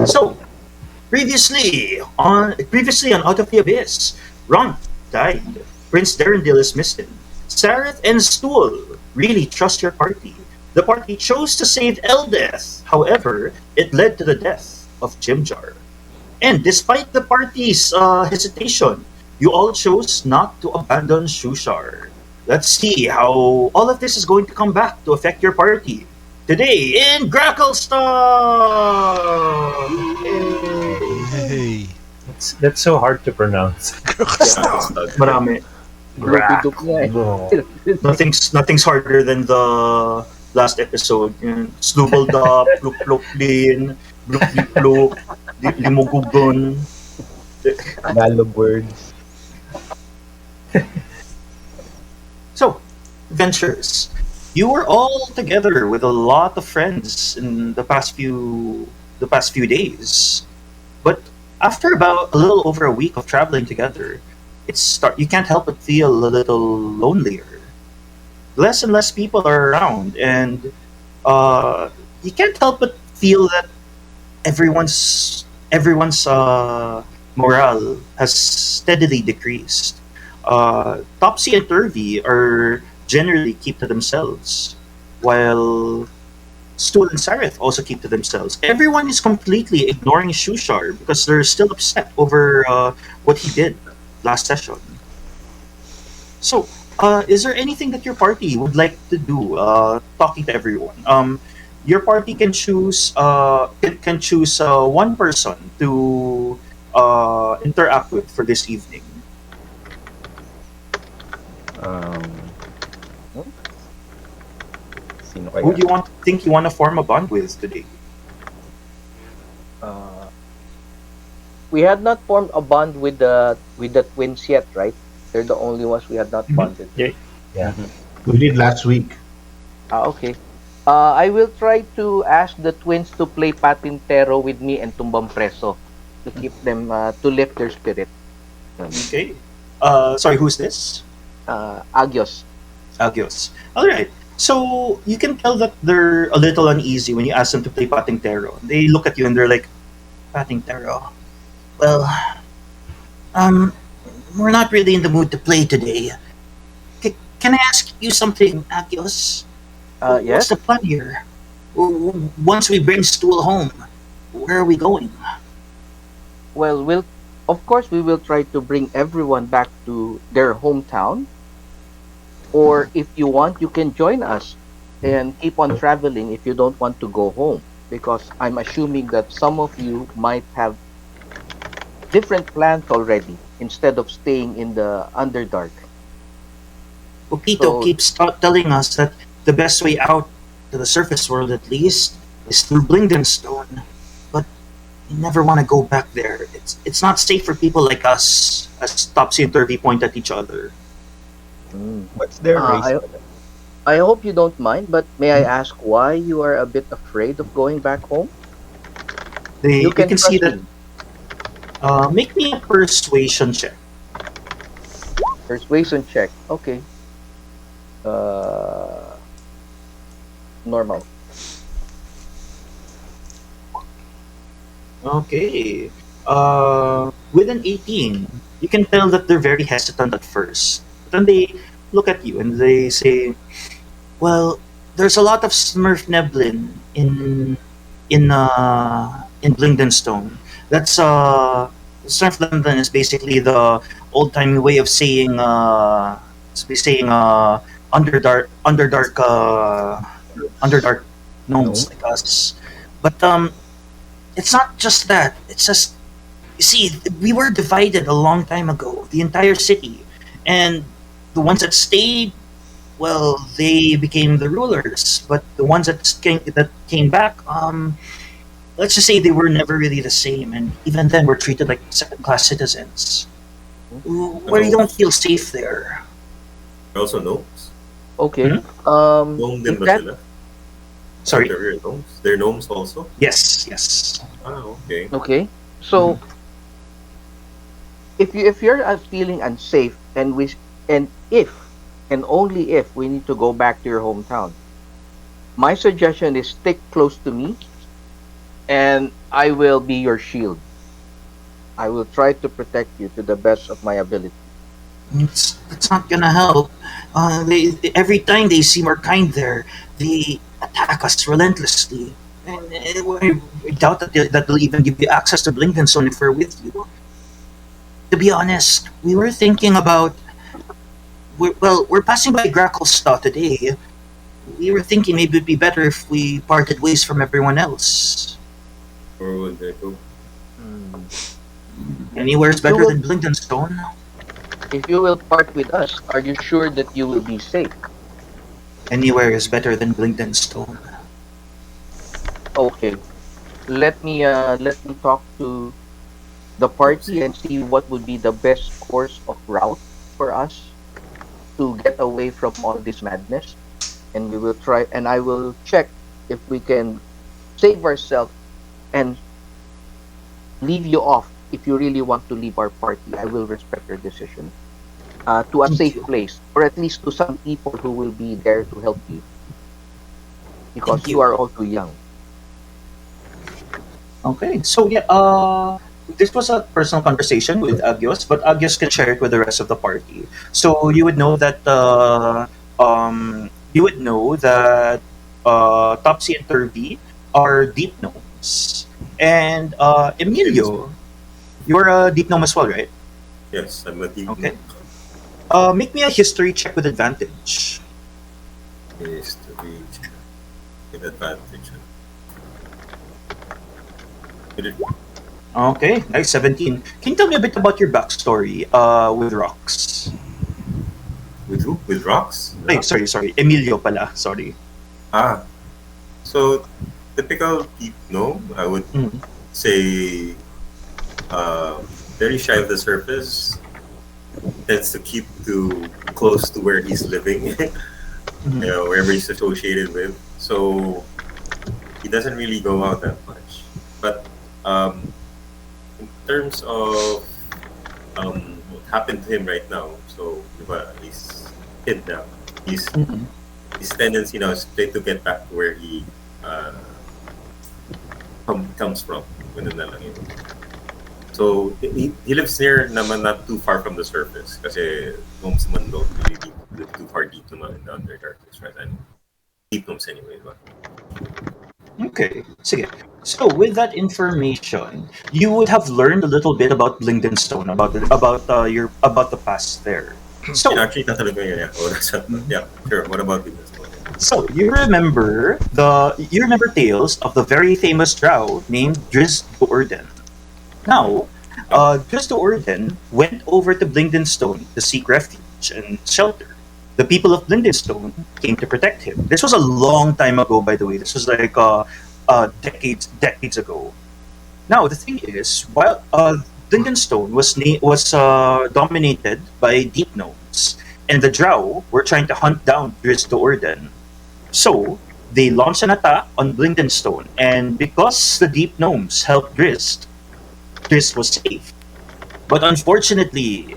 So, previously on Out of the Abyss, Ron died. Prince Darendil is missing. Sareth and Stool really trust your party. The party chose to save Eldeth. However, it led to the death of Jimjar. And despite the party's hesitation, you all chose not to abandon Shushar. Let's see how all of this is going to come back to affect your party. Today in Gracklstugh! Yay! Hey. That's so hard to pronounce. Gracklstugh. Marami. Dupi-dup nga eh. Nothing's harder than the last episode. Snubbled up, pluk pluk lin, bluk bluk, limugugon. Tagalog words. So, adventures. You were all together with a lot of friends in the past few days. But after about a little over a week of traveling together, you can't help but feel a little lonelier. Less and less people are around, and you can't help but feel that everyone's morale has steadily decreased. Topsy and Turvy are generally keep to themselves, while Stool and Sareth also keep to themselves. Everyone is completely ignoring Shushar because they're still upset over what he did last session. So, is there anything that your party would like to do? Talking to everyone. Your party can choose one person to interact with for this evening. Um, hmm? Sino Who kaya? do you want to form a bond with today? Uh, we had not formed a bond with the twins yet, right? They're the only ones we had not bonded. Yeah. Yeah. We did last week. Okay. I will try to ask the twins to play Patintero with me and Tumbang Preso to keep them to lift their spirit. Okay. Sorry, who's this? Agios. Agios. All right. So you can tell that they're a little uneasy when you ask them to play Pating Tero. They look at you and they're like, Pating Tero. Well, um, we're not really in the mood to play today. Can I ask you something, Agios? What's Yes. the plan here? Once we bring Stool home, where are we going? Well, of course we will try to bring everyone back to their hometown. Or if you want, you can join us and keep on traveling if you don't want to go home. Because I'm assuming that some of you might have different plans already instead of staying in the Underdark. Okito So, keeps telling us that the best way out to the surface world, at least, is through Blingdenstone. But we never want to go back there. It's not safe for people like us, as Topsy and Turvy point at each other. what's their race? I hope you don't mind, but may I ask why you are a bit afraid of going back home? They, You you can can see trust that. me. Make me a persuasion check. Persuasion check. Okay. Uh, Normal. Okay. With an 18, you can tell that they're very hesitant at first. But then they look at you and they say, "Well, there's a lot of Smurf Neblin in Blingdenstone. That's Smurf Neblin is basically the old timey way of saying underdark gnomes No. like us. But it's not just that. It's just, you see, we were divided a long time ago, the entire city, and the ones that stayed, well, they became the rulers. But the ones that came back, let's just say they were never really the same, and even then, we're treated like second-class citizens. Where you don't feel safe there. Also gnomes. Okay. Gnome If din ba that sila? Sorry. They're gnomes. They're gnomes also? Yes. Okay. okay. So if you're feeling unsafe and if and only if we need to go back to your hometown, my suggestion is stick close to me and I will be your shield. I will try to protect you to the best of my ability. It's not gonna help. Every time they seem more kind there, they attack us relentlessly. And I doubt that they'll even give you access to Blinkenstone if we're with you. To be honest, we were thinking about. We're passing by Gracklstugh today. We were thinking maybe it'd be better if we parted ways from everyone else. Where would they go? Anywhere's better than Blinkenstone. If you will part with us, are you sure that you will be safe? Anywhere is better than Blinkenstone. Okay. Let me talk to the party and see what would be the best course of route for us to get away from all this madness. And we will try, and I will check if we can save ourselves and leave you off if you really want to leave our party. I will respect your decision. To a Thank safe you. place, or at least to some people who will be there to help you, because Thank you you. are all too young. Okay, so yeah, this was a personal conversation with Agios, but Agios can share it with the rest of the party. So you would know that Topsy and Turvy are deep gnomes, and Emilio, you're a deep gnome as well, right? Yes, I'm a deep Okay. Make me a history check with advantage. is to reach with advantage. Did it- Okay, nice 17. Can you tell me a bit about your backstory with rocks? With who? With rocks? Ay, sorry. Emilio pala, sorry. Ah, so typical deep gnome, I would Mm. say very shy of the surface, tends to keep to close to where he's living, Mhm. wherever he's associated with. So he doesn't really go out that much. But in terms of what happened to him right now, so diba, he's kidnapped. Mhm. His tendency now is to get back to where he uh, comes from. Ganun na lang yun. So he lives near naman, not too far from the surface kasi gnomes naman don't really live too far deep naman in the Underdarkness, right? And deep gnomes anyway, diba? Okay, sige. So with that information, you would have learned a little bit about Blingdenstone, about the past there. So And actually, tatanong ko yun, yeah. Oh, yeah, sure. What about this? So you remember tales of the very famous drow named Driz Duergar. Now, Driz Duergar went over to Blingdenstone to seek refuge and shelter. The people of Blingdenstone came to protect him. This was a long time ago, by the way. This was like decades ago. Now, the thing is, while Blingdenstone was dominated by deep gnomes, and the drow were trying to hunt down Driz Duergar. So, they launched an attack on Blinkenstone, and because the deep gnomes helped Drizzt was safe. But unfortunately,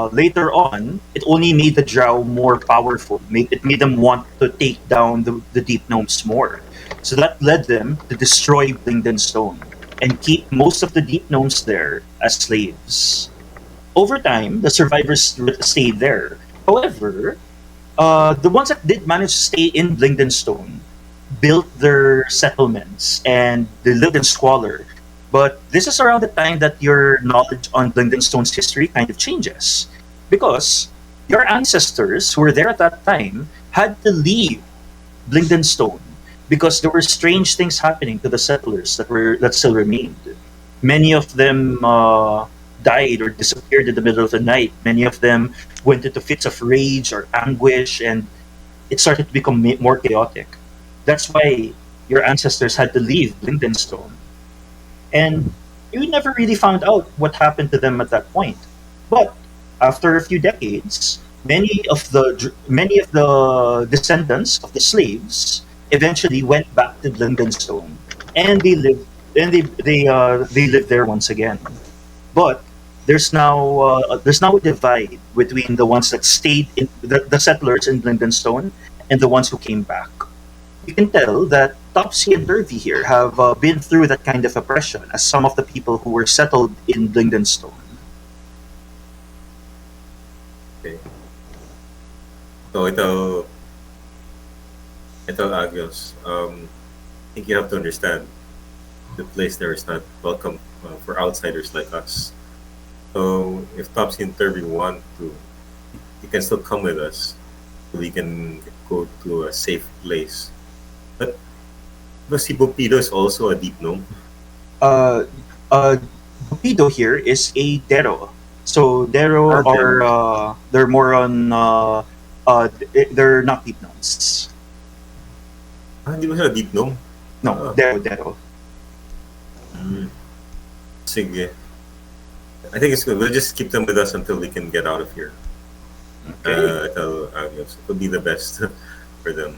later on, it only made the drow more powerful. It made them want to take down the deep gnomes more. So that led them to destroy Blinkenstone and keep most of the deep gnomes there as slaves. Over time, the survivors stayed there. However, the ones that did manage to stay in Blingdenstone built their settlements and they lived in squalor. But this is around the time that your knowledge on Blingdenstone's history kind of changes. Because your ancestors who were there at that time had to leave Blingdenstone because there were strange things happening to the settlers that still remained. Many of them died or disappeared in the middle of the night. Many of them went into fits of rage or anguish, and it started to become more chaotic. That's why your ancestors had to leave Blindenstone. And you never really found out what happened to them at that point. But after a few decades, many of the descendants of the slaves eventually went back to Blindenstone, and they lived there once again. But there's now a divide between the ones that stayed in the settlers in Blindenstone and the ones who came back. You can tell that Topsy and Turvy here have been through that kind of oppression as some of the people who were settled in Blingdenstone. Okay. So ito Agios, I think you have to understand the place there is not welcome for outsiders like us. So if Topsy and Turvy want to, you can still come with us. We can go to a safe place. But si Bupido is also a deep gnome. Bupido here is a Dero. So Dero are they're more on they're not deep gnomes. Hindi ba sila deep gnome? No, Dero. Sige. I think it's good. We'll just keep them with us until we can get out of here. Okay. It would be the best for them.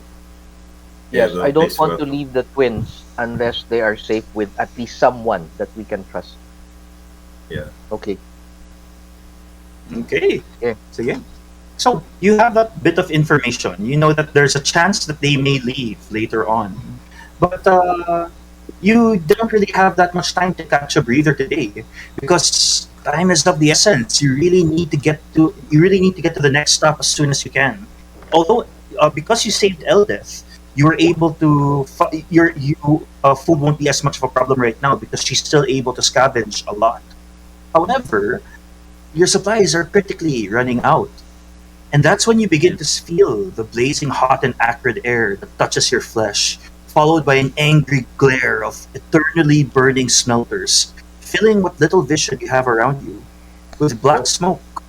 Yes, Yeah, I don't please want to welcome. leave the twins unless they are safe with at least someone that we can trust. Yeah. Okay. Okay. Yeah. Sige. So you have that bit of information. You know that there's a chance that they may leave later on, but you don't really have that much time to catch a breather today because time is of the essence. You really need to get to the next stop as soon as you can. Although because you saved Eldeth, you were able to food won't be as much of a problem right now because she's still able to scavenge a lot. However, your supplies are critically running out. And that's when you begin to feel the blazing hot and acrid air that touches your flesh, followed by an angry glare of eternally burning smelters, filling what little vision you have around you. With black smoke,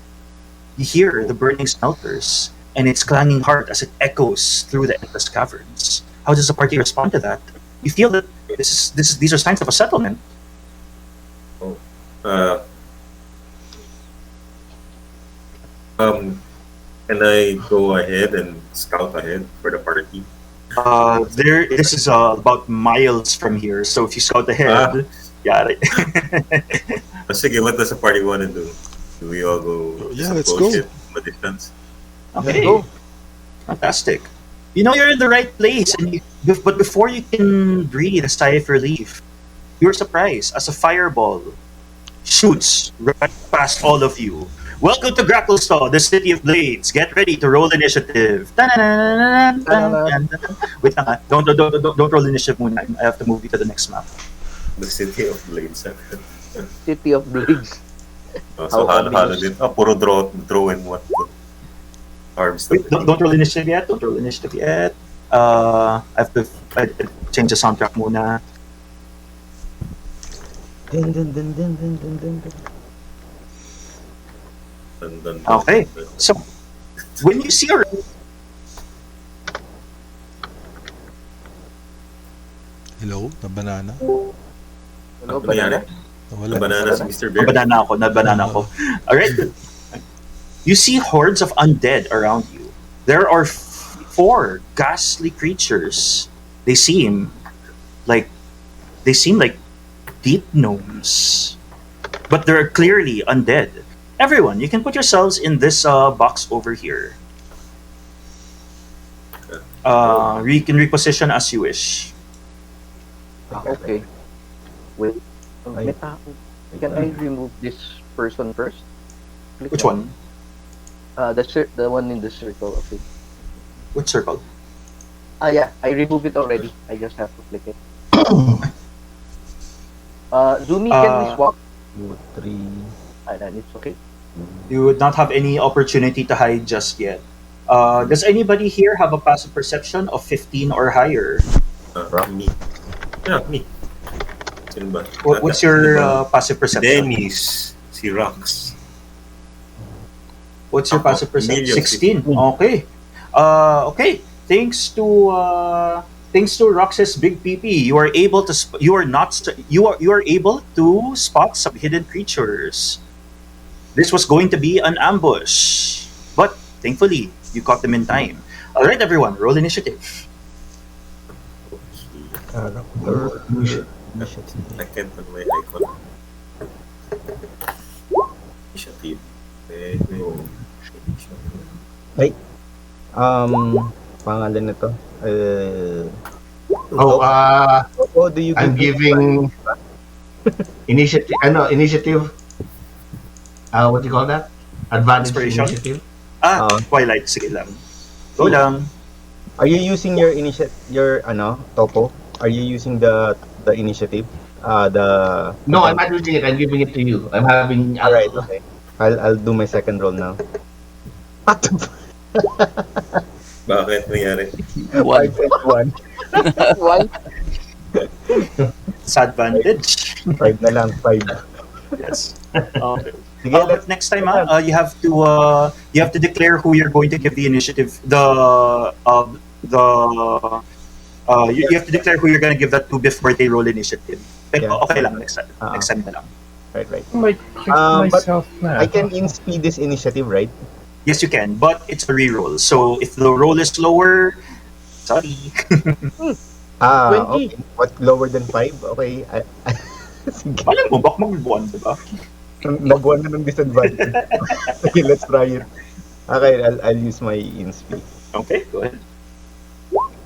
you hear the burning smelters and its clanging heart as it echoes through the endless caverns. How does the party respond to that? You feel that these are signs of a settlement. Can I go ahead and scout ahead for the party? This is about miles from here, so if you scout ahead, yeah. Sige, what does the party want to do? Do we all go? Yeah, let's approach go. it from a distance? Okay, Go. fantastic. You know you're in the right place, but before you can breathe a sigh of relief, you're surprised as a fireball shoots right past all of you. Welcome to Gracklstugh, the city of blades. Get ready to roll initiative. Wait lang, don't roll initiative muna. I have to move you to the next map. The city of blades. City of Blades. So How halo obvious. din. Puro draw and what? Arms. Wait, don't roll initiative yet. Don't roll initiative yet. I have to change the soundtrack muna. Dun, dun, dun, dun, dun, dun, dun, dun. Okay. So, when you see a Hello, na banana. Hello, Ano nangyari? Wala. Banana si Mr. Bear. banana ako. Alright. You see hordes of undead around you. There are four ghastly creatures. They seem like deep gnomes, but they're clearly undead. Everyone, you can put yourselves in this box over here. You can reposition as you wish. Okay. Wait. Ay. Can I remove this person first? Click Which on- one? The one in the circle. Okay. Which circle? Yeah, I removed it already. I just have to click it. Zumi, can we swap? 2, 3. Then it's okay. You would not have any opportunity to hide just yet. Does anybody here have a passive perception of 15 or higher? Me. Yeah, me. Sino ba? What's your passive perception? Dennis. Si Rox. What's your Ako, passive perception? Emilio, 16. Okay. Okay. Thanks to Rox's big PP, you are able to you are able to spot some hidden creatures. This was going to be an ambush, but thankfully you caught them in time. All right, everyone, roll initiative. I can't put my icon. Initiative. Pangalan nito. Oh, Toppo, do you I'm give me giving initiative. Initiative. What do you call that? Advantage Inspiration? initiative. Twilight. Sige lang. Go lang. Are you using your Toppo? Are you using the initiative? The No, I'm not using it. I'm giving it to you. I'm having. All right, okay. I'll do my second roll now. Bakit nangyari? One. One. One. It's advantage. Five na lang, five. Yes. Okay. Sige, But next time, you have to declare who you're going to give the initiative. You have to declare who you're going to give that to before they roll initiative. Pero Yeah. okay lang next time. Next time na lang. Right. I might trick But myself na. I can in-speed this initiative, right? Yes, you can, but it's a reroll. So if the roll is lower, sorry. 20. Okay. What, lower than five? Okay. Sige. Alam mo, baka mag-1, diba? Nag-one na ng disadvantage. Okay, let's try it. Okay, I'll use my in-speed. Okay, go ahead.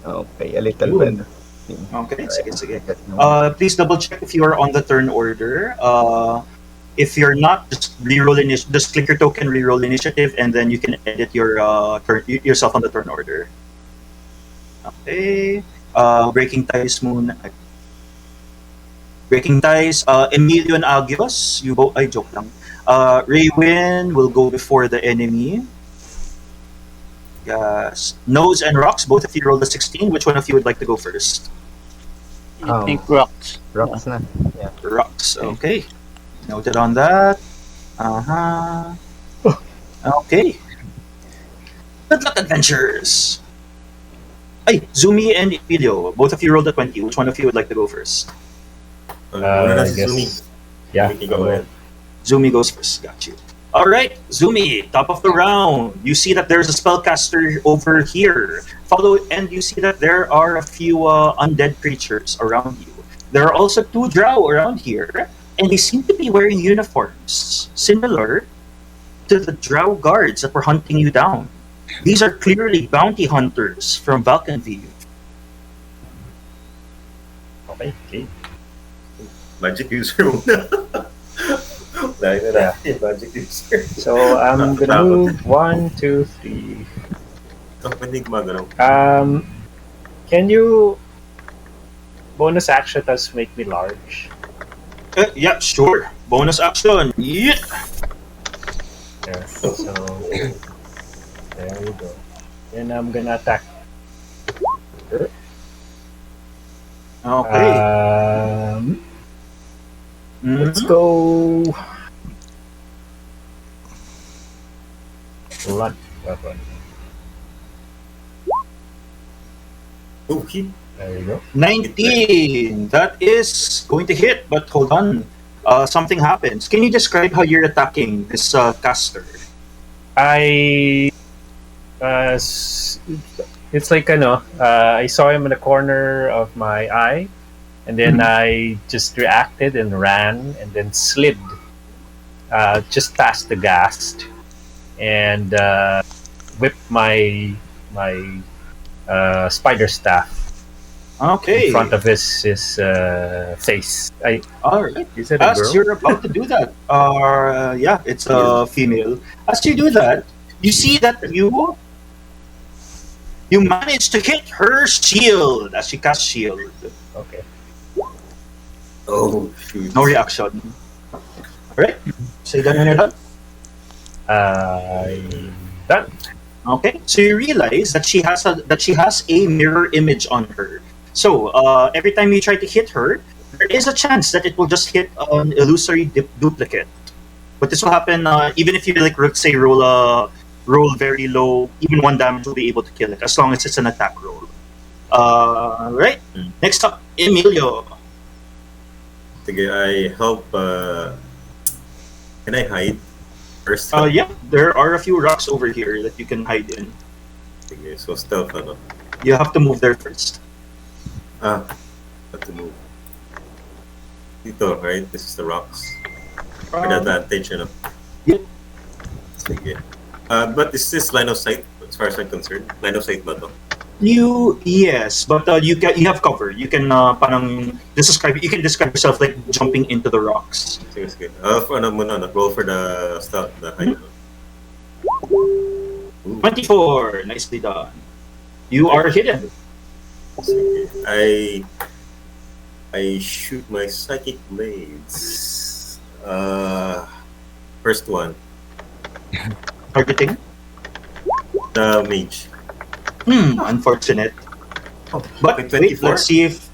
Okay, a little Ooh. better. Okay, sige. Uh, Please double check if you are on the turn order. If you're not, just reroll just click your token, reroll initiative, and then you can edit your yourself on the turn order. Okay. Breaking ties moon. Breaking ties. Emilio and Agios, you go. I joke lang. Raywin will go before the enemy. Yes. Nose and Rocks, both of you rolled a 16. Which one of you would like to go first? I think rocks. Rocks na. Yeah. Rocks. Okay. Noted on that. Okay. Good luck, adventurers. Ay, Zumi and Emilio, both of you rolled a 20. Which one of you would like to go first? Una na I si guess. Zumi. Yeah. Zumi, go ahead. Zumi goes first. Got you. All right, Zumi, top of the round. You see that there's a spellcaster over here. Follow, and you see that there are a few undead creatures around you. There are also two drow around here, and they seem to be wearing uniforms similar to the drow guards that were hunting you down. These are clearly bounty hunters from Valkenview. Okay. Magic user muna. Dahil na natin, magic user. So I'm gonna move 1, 2, 3. Ito, pwede gumagalaw. Can you bonus action tas make me large? Yeah, sure. Bonus action. Yeah. Yeah. So there we go. And I'm gonna attack. Okay. Let's go. Blunt weapon. Oh, hit. There you go. 19. That is going to hit, but hold on. Something happens. Can you describe how you're attacking this caster? I it's like I saw him in the corner of my eye, and then I just reacted and ran, and then slid just past the ghast, and whipped my spider staff Okay. in front of his face. All right. Is it a As girl? you're about to do that, yeah, it's a female. As you do that, you see that you manage to hit her shield as she casts shield. Okay. Oh, shoot. No reaction. All right. Say that when you're done. Done. Okay. So you realize that she has a mirror image on her. So every time you try to hit her, there is a chance that it will just hit an illusory duplicate. But this will happen even if you say roll very low. Even 1 damage will be able to kill it as long as it's an attack roll. Right. Next up, Emilio. Sige, I help. Can I hide first? Yeah, there are a few rocks over here that you can hide in. Sige, so stealth, You have to move there first. have to move. Dito, right? This is the rocks. An advantage, Yep. Sige. But is this line of sight, as far as I'm concerned? Line of sight ba to? Yes, but you have cover. You can parang you can describe yourself like jumping into the rocks. Sige. Ano muna, roll for the stuff, the height. Ooh. 24, nicely done. You are hidden. Sige. I shoot my psychic blades. First one, Targeting. the mage. Unfortunate. But With wait, 24? let's see if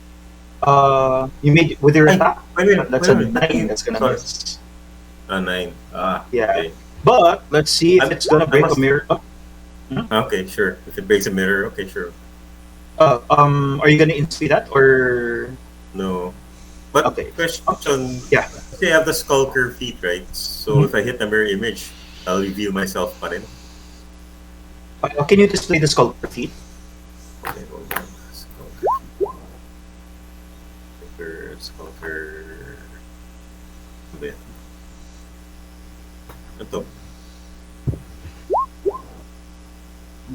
you made with your Ay, attack. wait. That's a 9. That's gonna Sorry. miss. 9. Yeah. Okay. But let's see if I'm- it's gonna I break a must- mirror. Okay, sure. If it breaks a mirror, okay, sure. Are you gonna instant that or? No. But Okay. question, Yeah. say I have the skulker feat, right? So if I hit the mirror image, I'll reveal myself pa rin. Can you display the sculptor feet? Okay, hold on. Skulker. Ano ba yan? Ito.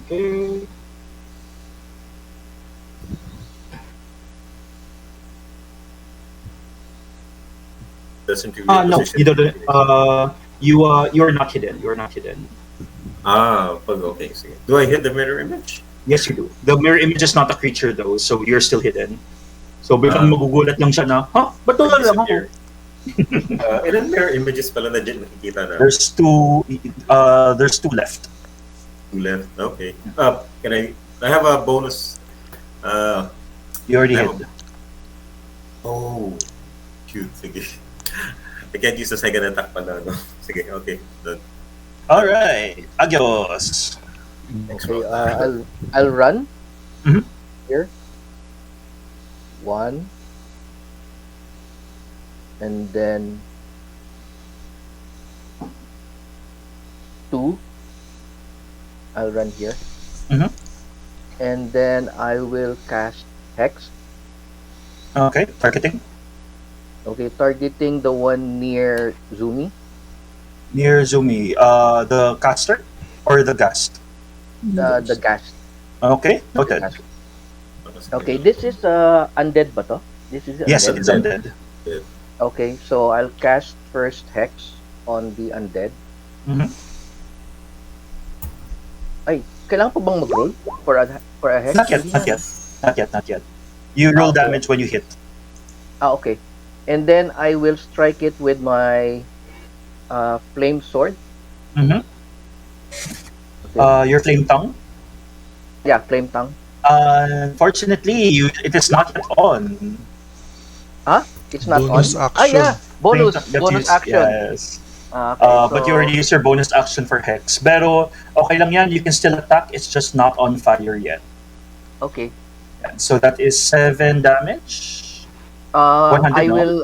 Okay. Doesn't reveal No, position. you don't. You are not hidden. You are not hidden. Okay, sige. Do I hit the mirror image? Yes, you do. The mirror image is not a creature though, so you're still hidden. So biglang magugulat lang siya na, ba't wala lang ako? Disappear. Ilan mirror images pala na dyan nakikita na? There's two left. Two left. Okay. Can I have a bonus? You already I have hid. Oh, cute. Sige. I can't use the second attack pala, no? Sige, okay. Done. Alright. Adios. Thanks, Okay, bro. I'll run. Mhm. Here. 1. And then 2. I'll run here. Mhm. And then I will cast Hex. Okay, targeting. Okay, targeting the one near Zumi. Near Zumi. The caster or the ghast? The ghast. Okay, The noted. ghast. Okay, this is undead ba to? This is Yes, undead? it's undead. Okay, so I'll cast first Hex on the undead. Mhm. Ay, kailangan pa bang mag-roll for a Hex? Not yet, Hindi not na. yet. Not yet. You roll Okay. damage when you hit. Okay. And then I will strike it with my flame sword. Mhm. Okay. Your flame tongue. Yeah, flame tongue. Unfortunately, it is not yet on. It's not Bonus on. action. Yeah, bonus Flame tongue, bonus that's action. Yes. Okay, But you already used your bonus action for Hex. Pero okay lang yan, you can still attack, it's just not on fire yet. Okay. Yan. So that is 7 damage. 100 I no? will.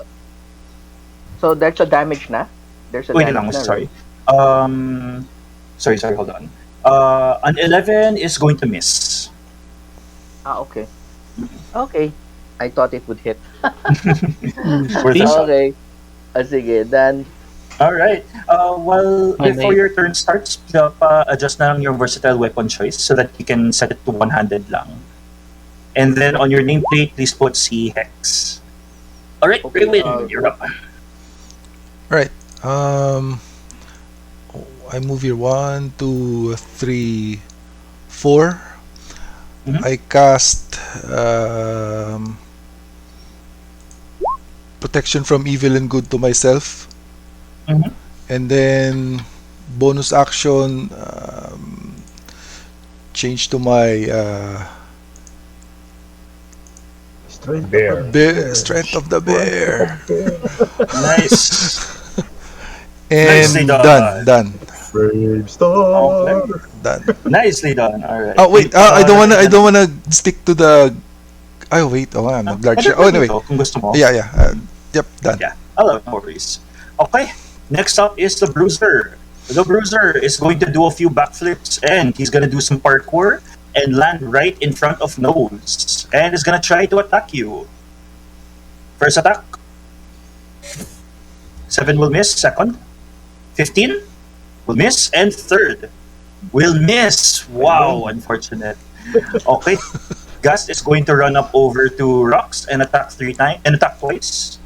So there's a damage na. There's a Wait damage lang, na. sorry. Sorry, hold on. An 11 is going to miss. Okay. Okay. I thought it would hit. Worth a shot. Okay. Sige, then Alright. Well, My before mate. your turn starts, adjust na lang your versatile weapon choice so that you can set it to one-handed lang. And then on your nameplate, please put C Hex. Alright, Okay, Raywin, you're up. Right. I move here 1, 2, 3, 4. Mhm. I cast protection from evil and good to myself. Mhm. And then bonus action, change to my Strength Bear. of the bear. strength of the bear. Nice. And Nicely done. done. Brave star. Done. Nicely done. Alright. Oh wait, I don't wanna stick to the. Oh wait, I'm a large. Oh anyway, Kung gusto mo. yeah. Yep, done. Yeah. Hello, no worries. Okay. Next up is the Bruiser. The Bruiser is going to do a few backflips and he's going to do some parkour and land right in front of Nose. And is going to try to attack you. First attack. 7 will miss. Second. 15 will miss. And third will miss. Wow, unfortunate. Okay. Gust is going to run up over to Rocks and attack 3 times and attack twice.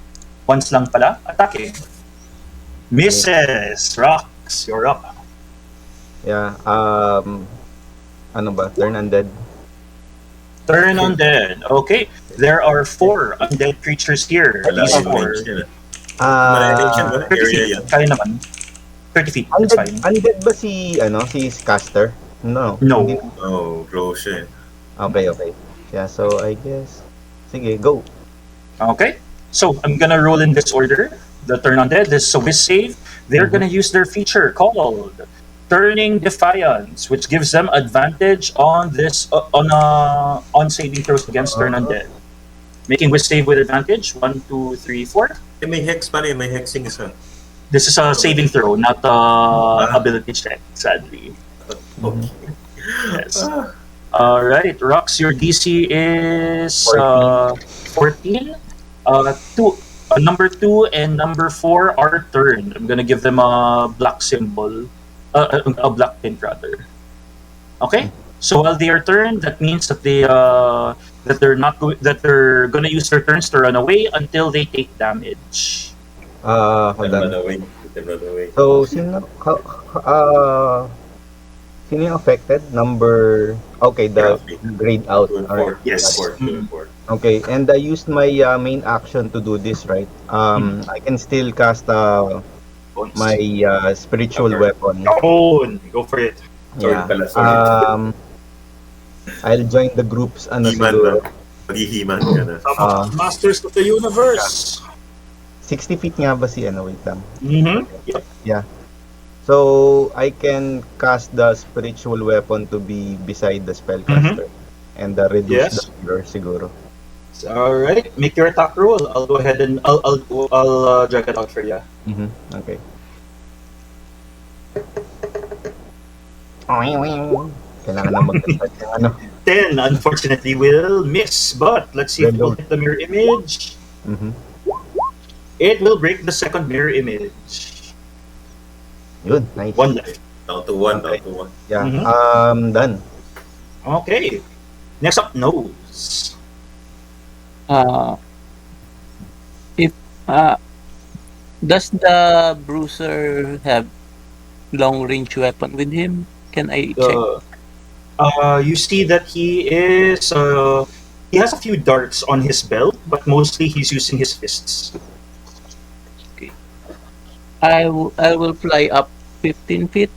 Once lang pala. Attacking. Misses. Rocks, you're up. Yeah. Ano ba? Turn undead. Turn undead. Okay. There are 4 undead creatures here. Wala These yung 4. range yun. Wala yung range yun, wala 30 area feet. yan. Kaya naman. 30 feet. It's Undead, fine. undead ba si caster? No. No. Hindi. Oh, grow siya. Okay. Yeah, so I guess. Sige, go. Okay. So I'm gonna roll in this order. The turn undead. This is a whiz save. They're gonna use their feature called Turning Defiance, which gives them advantage on this on saving throws against turn undead. Making whiz save with advantage. 1, 2, 3, 4. Eh, may hex pala, may hexing isa. This is a saving throw, not ability check. Sadly. Okay. Yes. All right, Rox, your DC is 14. Number 2 and number 4 are turned. I'm gonna give them a black symbol, a black pin rather. Okay. So while they are turned, that means that they're gonna use their turns to run away until they take damage. Hold Run on. away. Run away. So, sino yung affected? Okay, the grayed out. 2 and 4. Alright. Yes. 2 and 4. Okay, and I used my main action to do this, right? I can still cast my spiritual Okay. weapon. Go for it. Sorry Yeah. pala, sorry. I'll join the groups, He-Man siguro. ba? Mag-He-Man ka na. Masters of the Universe. 60 feet nga ba si wait lang. Mm-hmm. Yeah. So, I can cast the spiritual weapon to be beside the spellcaster. And reduce Yes. the fear, siguro. All right, make your attack roll. I'll go ahead and I'll drag it out for you. Okay. Kailangan na mag-start yung 10, unfortunately, will miss. But let's see if it will hit the mirror image. It will break the second mirror image. Yun, nice. 1 left. Down to 1, Okay. down to 1. Yeah. Done. Okay. Next up, Nose. If does the bruiser have long range weapon with him? Can I check? You see that he is. He has a few darts on his belt, but mostly he's using his fists. I will fly up 15 feet.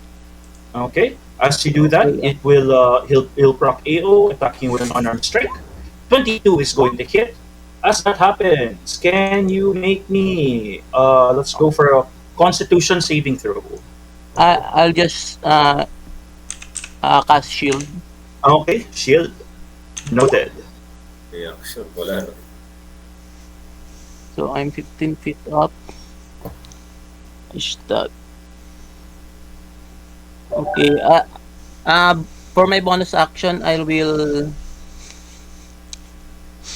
Okay. As you do that, it will he'll proc AO, attacking with an unarmed strike. 22 is going to hit. As that happens, can you make me let's go for a Constitution saving throw. I'll just cast shield. Okay, shield. Noted. Yeah, sure. Wala na. So I'm 15 feet up. Start. Okay. For my bonus action, I will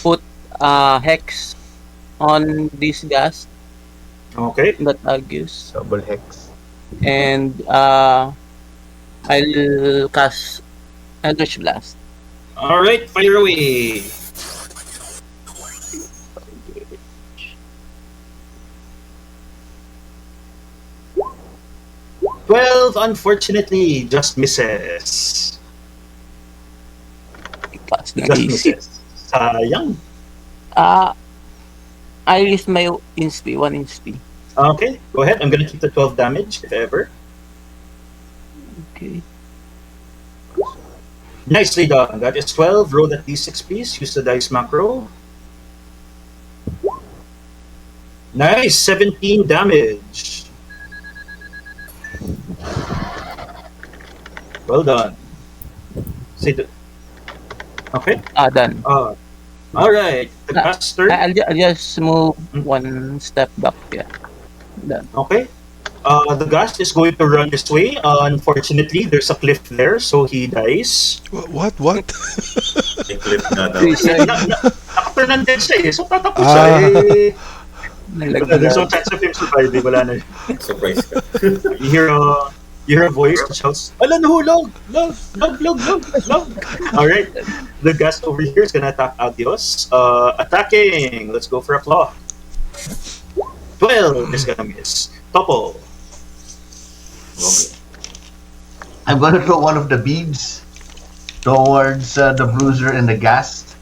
put hex on this gas Okay. that I'll use, Double hex. and I'll cast Eldritch Blast. All right, fire away. Twelve, unfortunately, just misses. Plus Just 90. misses. Sayang. I use my inspi, 1 inspi. Okay, go ahead. I'm gonna keep the 12 damage, if ever. Okay. Nicely done. That is 12. Roll that d6, please. Use the dice macro. Nice. 17 damage. Well done. Okay. Done. All right. The caster. I'll just move 1 step back. Yeah. Done. Okay. The ghost is going to run this way. Unfortunately, there's a cliff there, so he dies. What? May clip na daw. Nakaturn din siya eh. So tatakbo siya eh. There's no chance of him surviving. Wala na. Surprise ka. You hear You hear a voice that shouts, "Ala, nahulog! Log! Log! Log! Log! Log!" Alright, the ghast over here is gonna attack Adios. Attacking! Let's go for a claw. 12 is gonna miss. Toppo. Okay. I'm gonna throw one of the beads towards the bruiser and the ghast.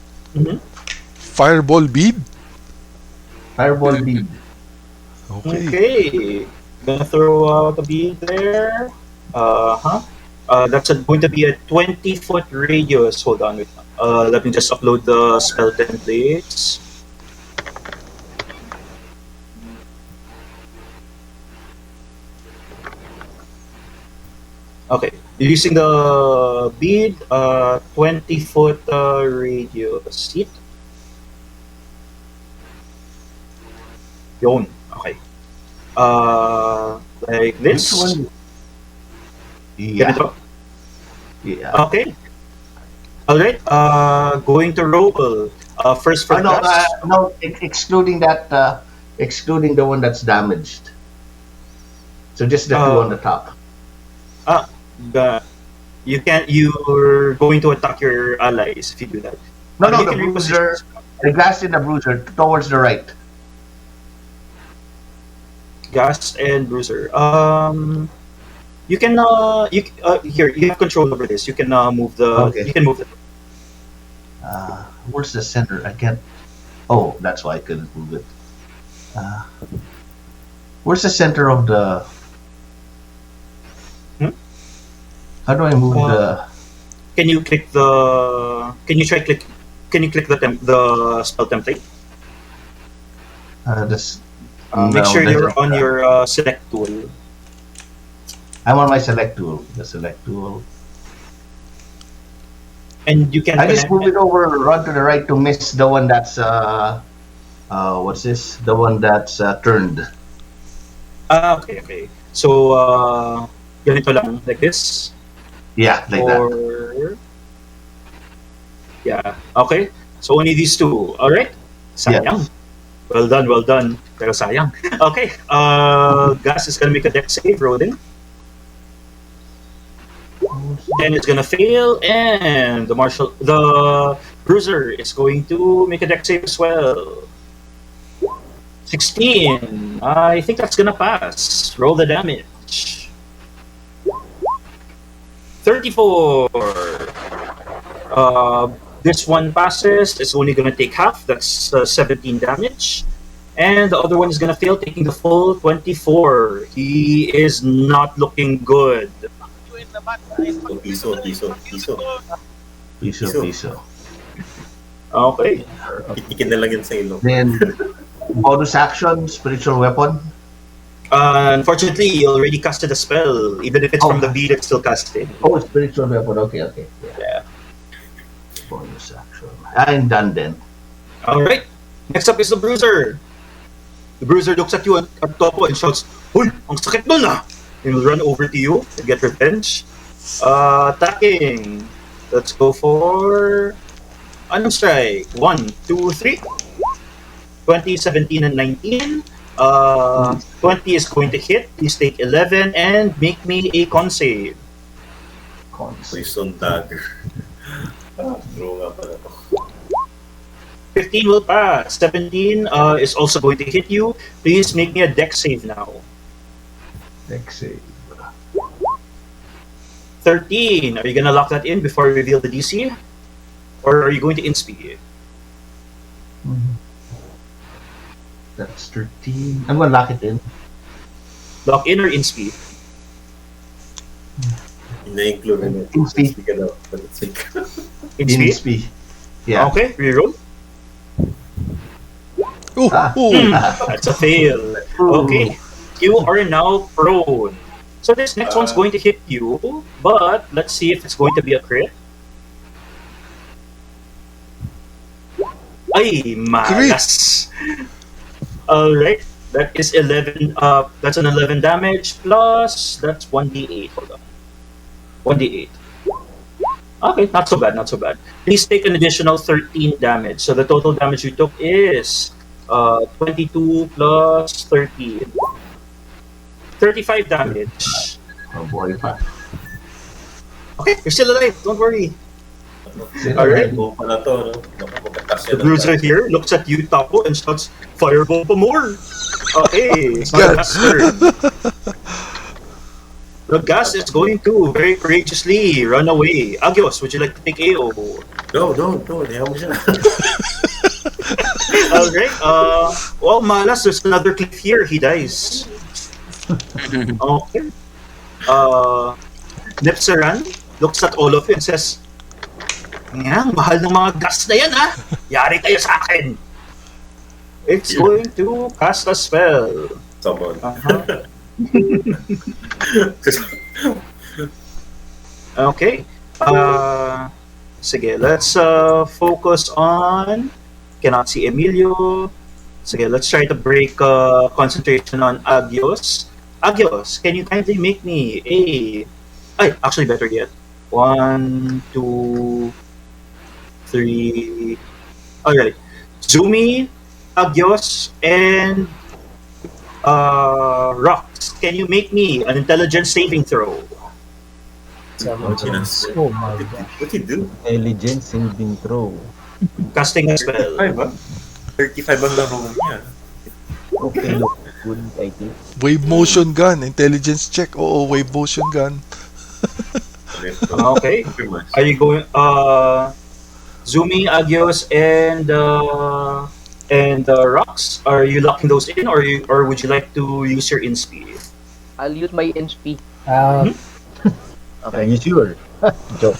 Fireball bead? Fireball bead. Okay. Okay. Gonna throw out a bead there. That's going to be a 20-foot radius. Hold on, wait. Let me just upload the spell templates. Okay, using the bead, 20-foot radius. Hit. Yun. Okay. Like this. Which one? Yeah. Yeah. Yeah. Okay. All right. Going to roll. First for No, ghast. no, excluding that, excluding the one that's damaged. So just the two on the top. You can't. You're going to attack your allies if you do that. No, no, You the can bruiser, reposition the ghast in the bruiser towards the right. ghast and bruiser. You can. Here you have control over this. You can move the. Okay. You can move it. Where's the center? I can't. Oh, that's why I couldn't move it. Where's the center of the? How do I move the? Can you click the? Can you try click? Can you click the spell template? This. Make No, sure that's you're not on that. your select tool. I'm on my select tool. The select tool. And you can I just connect move it over, run to the right to miss the one that's what's this? The one that's turned. Okay. So, ganito lang, like this? Yeah, like that. Or... Yeah, okay. So, only these two. Alright? Sayang. Yes. Well done. Pero sayang. Okay, Gas is gonna make a deck save, Rodin. And it's gonna fail, and the bruiser is going to make a deck save as well. 16. I think that's gonna pass. Roll the damage. 34. This one passes. It's only gonna take half. That's 17 damage. And the other one is gonna fail, taking the full 24. He is not looking good. Piso. Piso. Okay. Titikin na lang yun sa ilong. Then bonus action, spiritual weapon. Unfortunately, you already casted a spell. Even if it's Oh. from the bead, it's still casted. Oh, spiritual weapon. Okay. Yeah. Bonus action. I'm done then. Alright. Next up is the bruiser. The bruiser looks at you at Toppo and shouts, "Hoy, ang sakit nun ah!" And will run over to you to get revenge. Attacking. Let's go for Unarmed Strike. 1, 2, 3. 20, 17, and 19. 20 is going to hit. Please take 11 and make me a con save. Poison dagger. Throw nga pala to. 15 will pass. 17 is also going to hit you. Please make me a dex save now. Next save. 13. Are you gonna lock that in before I reveal the DC? Or are you going to inspeed? That's 13. I'm gonna lock it in. Lock in or inspeed? Ina-include na ito. Inspeed. Speak it out. But it's like... Inspeed? Speed. Yeah. Okay, reroll. Oh, That's a fail. Okay, you are now prone. So this next one's going to hit you, but let's see if it's going to be a crit. Ay, malas. Alright, that is 11, that's an 11 damage plus, that's 1d8, hold on. 1d8. Okay, not so bad. Please take an additional 13 damage. So the total damage you took is 22 plus 13. 35 damage. Oh boy pa. Okay, you're still alive. Don't worry. Alright. Fireball pala to, no? Naku, magkatas The yan ng bruiser tas. here looks at you, Toppo, and shouts, "Fireball pa more!" Okay, so God. that's turn. The gas is going to very courageously run away. Agios, would you like to take AO? No, ayaw mo siya. Alright, well, malas, there's another cliff here. He dies. Okay. Nepsaran looks at all of you and says, "Ang mahal ng mga gas na yan, ha? Yari kayo sa akin." It's going to cast a spell. Someone. Okay. Sige, let's focus on... Cannot see Emilio. Sige, let's try to break concentration on Agios. Agios, can you kindly make me actually better yet. 1, 2, 3... Alright. Zumi, Agios, and Rox, can you make me an intelligence saving throw? Oh my god. What you do? Intelligence saving throw. Casting a spell. 35 ang laro niya. Okay, look good, I think. Wave motion gun. Intelligence check. Oo, wave motion gun. Okay. Are you going Zumi, Agios, and Rox? Are you locking those in, or would you like to use your inspeed? I'll use my NSP. Are you sure? Joke.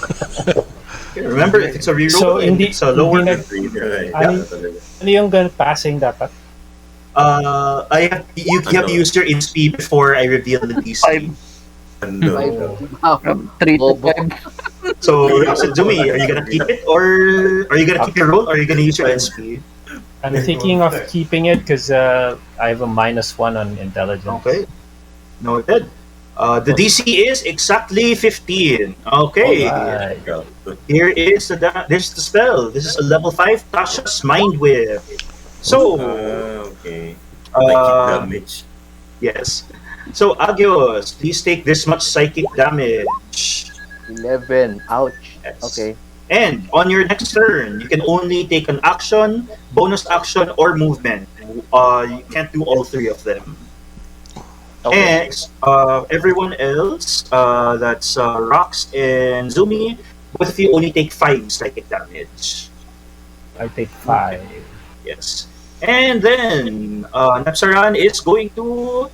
Remember, if it's a reroll, So, hindi- it's a lower. hindi Yeah, Ano yung gun passing dapat? You have used your inspeed before I reveal the DC. Ano? Wow. 3 to Bobo. 5. So, Rox and Zumi, are you gonna keep it, or are you gonna keep your roll, or are you gonna use your inspeed? I'm thinking of keeping it because I have a -1 on intelligence. Okay. Noted. The DC is exactly 15. Okay. Alright. Here is there's the spell. This is a level 5 Tasha's Mind Whip. So, Okay. Psychic damage. yes. So, Agios, please take this much psychic damage. 11. Ouch. Yes. Okay. And on your next turn, you can only take an action, bonus action, or movement. You can't do all three of them. Okay. And everyone else, that's Rox and Zumi, both of you only take 5 psychic damage. I take 5. Yes. And then Napsaran is going to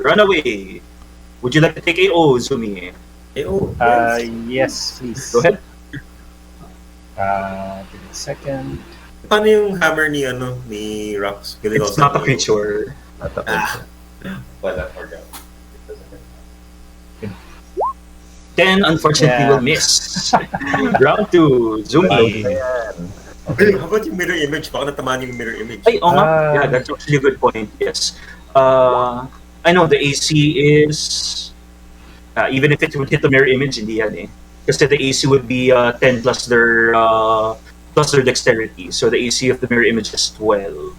run away. Would you like to take AO, Zumi? Yes, please. Go ahead. Give me a second. Paano yung hammer ni Rox? It's not a creature. Wala, forgot. Then, unfortunately, Yeah. will miss. Round 2, Zumi. Hey, how about yung mirror image? Baka natamaan yung mirror image. Ay, oo nga. Yeah, that's actually a good point. Yes. I know the AC is... even if it would hit the mirror image, hindi yan eh. Kasi the AC would be 10 plus their dexterity. So the AC of the mirror image is 12.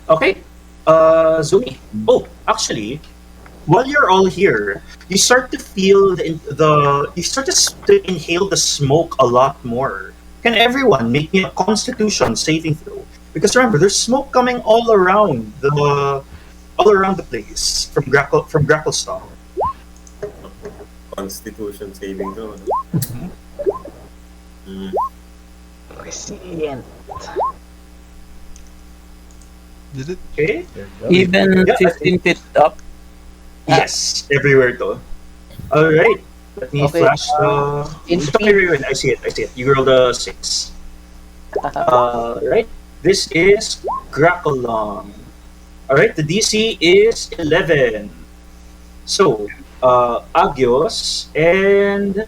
Okay. Zumi. Oh, actually, while you're all here, you start to feel you start to inhale the smoke a lot more. Can everyone make me a Constitution saving throw? Because remember, there's smoke coming all around the place from Gracklstugh. Constitution saving throw. Resilient. Did it? Okay. Even Yeah, 15 feet up. Yes, everywhere to. All right. Let me Okay, flash. in Wait, I see it. You rolled a 6. Right. This is Gracklstugh. All right. The DC is 11. So, Agios and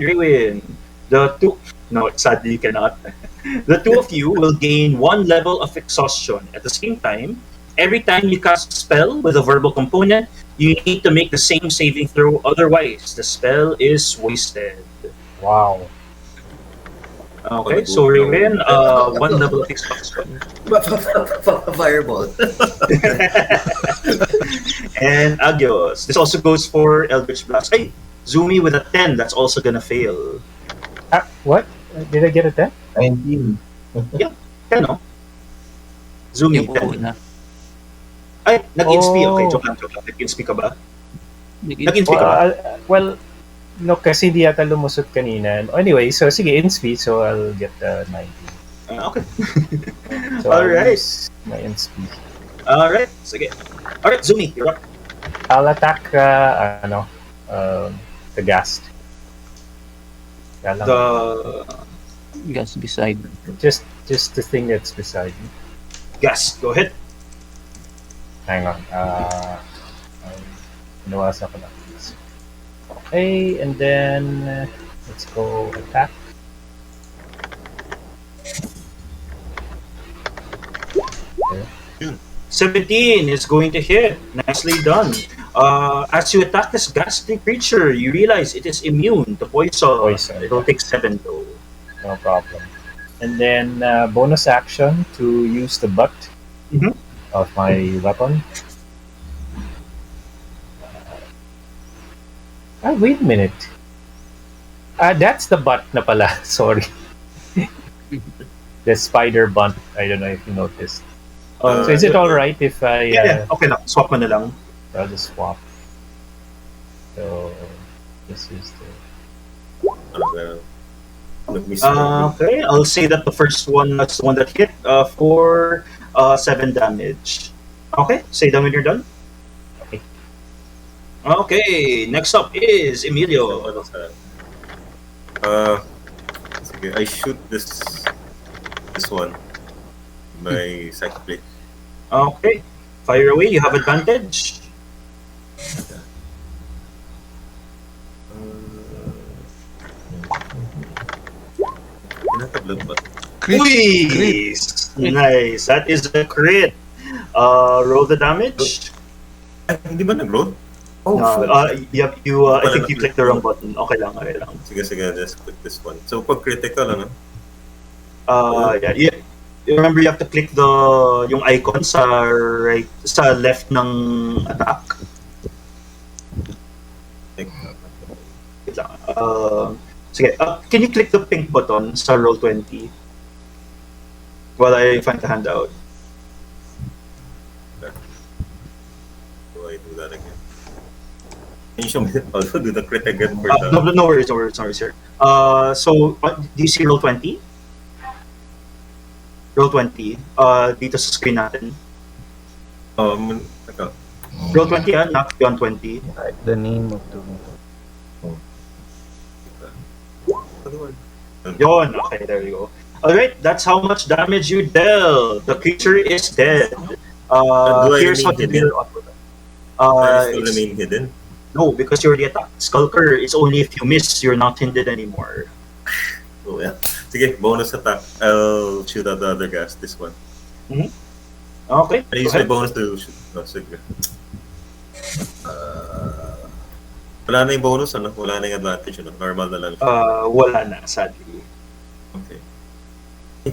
Rewin. The two. No, sadly you cannot. The two of you will gain 1 level of exhaustion. At the same time, every time you cast a spell with a verbal component, you need to make the same saving throw. Otherwise, the spell is wasted. Wow. Okay, so Raven, one double fix weapon. Fireball. And Agios. This also goes for Eldritch Blast. Hey, Zumi with a 10, that's also gonna fail. What? Did I get a 10? 19. 10, no? Zumi, Yung buo 10. na. Ay, nag-inspi. Oh. Okay, joke lang. Nag-inspi ka ba? Nag- Nag-inspi ka ba? Well, no, kasi di yata lumusot kanina. Anyway, so sige, in speed, so I'll get 19. Okay. So Alright. I'll use my in speed. Alright, sige. Alright, Zumi, you're up. I'll attack, the ghast. Kaya lang, The Gas beside. just the thing that's beside me. gas, go ahead. Hang on. Nawasan ko lang. Okay, and then let's go attack. 17 is going to hit. Nicely done. As you attack this ghastly creature, you realize it is immune to poison. Poison. It'll take 7 though. No problem. And then bonus action to use the butt Mhm. of my weapon. Wait a minute. That's the butt na pala. Sorry. The spider butt. I don't know if you noticed. So is it alright if I... Yeah, okay lang. Swap mo na lang. I'll just swap. So this is the... Okay, I'll say that the first one, that's the one that hit for 7 damage. Okay, say that when you're done. Okay. Okay, next up is Emilio. Sige, I shoot this one. My second plate. Okay, fire away. You have advantage. Tinatablan ba? Crit. Uy! Nice. That is a crit. Roll the damage. Ay, hindi ba nag-roll? Oh, No, I think you clicked the wrong button. Okay lang. Sige, just click this one. So, pag critical, ano? Yeah. You remember you have to click yung icon sa right, sa left ng attack. Wait lang. Sige, can you click the pink button sa Roll20 while I find the handout? Do I do that again? Can you show me also do the crit again for the... No worries here. So, do you see Roll20? Roll20, dito sa screen natin. Ito. Roll20, not beyond 20. Type the name of the Yon, okay, there you go. Alright, that's how much damage you dealt. The creature is dead. Do I Here's remain what you hidden? do. I still remain hidden? No, because you already attacked. Skulker is only if you miss, you're not hindered anymore. Oh, yeah. Sige, bonus attack. I'll shoot at the other guys, this one. Okay, I use my bonus to shoot. No, sige. Wala na yung bonus, ano? Wala na yung advantage, ano? Normal na lang. Wala na, sadly. Okay.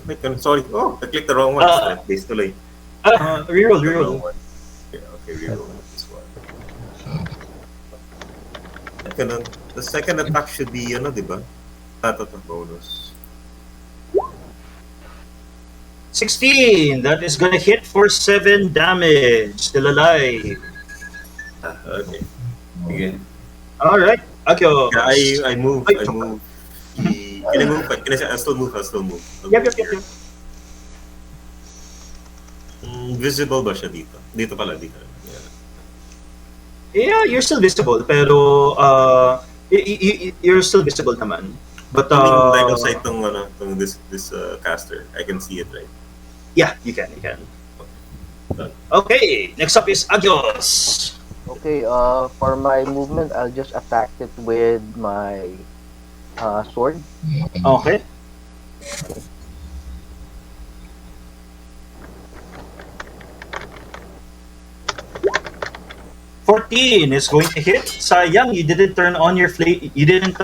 Wait, sorry. Oh, I clicked the wrong one. Base tuloy. Reroll. Okay, reroll this one. The second attack should be, ano, di ba? Ito bonus. 16! That is gonna hit for 7 damage. Still alive. Okay. Sige. Alright, Akio. Yeah, I move. Can I move? I'll still move. Yep. Visible ba siya dito? Dito pala. Yeah, you're still visible, pero you're still visible naman. But line of sight tong this caster. I can see it, right? yeah, you can. Okay, next up is Agios. Okay, for my movement, I'll just attack it with my sword. Okay. $14 is going to hit. Sayang, you didn't turn on your flame. You didn't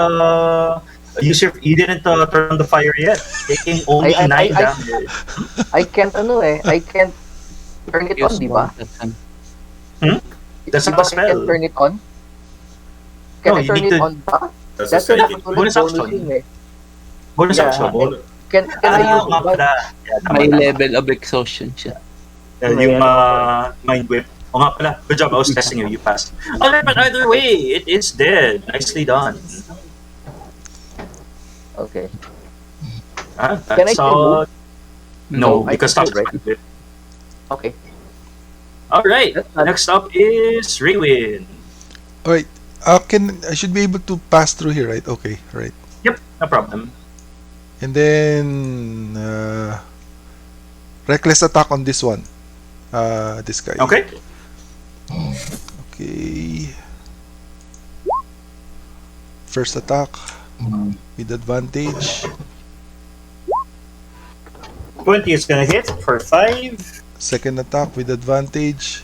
You didn't turn on the fire yet. Taking only I- 9 I- damage. I can't I can't turn it on, Use di ba? bonus action. That's Di not ba a I can spell. turn it on? Can No, I you turn need it to- on ba? That's a Kasi psychic. nakatulad Bonus action. bonusing eh. Bonus Yeah. action. Bonus. Can I use nga it ba? pala. Yeah, tama, May tama. level of exhaustion siya. Yung mind whip. O nga pala. Good job. I was testing you. You passed. Alright, but either way, it is dead. Nicely done. Okay. Ah, Can I that's still move? No, I because can stop. still, right? Okay. Alright. That's not- Next up is Raywin. Alright. I should be able to pass through here, right? Okay, right. Yep, no problem. And then reckless attack on this one. This guy. Okay. Okay. First attack with advantage. 20 is gonna hit for 5. Second attack with advantage.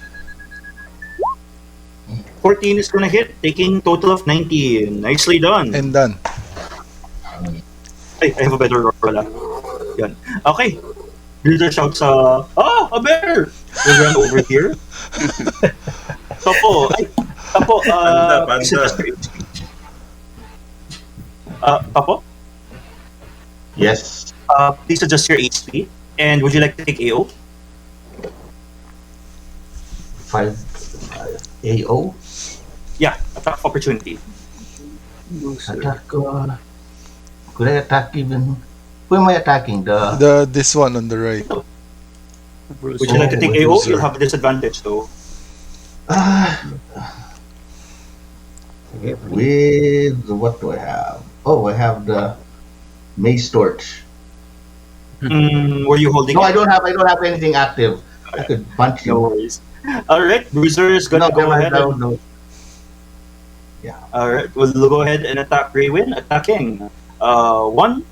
14 is gonna hit, taking total of 19. Nicely done. And done. Ay, I have a better roll pala. Yan. Okay. Builder shouts, a bear! We'll run over here. Toppo, Panda, panda. please adjust your HP. Toppo, Yes. please adjust your HP. And would you like to take AO? 5 AO. Yeah, attack of opportunity. Attack. Could I attack even? Who am I attacking? This one on the right. Would you like to take AO? Bruiser. You'll have a disadvantage though. Sige, With what do I have? Oh, I have the mace torch. Were you holding No, it? I don't have anything active. I could punch No you. worries. Alright, Bruiser is gonna go ahead and no. alright, we'll go ahead and attack Raywin, attacking. 1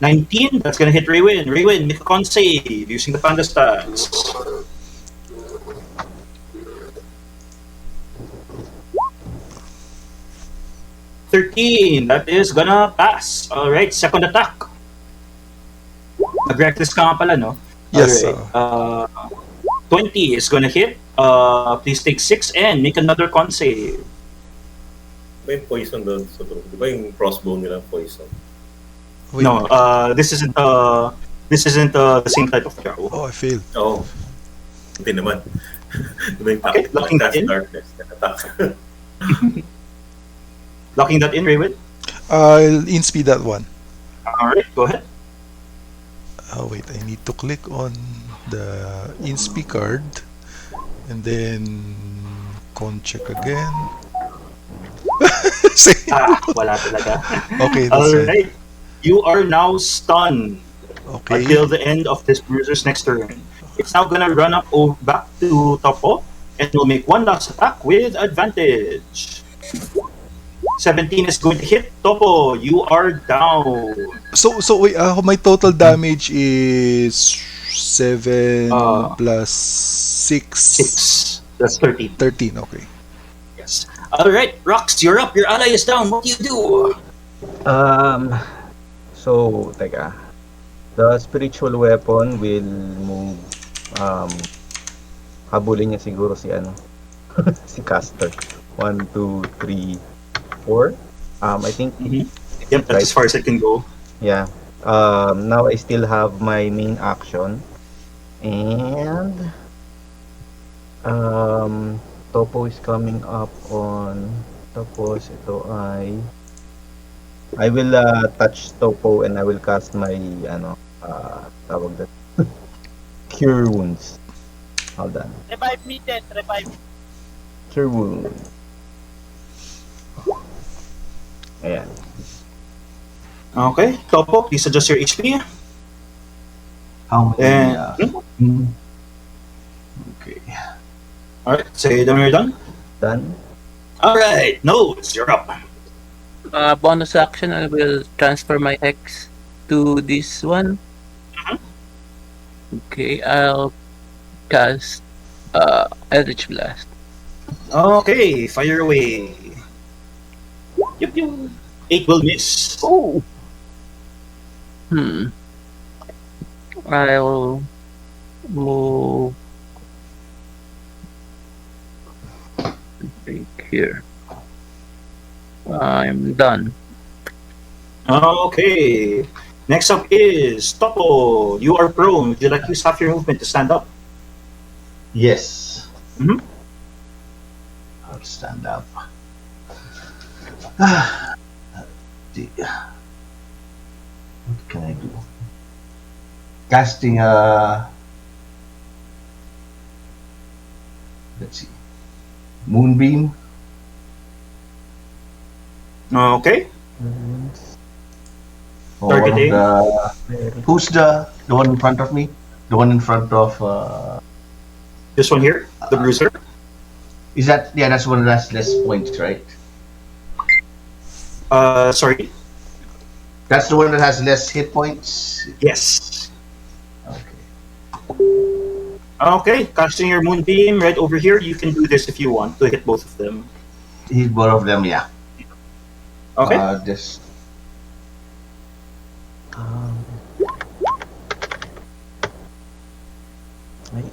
19, that's gonna hit Raywin. Raywin, make a con save using the panda stats. That is gonna pass. Alright, second attack. Aggressive ka nga pala, no? Yes. Alright, 20 is gonna hit. Please take 6 and make another con save. May poison doon sa loob. Di ba yung crossbow nila poison? Wait. No, this isn't the same type of arrow. Oh, I failed. Oo. Hindi naman. Di ba yung Okay, tactic locking that cast in. darkness na attack? Locking that in, Raywin. I'll inspeed that one. Alright, go ahead. Oh wait, I need to click on the inspe card and then con check again. See? Wala talaga. Okay, that's right. Alright, you are now stunned Okay. until the end of this bruiser's next turn. It's now gonna run up back to Toppo and will make one last attack with advantage. 17 is going to hit Toppo. You are down. So wait, my total damage is 7 plus 6. 6. That's 13. 13, okay. Yes. Alright, Rox, you're up. Your ally is down. What do you do? So, teka. The spiritual weapon will move, habulin niya siguro si si caster. 1, 2, 3, 4. I think, Yep, that's as far as I can go. yeah. Now I still have my main action. And, Toppo is coming up on, tapos ito ay, I will touch Toppo and I will cast my tawag na Cure Wounds. Hold on. Revive me, Ted. Revive. Cure Wound. Ayan. Okay, Toppo, please adjust your HP. How many? And Okay. alright, say them when you're done. Done. Alright, Nose, you're up. Bonus action, I will transfer my X to this one. Okay, I'll cast Eldritch Blast. Okay, fire away. Yup, yup. 8 will miss. Oh, I'll move right here. I'm done. Okay. Next up is Toppo. You are prone. Would you like to use half your movement to stand up? Yes. Mhm. I'll stand up. What can I do? Casting a. Let's see. Moonbeam. Okay. Or one of Targeting. who's the one in front of me? The one in front of. This one here, the bruiser. Is that that's one that has less points, right? Sorry. That's the one that has less hit points. Yes. Okay. Okay. Casting your moonbeam right over here. You can do this if you want to hit both of them. Hit both of them, yeah. Okay. This.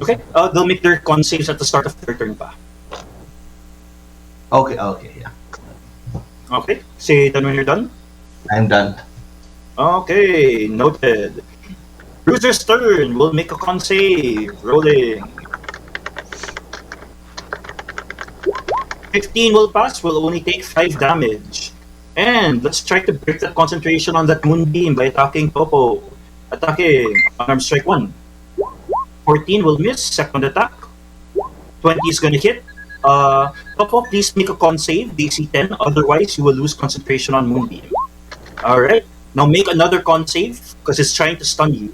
Okay. They'll make their con saves at the start of their turn pa. Okay, yeah. Okay. Say that when you're done. I'm done. Okay. Noted. Bruiser's turn. We'll make a con save. Rolling. 15 will pass. Will only take 5 damage. And let's try to break that concentration on that moonbeam by attacking Toppo. Attacking. Unarmed strike 1. 14 will miss. Second attack. 20 is gonna hit. Toppo, please make a con save. DC 10. Otherwise, you will lose concentration on moonbeam. Alright. Now make another con save because it's trying to stun you.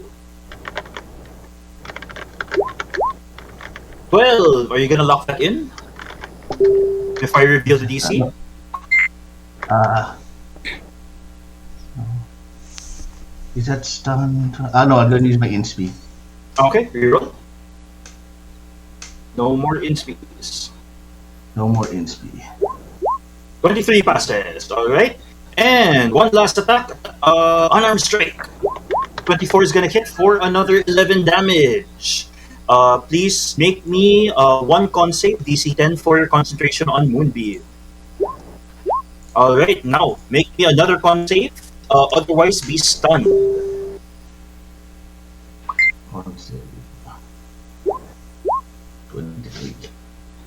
12. Are you gonna lock that in? If I reveal the DC? Is that stunned? No, I'm gonna use my inspeed. Okay, reroll. No more inspeeds. No more inspeed. 23 passes. Alright. And one last attack. Unarmed strike. 24 is gonna hit for another 11 damage. Please make me one con save, DC 10 for your concentration on Moonbeam. Alright, now make me another con save, otherwise be stunned. Con save. 23.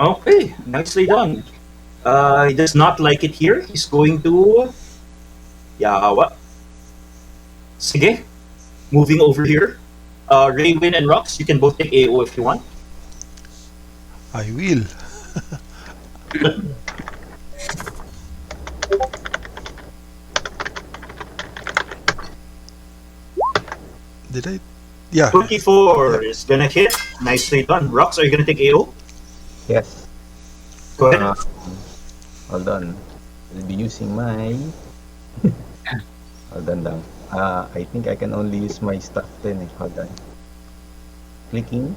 Okay, nicely done. He does not like it here. He's going to. Yawa. Sige. Moving over here. Raywin and Rox, you can both take AO if you want. I will. Did I? Yeah. 24 is gonna hit. Nicely done. Rox, are you gonna take AO? Yes. Go ahead. Hold on. I'll be using my. Hold on lang. I think I can only use my stuff then. Hold on. Clicking.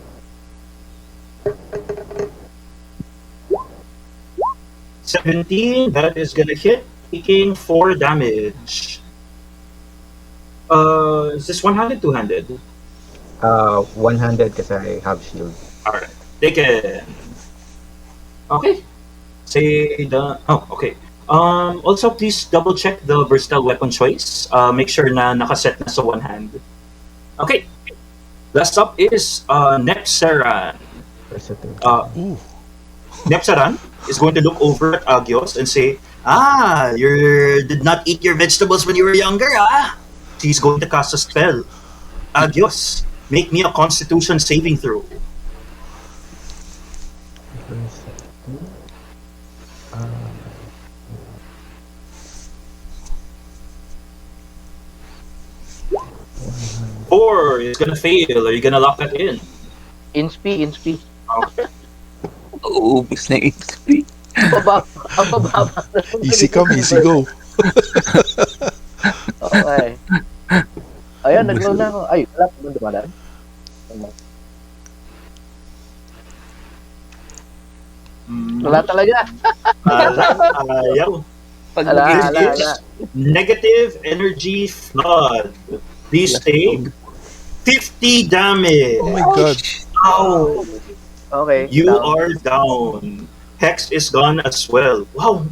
That is gonna hit, taking 4 damage. Is this one-handed, two-handed? One-handed because I have shield. Alright, take it. Okay. Say the. Oh, okay. Also, please double check the versatile weapon choice. Make sure na nakaset na sa one hand. Okay. Last up is Nepsaran. Versatile. Ooh. Nepsaran is going to look over at Agios and say, "Ah, you did not eat your vegetables when you were younger, ah?" She's going to cast a spell. Agios, make me a Constitution saving throw. Four is gonna fail. Are you gonna lock that in? Inspi. Okay. Ubus na XP. Ang bababa. Easy come, easy go. Okay. Ayan, nag-roll na ako. Ay, wala pa ba dumadaan? Wala talaga. Ayaw. Pag Ala, This mag- ala, ala. is negative energy flood. Please take 50 damage. Oh my god. Ow! Okay. You down. are down. Hex is gone as well. Wow,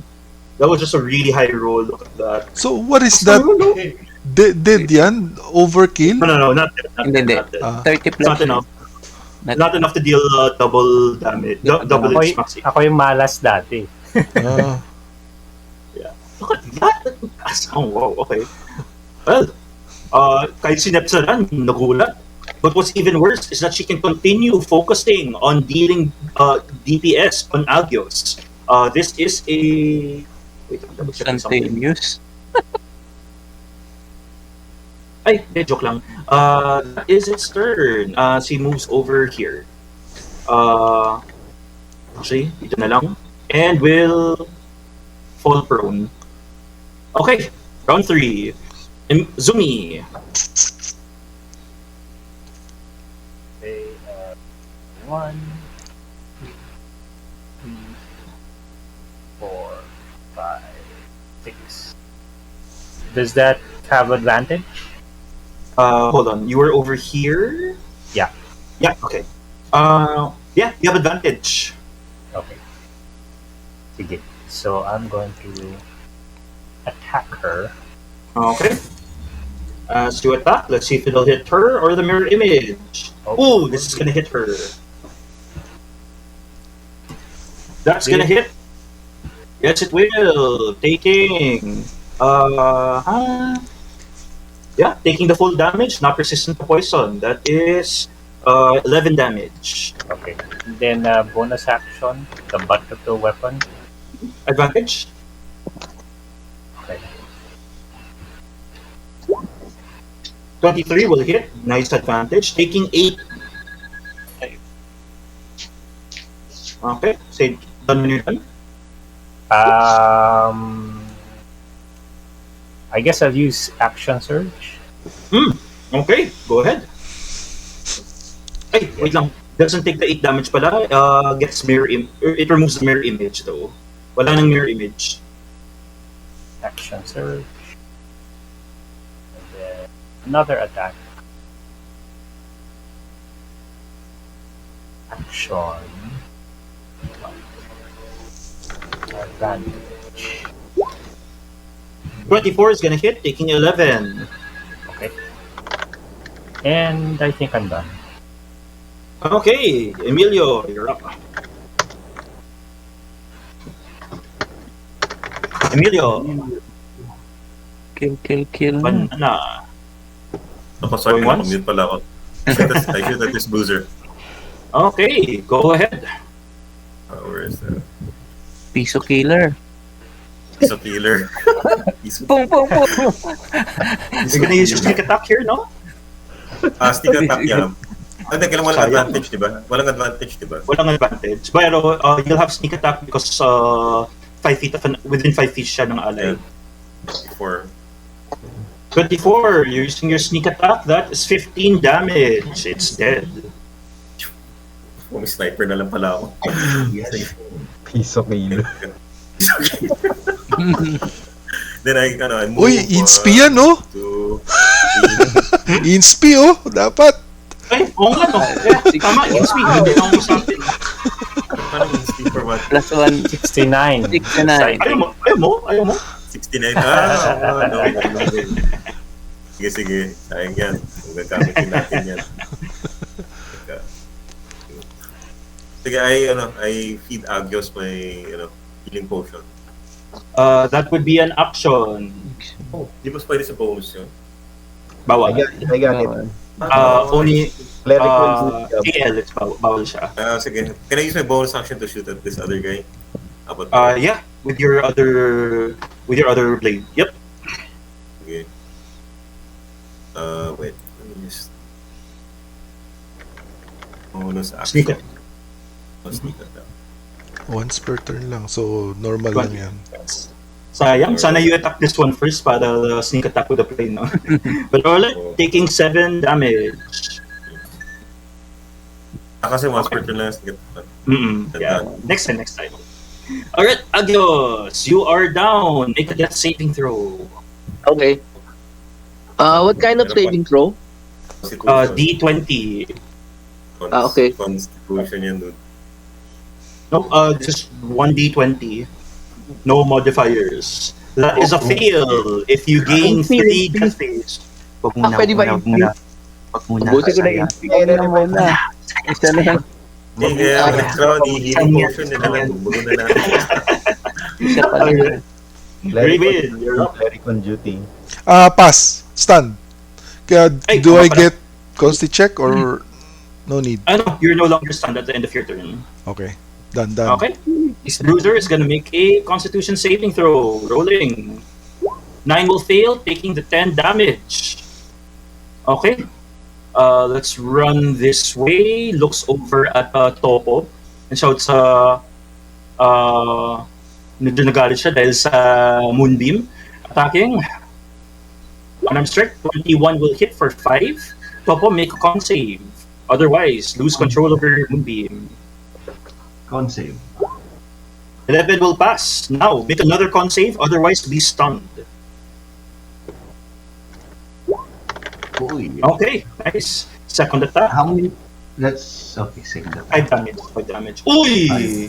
that was just a really high roll. Look at that. So what is that? Dead yan? Overkill? No, not dead. Not Hindi, dead, hindi. not dead. 30 It's plus. not enough. Not- Not enough to deal double damage. Double Ako, its maxi. ako yung malas dati. Ah, Look at that. Oh, wow, okay. Well, kahit si Nepsalan, nagulat. But what's even worse is that she can continue focusing on dealing DPS on Agios. This is a... Wait, I'm double-checking something. Continuous. Ay, joke lang. That is its turn. She moves over here. Actually, dito na lang. And will fall prone. Okay, round 3. Zumi. Okay, 1, 2, 3, 4, 5, 6. Does that have advantage? Hold on. You were over here? Yeah. Yeah, okay. Yeah, you have advantage. Okay. Sige. So I'm going to attack her. Okay. As you attack, let's see if it'll hit her or the mirror image. Oh. Ooh, this is gonna hit her. That's gonna hit. Yes, it will. Taking. Yeah, taking the full damage, not resistant to poison. That is 11 damage. Okay. Then bonus action, the butt of the weapon. Advantage? Okay. 23 will hit. Nice advantage. Taking 8. Okay, say done when you're done. I guess I'll use action surge. Okay, go ahead. Ay, wait lang. Doesn't take the 8 damage pala. Gets it removes the mirror image though. Wala nang mirror image. Action surge. And then another attack. Action. Advantage. 24 is gonna hit, taking 11. Okay. And I think I'm done. Okay, Emilio, you're up. Emilio, Kill. banana. Ako, sorry, Going once? nakamute pala ako. I shoot at this bruiser. Okay, go ahead. Where is that? Piso killer. Piece of healer. Piece of... Boom, boom, boom. You're gonna use your sneak attack here, no? Sneak attack yan. Hindi, kailangan walang Sayang. advantage, di ba? Walang advantage, di ba? Walang advantage. Pero you'll have sneak attack because 5 feet within 5 feet siya ng ally. Before. 24, you're using your sneak attack. That is 15 damage. It's dead. May sniper na lang pala ako. Piece of meal. Then I move. Uy, inspi yan, no? To... Inspi, oh. Dapat. Ay, oo nga, no? Yeah, tama, inspi. Hindi lang mo sa atin. Paano inspi for what? Plus 1. 69. 69. Ayaw mo? 69. No. Sige. Sayang yan. Kung gagamitin natin yan. Sige, I feed Agios my, healing potion. That would be an action. Oh, di ba pwede sa bonus yun? Bawal. I got it. Only Cleric will do the job. AL, it's bawal siya. Sige. Can I use my bonus action to shoot at this other guy? How about Yeah, with your other blade. Yep. Okay. Wait. Let me just... Bonus action. Sneak it. Sneak attack. Once per turn lang. So, normal lang yan. Sayang, sana you attack this one first para sneak attack with the plane, no? But alright, taking 7 damage. Kasi once per turn lang sneak attack. Yeah, next time. Alright, Agios, you are down. Make a death saving throw. Okay. What kind of saving throw? Constitution. D20. Okay. Constitution yan, dude. No, just 1d20. No modifiers. That is a fail if you gain 3 death saves. Wag muna, pwede ba wag muna. Wag muna. Buti ko na Sayang. Huwag na muna. Isa na lang. Hindi, kaya next round, i-healing potion nila lang. Bubuno na natin. Isa pa lang. Raven, you're up. Cleric on duty. Pass. Stand. Kaya, Ay, do tama I pala. get consti check or no need? Ano, you're no longer stunned at the end of your turn. Okay. Done. Okay. This bruiser is gonna make a constitution saving throw. Rolling. 9 will fail, taking the 10 damage. Okay. Let's run this way. Looks over at Toppo and shouts, medyo nagalit siya dahil sa Moonbeam. Attacking. Unarmed strike, 21 will hit for 5. Toppo, make a con save. Otherwise, lose control over Moonbeam. Con save. 11 will pass. Now, make another con save, otherwise be stunned. Uy. Okay, nice. Second attack. How many? That's okay. Second attack. 5 damage. Uy!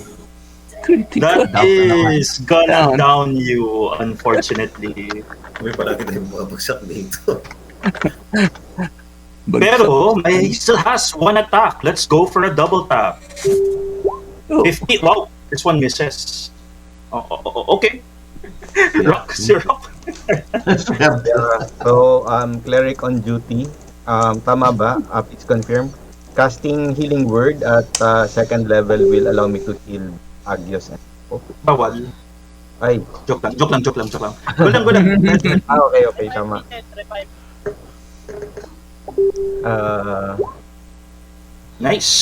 Critical. That is gonna down you, unfortunately. May palagi tayong mabagsak dito. Pero, he still has 1 attack. Let's go for a double tap. Oh. 50. Wow, this one misses. Okay. Rock, you're up. So, cleric on duty. Tama ba? It's confirmed. Casting healing word at second level will allow me to heal Agios. Bawal. Ay, Joke lang. Gulang. okay, tama. Nice.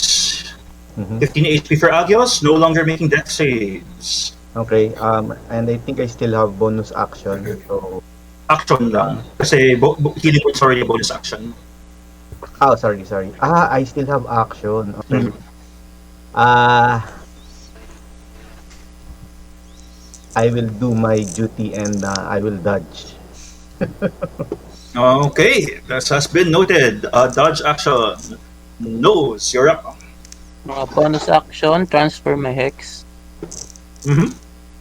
Mhm. 15 HP for Agios, no longer making death saves. Okay, and I think I still have bonus action. So, Action lang. Kasi healing was already a bonus action. sorry. I still have action. Okay. Mhm. I will do my duty and I will dodge. Okay, that has been noted. Dodge action. Nose, you're up. Bonus action, transfer my hex, Mm-hmm.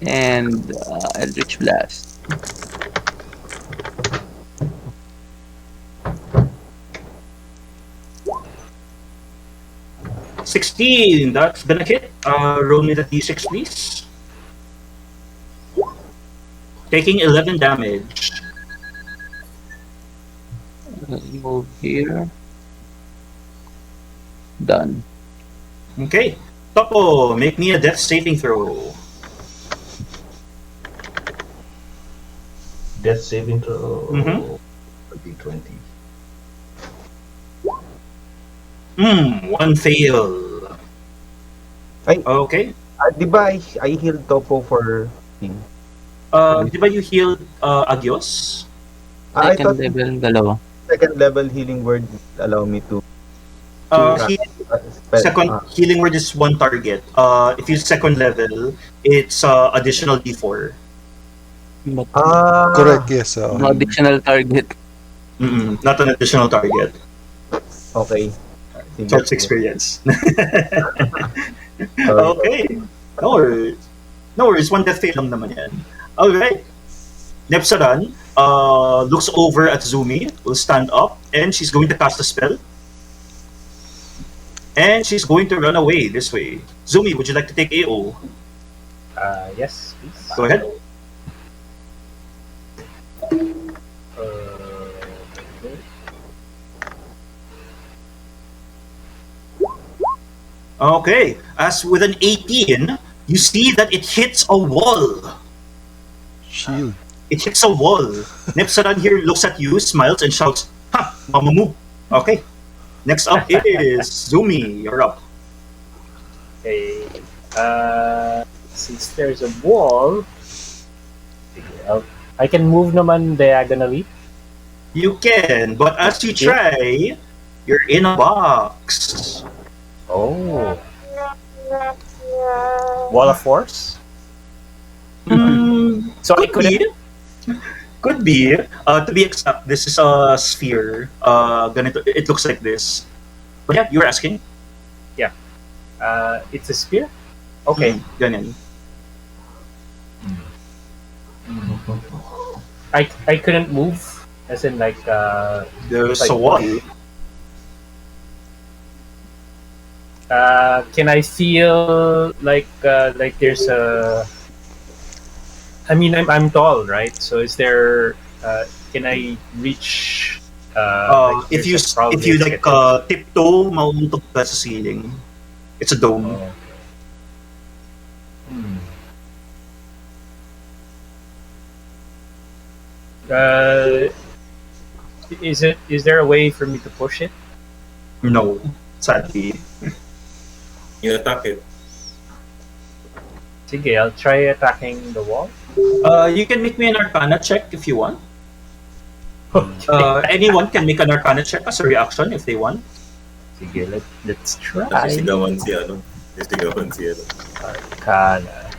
and Eldritch Blast. $16, that's gonna hit. Roll me the d6, please. Taking 11 damage. Move here. Done. Okay. Toppo, make me a death saving throw. Death saving throw. Mhm. D20. 1 fail. Ay. Okay. Di ba I healed Toppo for him? Di ba you healed Agios? I Second thought level, dalawa. second level healing word will allow me to spell. Second healing word is 1 target. If you second level, it's additional d4. But Correct, yes. no additional target. Not an additional target. Okay. Sige. So it's experience. Sorry. Okay. No worries. 1 death fail lang naman yan. Alright. Nepsaran looks over at Zumi, will stand up, and she's going to cast a spell. And she's going to run away this way. Zumi, would you like to take AO? Yes, please. Go ahead. Okay. As with an 18, you see that it hits a wall. Shield. It hits a wall. Nepsaran here looks at you, smiles, and shouts, "Ha! Mamamoo!" Okay. Next up is Zumi. You're up. Okay. Since there's a wall, I can move naman diagonally. You can, but as you try, you're in a box. Oh. Wall of Force? So I Could be. couldn't. Could be. To be exact, this is a sphere. Ganito, it looks like this. But yeah, you were asking. It's a spear. Okay. Ganyan. I couldn't move, as in like There's Like a wall. Can I feel like there's a? I mean, I'm tall, right? So is there? Can I reach? Like If there's you a if you like skeleton? tiptoe, mauuntog ka sa ceiling. It's a dome. Oh, okay. Is there a way for me to push it? No, sadly. You attack it. Sige, I'll try attacking the wall. You can make me an Arcana check if you want. Anyone can make an Arcana check as a reaction if they want. Sige, let's try. Sisigawan si ano. Sisigawan si ano. Arcana.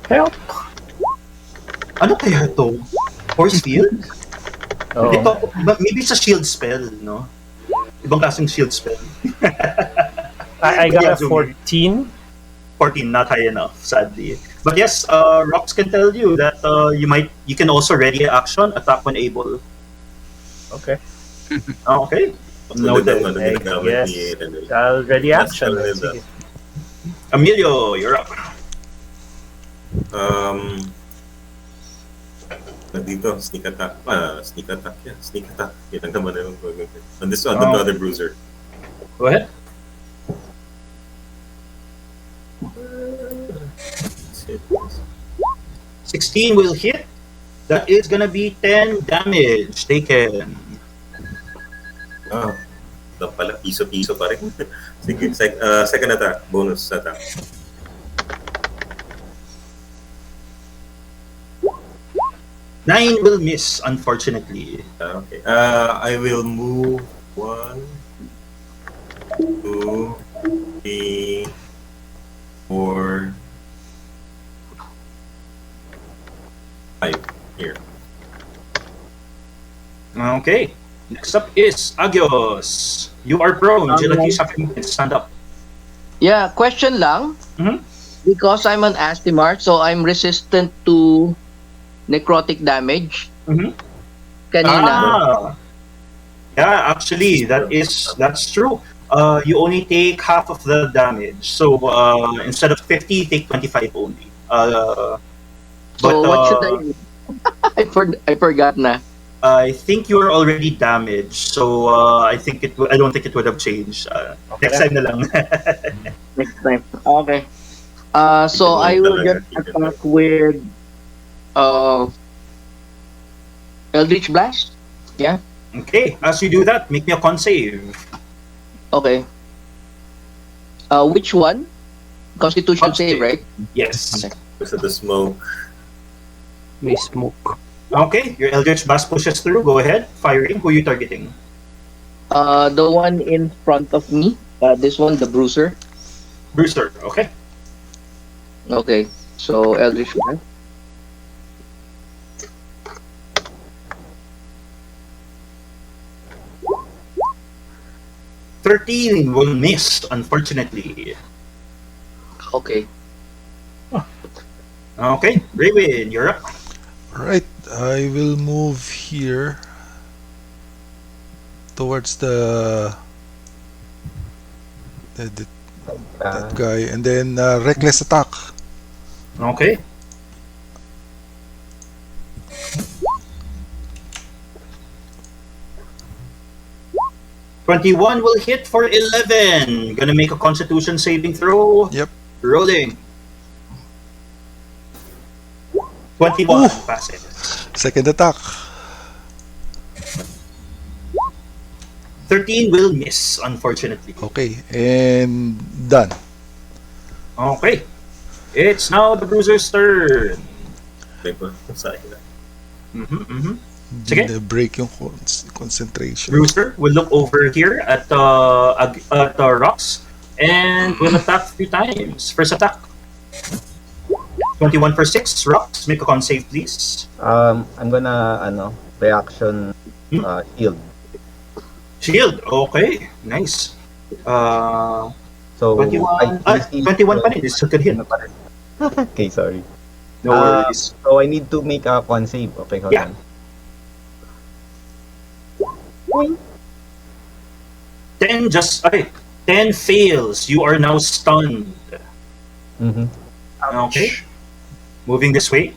Help! Ano kaya to? Force field? Oh. Ito, maybe it's a shield spell, no? Ibang klaseng shield spell. I got a Yeah, 14. 14, not high enough, sadly. But yes, Rox can tell you that you can also ready action, attack when able. Okay. Okay. Noted. I guess I'll ready action. Sige. Emilio, you're up. Dito, sneak attack. Sneak attack. Yeah, sneak attack. Yan naman na yung gagawin. On this one, the other bruiser. Go ahead. Shit. 16 will hit. That is gonna be 10 damage taken. Ito pala, piso-piso pa rin. Sige, second attack. Bonus attack. 9 will miss, unfortunately. Okay. I will move 1, 2, 3, 4, 5. Here. Okay. Next up is Agios. You are prone. Jelati, stand up. Yeah, question lang. Mhm. Because I'm an Astimar, so I'm resistant to necrotic damage. Mhm. Kanina. Yeah, actually, that's true. You only take half of the damage. So instead of 50, you take 25 only. So what should I do? I forgot na. I think you are already damaged, so I don't think it would have changed. Next time na lang. Next time. Okay. So I will just attack with Eldritch Blast. Yeah. Okay, as you do that, make me a con save. Okay. Which one? Constitution Con save, save. right? Yes. Okay. Because of the smoke. May smoke. Okay, your Eldritch Blast pushes through. Go ahead, firing. Who are you targeting? The one in front of me. This one, the Bruiser. Brewster. Okay. Okay. So Eldritch Blast. 13 will miss, unfortunately. Okay. Okay, Raven, you're up. Right, I will move here towards that guy, and then reckless attack. Okay. "21 will hit for 11. Gonna make a Constitution saving throw. Yep. Rolling. 21 Ooh. passes. Second attack. 13 will miss, unfortunately. Okay, and done. Okay. It's now the Bruiser's turn. Diba? Sa akin na. Sige. Hindi break yung concentration. Bruiser will look over here at Rocks. And will attack 3 times. First attack. 21 for 6. Rocks, make a con save, please. I'm gonna reaction healed. Shield. Okay. Nice. So 21. 21 pa rin. It's a good hit. Okay, sorry. No worries. So I need to make a con save. Okay, hold Yeah. on. 10 fails. You are now stunned. Mm-hmm. Okay. Moving this way.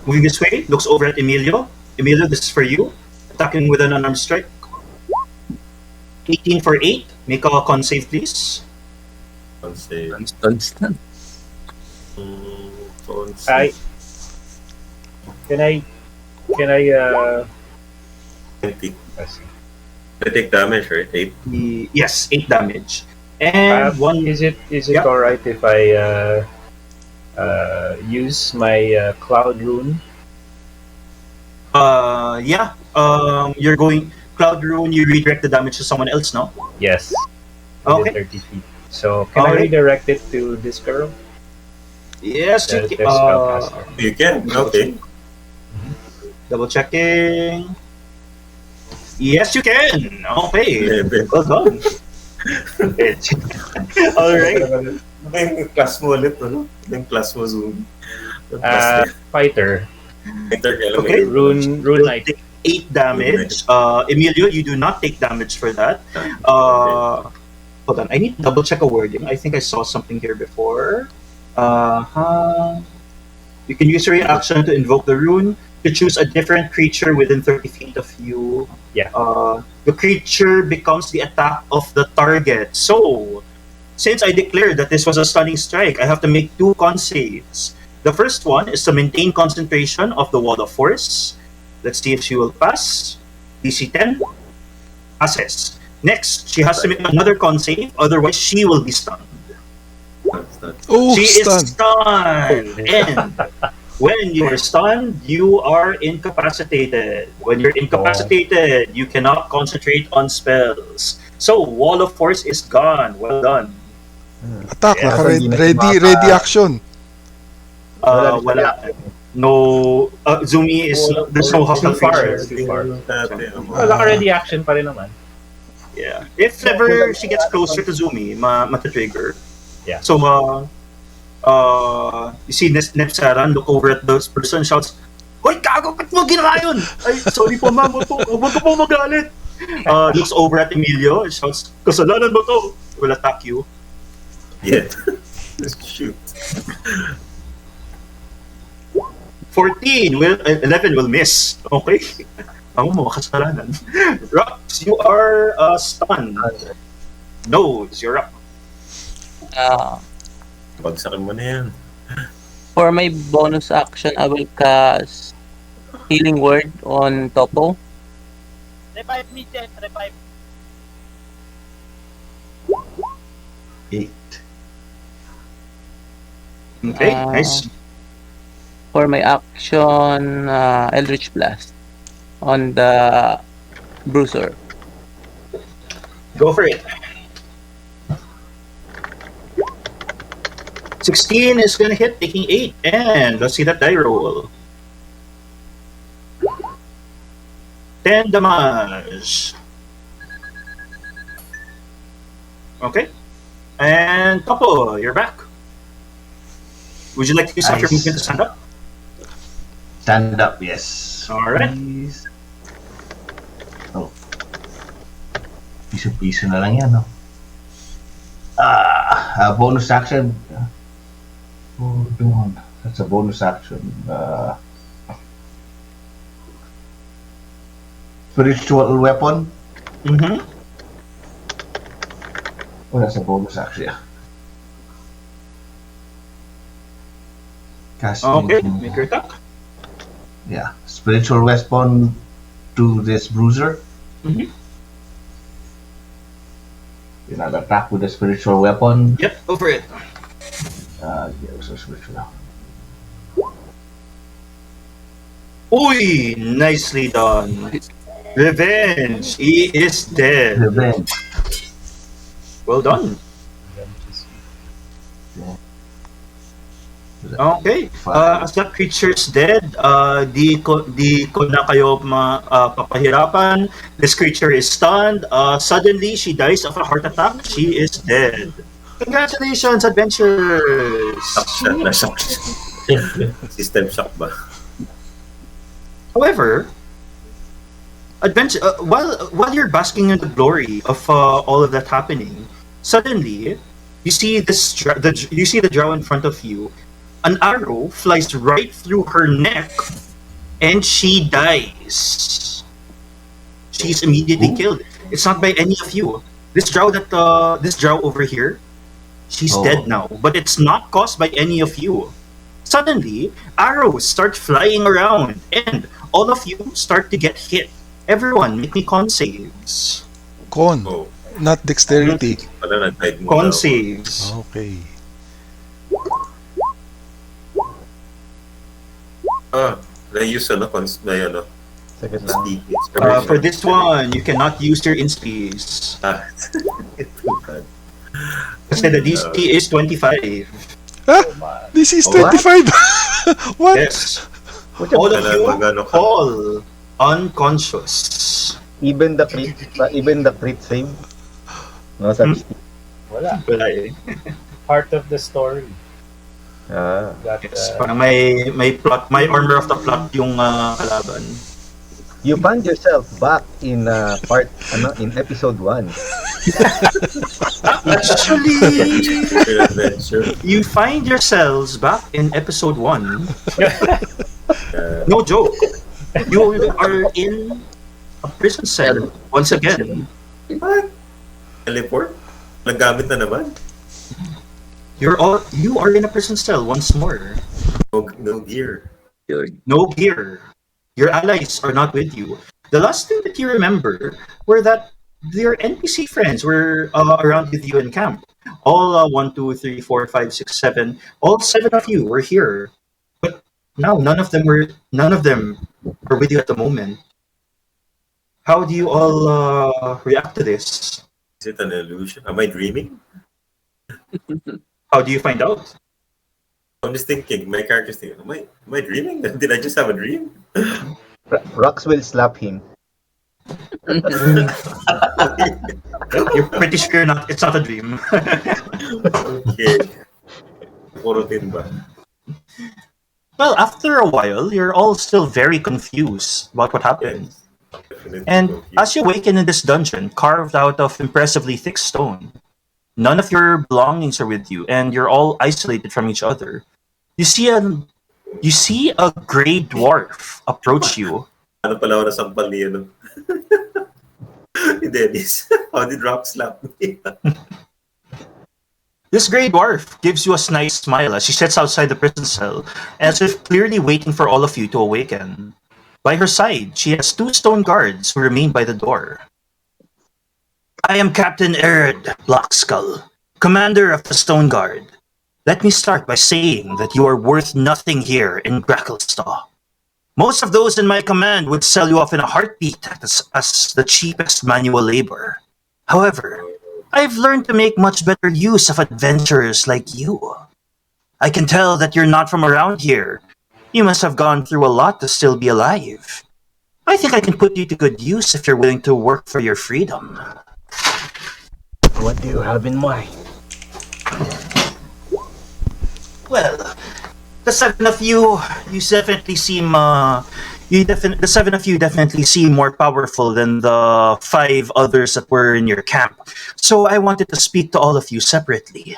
Moving this way. Looks over at Emilio. Emilio, this is for you. Attacking with an unarmed strike. 18 for 8. Make a con save, please. Con save. Constant. Con save. Can I 20. I take damage, right? 8. Yes, 8 damage. And one. is it Yeah. alright if I use my cloud rune? Yeah. You're going Cloud Rune. You redirect the damage to someone else, no? Yes. Okay. 30 feet. So can I Alright. redirect it to this girl? Yes. The You spellcaster. You can. Okay. double checking. Yes, you can. Okay. 11. Well done. All right. Yung class mo ulit, ano? Yung class mo Zoom. Fighter. Okay. Rune Will Knight. take 8 damage. Emilio, you do not take damage for that. Hold on. I need to double check a wording. I think I saw something here before. You can use your reaction to invoke the rune to choose a different creature within 30 feet of you. Yeah. The creature becomes the attack of the target. So, since I declared that this was a stunning strike, I have to make 2 con saves. The first one is to maintain concentration of the wall of force. Let's see if she will pass. DC 10. Passes. Next, she has to make another con save, otherwise she will be stunned. Oh, She stun. is stunned. And when you are stunned, you are incapacitated. When you're incapacitated, you cannot concentrate on spells. So, Wall of Force is gone. Well done. Attack. Yeah. Ready action. Wala. No, Zumi is, there's no hostile Too far. feature. It's too far. Well, Wala ka ready action pa rin naman. Yeah. If ever she gets closer to Zumi, mata-trigger. Yeah. So, you see Nepsaran look over at this person, shouts, "Hoy, gago, ba't mo ginawa yun? Ay, sorry po ma'am, huwag ko po magalit." Looks over at Emilio and shouts, "Kasalanan mo to." Will attack you. Yeah. Shoot. 14 will 11 will miss. Okay. Ako mo kasalanan. Rux, you are stunned. Nose, you're up. Bagsakin mo na yan. For my bonus action, I will cast Healing Word on Toppo. Revive me, Jen. Revive. 8. Okay, nice. For my action, Eldritch Blast on the Bruiser. Go for it. 16 is gonna hit, taking 8. And let's see that die roll. 10 damage. Okay. And Toppo, you're back. Would you like to use your Nice. movement to stand up? Stand up, yes. Alright. Please. Oh. Piso-piso na lang yan, no? Bonus action. Oh, doon. That's a bonus action. Spiritual weapon. Mm-hmm. Oh, that's a bonus action, yeah. Casting. Okay, make your attack. Yeah, spiritual weapon to this bruiser. Mhm. You know, attack with a spiritual weapon. Yep, go for it. Yeah, so spiritual. Uy, nicely done. Revenge. He is dead. Revenge. Well done. Okay. As that creature's dead, di ko na kayo papahirapan. This creature is stunned. Suddenly, she dies of a heart attack. She is dead. Congratulations, adventurers! Na-shock. System shock ba? However, while you're basking in the glory of all of that happening, suddenly you see you see the drow in front of you. An arrow flies right through her neck, and she dies. She's immediately killed. It's not by any of you. This drow over here, she's dead now, but it's not caused by any of you. Suddenly, arrows start flying around, and all of you start to get hit. Everyone, make me con saves. Con, not dexterity. Con saves. Okay. They use Second lang. For this one, you cannot use your inspees. Too bad. Kasi the DC is 25. This is 25. What? Yes. All of you fall unconscious. Even the crit save. No such thing. Wala. Wala eh. Part of the story. That, Yes, parang may plot, may armor of the plot yung kalaban. You find yourself back in in episode 1. Actually, you find yourselves back in episode 1. No joke. You are in a prison cell once again. What? Teleport? Nagamit na naman? You are in a prison cell once more. No gear. No gear. Your allies are not with you. The last thing that you remember were that your NPC friends were around with you in camp. All 1, 2, 3, 4, 5, 6, 7. All 7 of you were here. But now none of them are with you at the moment. How do you all react to this? Is it an illusion? Am I dreaming? How do you find out? I'm just thinking, my character's thinking, am I dreaming? Did I just have a dream? Rox will slap him. You're pretty sure it's not a dream. Okay. Puro-tin ba? Well, after a while, you're all still very confused about what happened. Definitely And confused. as you awaken in this dungeon, carved out of impressively thick stone, none of your belongings are with you, and you're all isolated from each other. You see a gray dwarf approach you. Ano pala ako nasampal ni ni Dennis? How did Rock slap me? This gray dwarf gives you a snide smile as she sits outside the prison cell, as if clearly waiting for all of you to awaken. By her side, she has 2 stone guards who remain by the door. I am Captain Arid Blackskull, commander of the Stone Guard. Let me start by saying that you are worth nothing here in Gracklstugh. Most of those in my command would sell you off in a heartbeat as the cheapest manual labor. However, I've learned to make much better use of adventurers like you. I can tell that you're not from around here. You must have gone through a lot to still be alive. I think I can put you to good use if you're willing to work for your freedom. What do you have in mind? Well, the 7 of you definitely seem the 7 of you definitely seem more powerful than the 5 others that were in your camp. So I wanted to speak to all of you separately.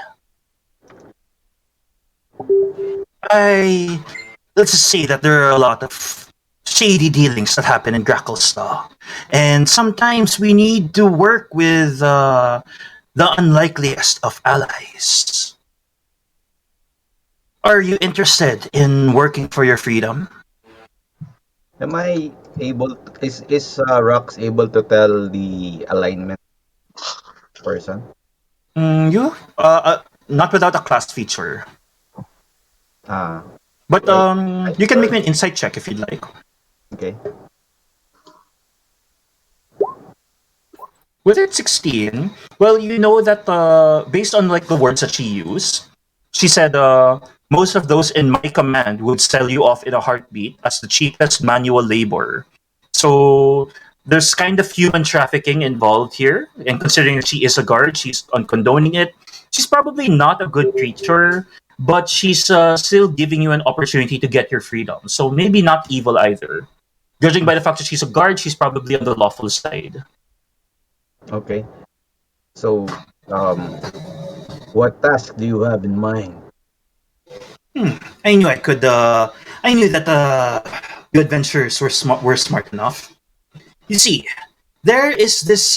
Let's just say that there are a lot of shady dealings that happen in Gracklstugh, and sometimes we need to work with the unlikeliest of allies. Are you interested in working for your freedom? Am I able? Is Rox able to tell the alignment person? You? Not without a class feature. Ah, But well, you can make me an insight check if you'd like. okay. Was it 16? Well, you know that based on like the words that she used, she said most of those in my command would sell you off in a heartbeat as the cheapest manual labor. So there's kind of human trafficking involved here, and considering that she is a guard, she's uncondoning it. She's probably not a good creature, but she's still giving you an opportunity to get your freedom. So maybe not evil either. Judging by the fact that she's a guard, she's probably on the lawful side. Okay. So, what task do you have in mind? I knew I could. I knew that you adventurers were smart enough. You see, there is this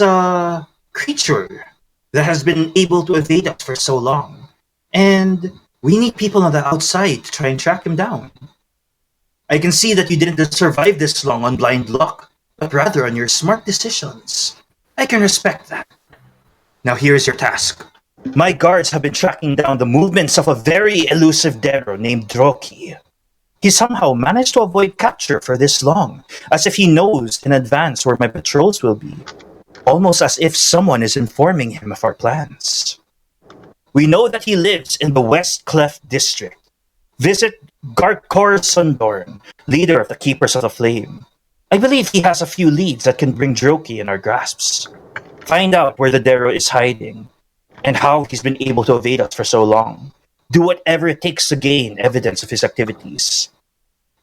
creature that has been able to evade us for so long, and we need people on the outside to try and track him down. I can see that you didn't survive this long on blind luck, but rather on your smart decisions. I can respect that. Now here is your task. My guards have been tracking down the movements of a very elusive Dero named Droki. He somehow managed to avoid capture for this long, as if he knows in advance where my patrols will be, almost as if someone is informing him of our plans. We know that he lives in the West Cleft District. Visit Gartokkar Xundorn, leader of the Keepers of the Flame. I believe he has a few leads that can bring Droki in our grasps. Find out where the Dero is hiding, and how he's been able to evade us for so long. Do whatever it takes to gain evidence of his activities.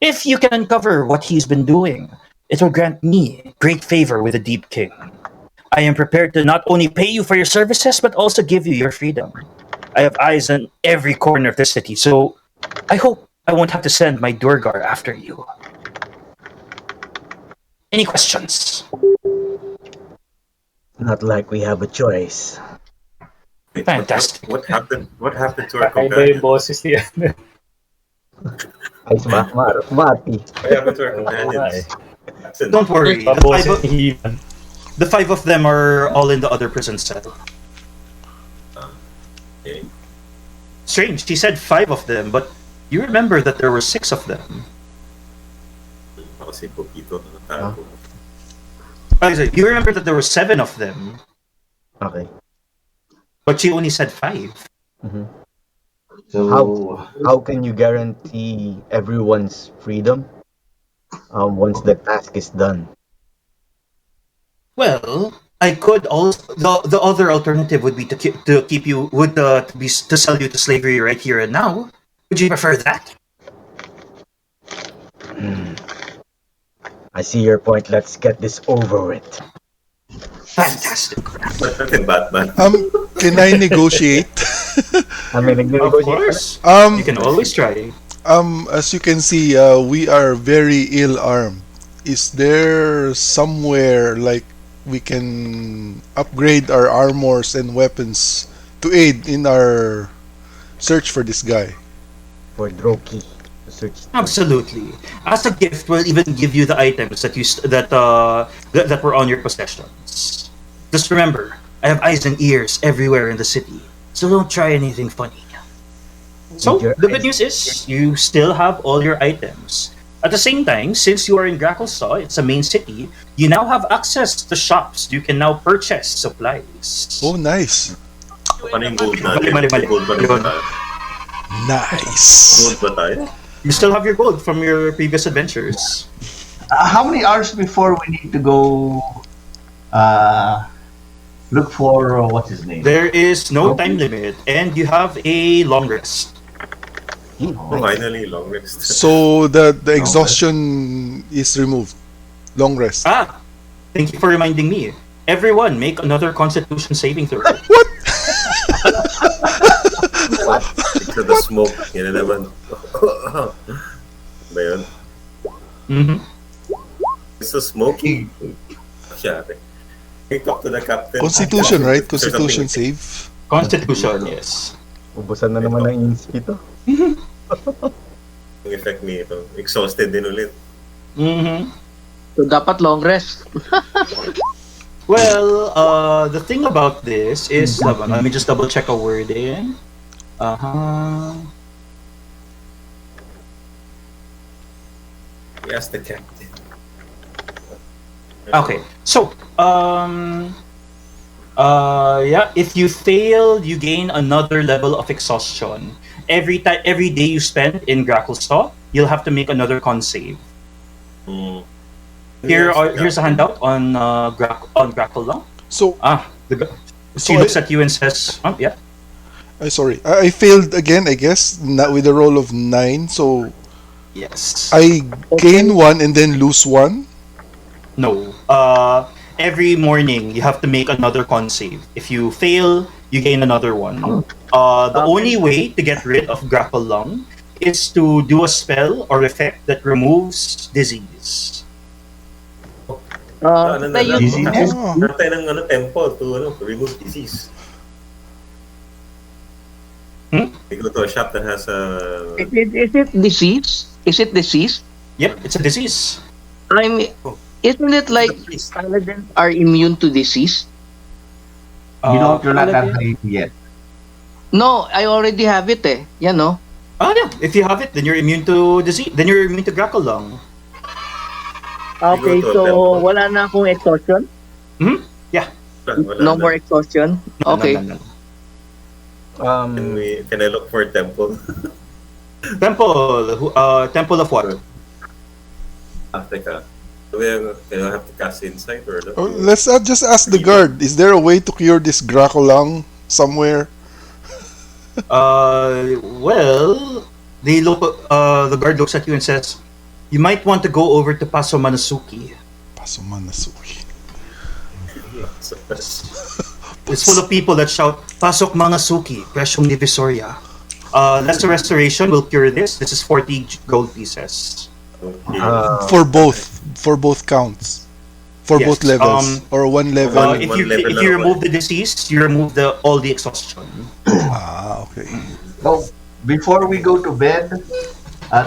If you can uncover what he's been doing, it will grant me great favor with the Deep King. I am prepared to not only pay you for your services, but also give you your freedom. I have eyes on every corner of the city, so I hope I won't have to send my Duergar after you. Any questions? Not like we have a choice. Wait, Fantastic. What happened? What happened to our Iba yung companion? boses niya. Ay, mati. What happened to our companions? Don't worry. The Boses five, ni Ivan. the five of them are all in the other prison cell. Okay. Strange, she said 5 of them, but you remember that there were 6 of them. Kasi poquito na tago. You remember that there were 7 of them, Okay. but she only said 5. Mhm. So, How can you guarantee everyone's freedom once the task is done? Well, I could also the other alternative would be to keep you to sell you to slavery right here and now. Would you prefer that? I see your point. Let's get this over with. Fantastic. Fucking Batman. Can I negotiate? I mean, Of negotiate. course. You can always try. As you can see, we are very ill armed. Is there somewhere like we can upgrade our armors and weapons to aid in our search for this guy? For Droki to search. Absolutely. As a gift, we'll even give you the items that were on your possessions. Just remember, I have eyes and ears everywhere in the city, so don't try anything funny. So Your the good eyes- news is you still have all your items. At the same time, since you are in Gracklstugh, it's a main city, you now have access to shops. You can now purchase supplies. Oh, nice. Paano yung gold natin? Mali. Gold ba rin Yun. tayo? Nice. Gold ba tayo? You still have your gold from your previous adventures. how many hours before we need to go look for what's his name? There is no time limit, and you have a long rest. Oh, finally, long rest. So the exhaustion is removed. Long rest. Ah, thank you for reminding me. Everyone, make another Constitution saving throw. To the smoke. Yan na naman. Ba yun? Mm-hmm. It's the smoking. Siyate. I talk to the captain. Constitution, right? Is there Constitution something- save. Constitution, yes. Ubusan na naman ng inspi to. Yung effect nito. Exhausted din ulit. Mm-hmm. So, dapat long rest. Well, the thing about this is, let me just double check a word in. Yes, the captain. Okay, so Yeah. If you fail, you gain another level of exhaustion. Every day you spend in Gracklstugh, you'll have to make another con save. Mm. Here's a handout on Gracklstugh. So, She looks at you and says, "Yeah." sorry, I failed again. I guess not with a roll of 9. So Yes. I gain 1 and then lose 1. No. Every morning you have to make another con save. If you fail, you gain another one. The only way to get rid of grapple lung is to do a spell or effect that removes disease. Disease? Meron tayo ng tempo to remove disease. We go to a shop that has a... Is it disease? Is it disease? Yep, it's a disease. I mean, isn't it like paladins are immune to disease? You're not that high yet. No, I already have it eh. Yan no? Yeah. If you have it, then you're immune to disease. Then you're immune to grapple lung. Okay, Go to a so temple. wala na akong exhaustion? Yeah. No more exhaustion? Okay. No. Can I look for a temple? Temple of what? Teka. Do I have to cast insight or... Let's just ask the guard. Is there a way to cure this Gracklstugh somewhere? Well, they look. The guard looks at you and says, "You might want to go over to Paso Manasuki. Paso Manasuki. It's full of people that shout, 'Pasok Manasuki, Presyong Divisoria.' Lesser Restoration will cure this. This is 40 gold pieces. Okay. For both counts. For Yes, both levels. Or one level. If One you level if you lang remove the disease, you remove all the exhaustion. Okay. So, before we go to bed,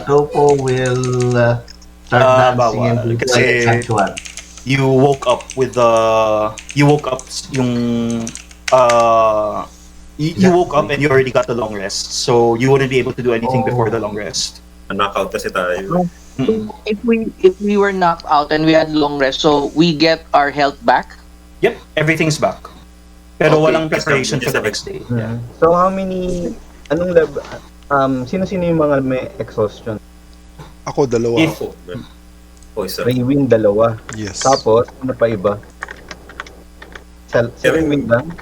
Toppo will start dancing and do kasi like sensual. You woke up you woke up and you already got the long rest, so you wouldn't be able to do anything before the long rest. Knockout kasi tayo. If we were knocked out and we had long rest, so we get our health back? Yep, everything's back. Pero Okay. walang preparation for the next day. Yeah. So how many anong level sino-sino yung mga may exhaustion? Ako, dalawa. Isa. Raywin, dalawa. Yes. Tapos, ano pa iba? Si Raywin lang?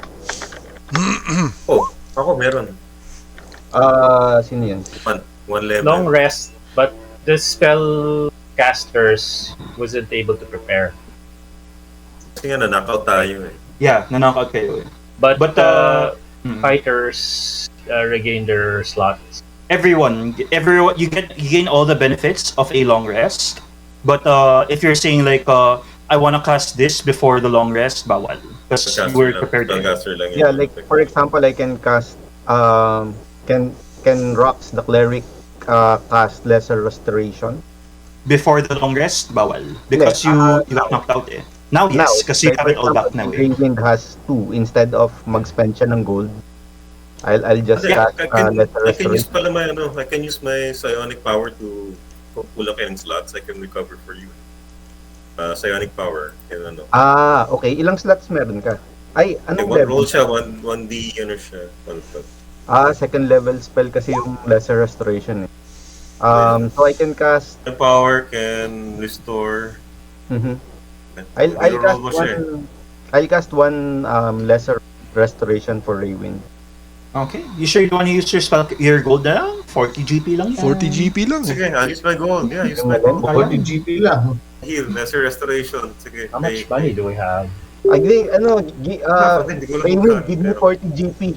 Ako meron. Sino yun? One level. Long rest, but the spell casters wasn't able to prepare. Kasi nga na-knockout tayo eh. Yeah, na-knockout kayo. But Fighters regain their slots. everyone, you gain all the benefits of a long rest. But if you're saying like, I want to cast this before the long rest, bawal. Because you were prepared. Yeah, like for example, I can cast can Rox the cleric cast lesser restoration Before the long rest, bawal. Because you got knocked out eh. Now yes, because you have it all back now eh. Raywin has 2 instead of mag-spend siya ng gold. I'll just cast lesser I can use restoration. pala my I can use my psionic power to pull up any slots I can recover for you. Psionic power. Yun, Okay. Ilang slots meron ka? Ay, anong one level? roll siya, 1D, siya. Second level spell kasi yung lesser restoration eh. So I can cast... The power can restore... I'll cast one lesser restoration for Raywin. Okay. You sure you want to use your gold na lang? 40 GP lang yan. 40 GP lang. Sige, I'll use my gold. Yeah, use my gold. 40 GP lang. Heal, lesser restoration. Sige. How much money do we have? Raywin, give me 40 GP.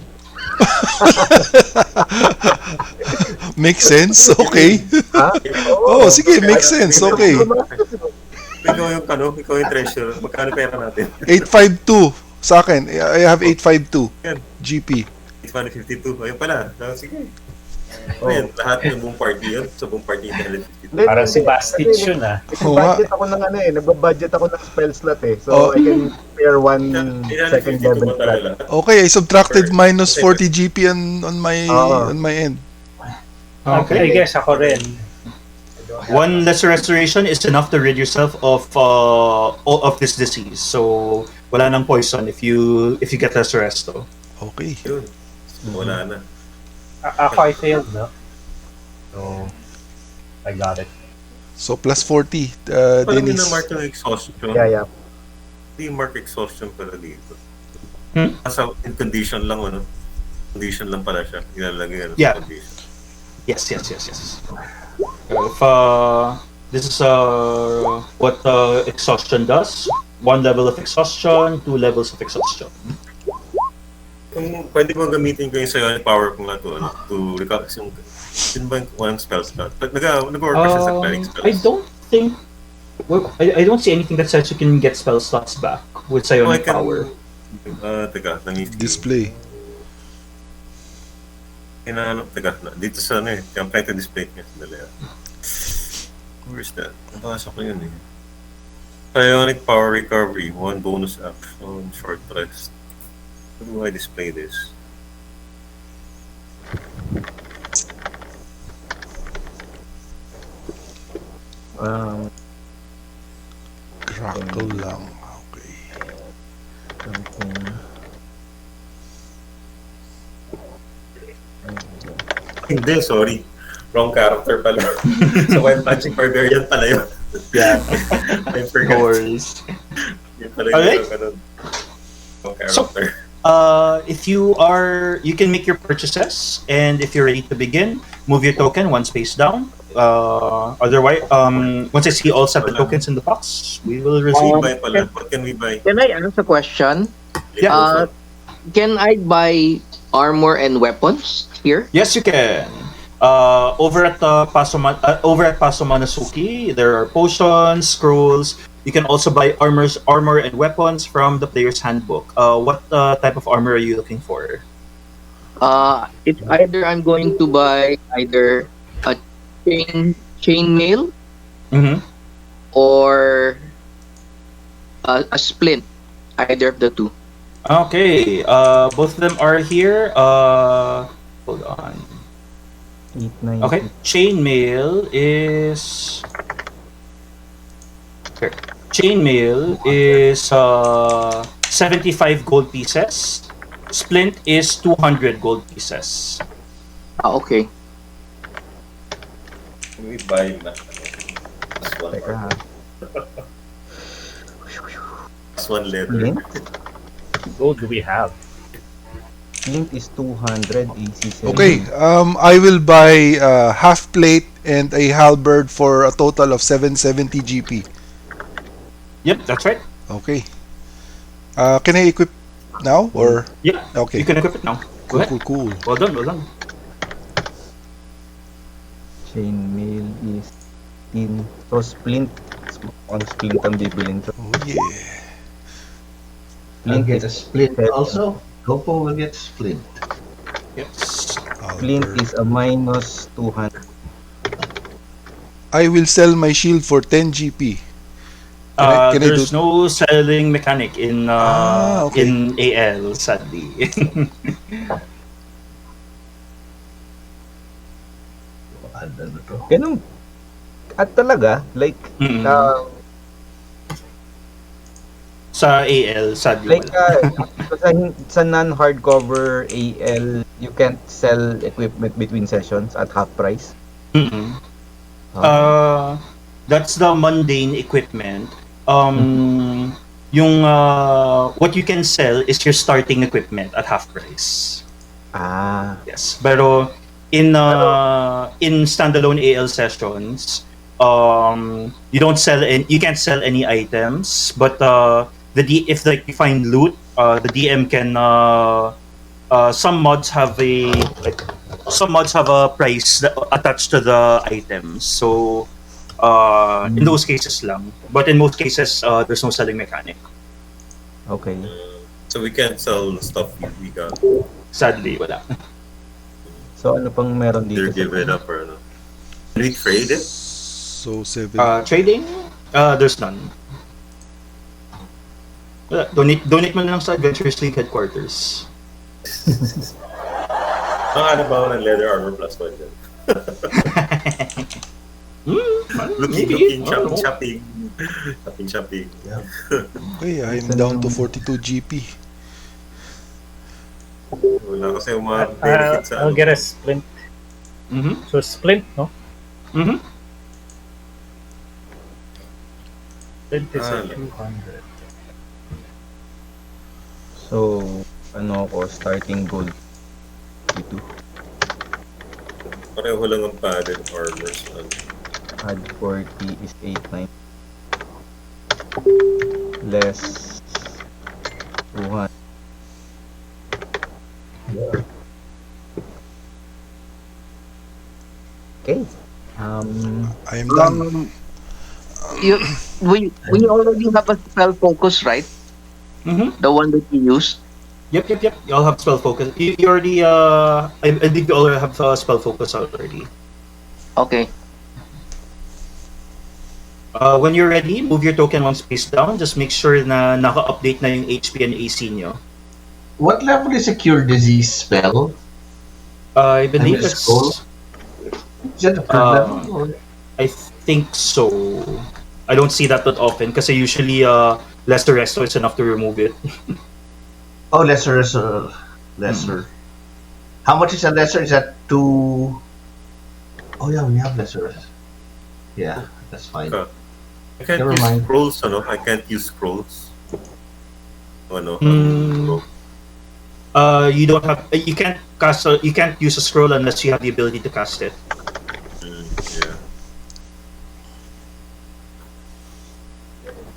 Makes sense? Okay. Sige, makes sense. Okay. Ikaw yung treasure. Magkano pera natin? 852 sa akin. I have 852 GP. 852. Ayun pala. Sige. Ayun, lahat ng buong party yun. Sa buong party, 852. Parang si Bastich yun Nag-budget ako ng nag-budget ako ng spell slot eh. So I can spare one second level slot. Okay, I subtracted minus 40 GP on my end. Okay. I guess ako rin. One lesser restoration is enough to rid yourself of this disease. So wala nang poison if you get lesser resto. Okay. Yun. Wala na. Ako, I failed, no? So, I got it. So plus 40, Parang Dennis. minamark yung exhaustion. Yeah. Hindi mark exhaustion pala dito. Hmm? Nasa in condition lang, ano? Condition lang pala siya. Ilalagay ano, Yeah. sa condition. Yes. If this is what exhaustion does. 1 level of exhaustion, 2 levels of exhaustion. Kung pwede mo gamitin ko yung psionic power ko nga to, ano, to recover yung yun ba yung one spell slot? But nag-work pa siya sa cleric spells. I don't think. Well, I don't see anything that says you can get spell slots back with psionic power. Teka, nangisi. Display. Teka, dito sa ano eh. I'm trying to display niya. Sandali. Where's that? Napasok ko yun eh. Psionic power recovery, 1 bonus action, short rest. How do I display this? Crackle lang. Okay. Hindi, sorry. Wrong character pala. So, Wild Magic Barbarian pala yun. Yeah. I forgot. No worries. Yun pala Alright. yung ganun. Wrong So, character. if you can make your purchases, and if you're ready to begin, move your token 1 space down. Otherwise, once I see all 7 tokens in the box, we will What resume. can we buy pala? What can we buy? Can I ask a question? Yeah. Can I buy armor and weapons here? Yes, you can. Over at Paso Manasuki, there are potions, scrolls. You can also buy armor and weapons from the player's handbook. What type of armor are you looking for? It's either I'm going to buy either a chainmail Mm-hmm. or a splint, either of the two. Okay. Both of them are here. Hold on. 890. Okay. Chainmail is. Here. Chainmail is 75 gold pieces. Splint is 200 gold pieces. Okay. Can we buy that? Plus one. Teka ha. Plus one leather. Flint? Gold do we have? Flint is 200, AC 7. Okay, I will buy half plate and a halberd for a total of 770 GP. Yep, that's right. Okay. Can I equip now or? Yep. Okay. You can equip it now. Go ahead. Cool. Well done. Chainmail is 10. So splint, on splint ang bibilin ko. Oh yeah. I'll Flint get a is splint 7. also. Toppo will get splint. Yes. Flint Halberd. is a minus 200. I will sell my shield for 10 GP. Can I There's no selling mechanic in okay. in AL, sadly. Ano to? Ganun. At talaga, like, Mm. Sa AL, sadly. like wala. sa non-hardcover AL, you can't sell equipment between sessions at half price. Mm-mm. Ah. That's the mundane equipment. Yung what you can sell is your starting equipment at half price. Ah, Yes, pero in standalone AL sessions, you don't sell you can't sell any items, but if like you find loot, the DM can some mods have a price attached to the items. So in those cases lang, but in most cases there's no selling mechanic. okay. So we can't sell stuff we got. Sadly, wala. So ano pang meron dito? Either give it up or ano. Can we trade it? So 7. Trading, there's none. Wala. Donate mo na lang sa Adventures League headquarters. Ano ba ako ng leather armor plus one dyan? Looking, Maybe. looking, I don't know. shopping. Shopping. Okay, I'm down to 42 GP. Wala kasi yung mga benefits sa I'll get a splint. Mm-hmm. So splint, no? Mm-hmm. Splint is Ah, at 200. So, ano ako, starting gold. Dito. Pareho lang ang padded armors. Add 40 is 89. Less 200. Okay. I am done. You, we already have a spell focus, right? Mm-hmm. The one that you used. Yep. You all have spell focus. You already, I think you all have spell focus already. Okay. When you're ready, move your token one space down. Just make sure na naka-update na yung HP and AC nyo. What level is a cure disease spell? I believe And the it's... scroll? Is that the third level? Or? I think so. I don't see that often kasi usually lesser resto is enough to remove it. Oh, lesser. How much is a lesser? Is that 2? Oh yeah, we have lesser. Yeah, that's fine. Okay. I can't Never use mind. scrolls, ano? I can't use scrolls. Ano? You don't have. You can't cast. You can't use a scroll unless you have the ability to cast it. Yeah.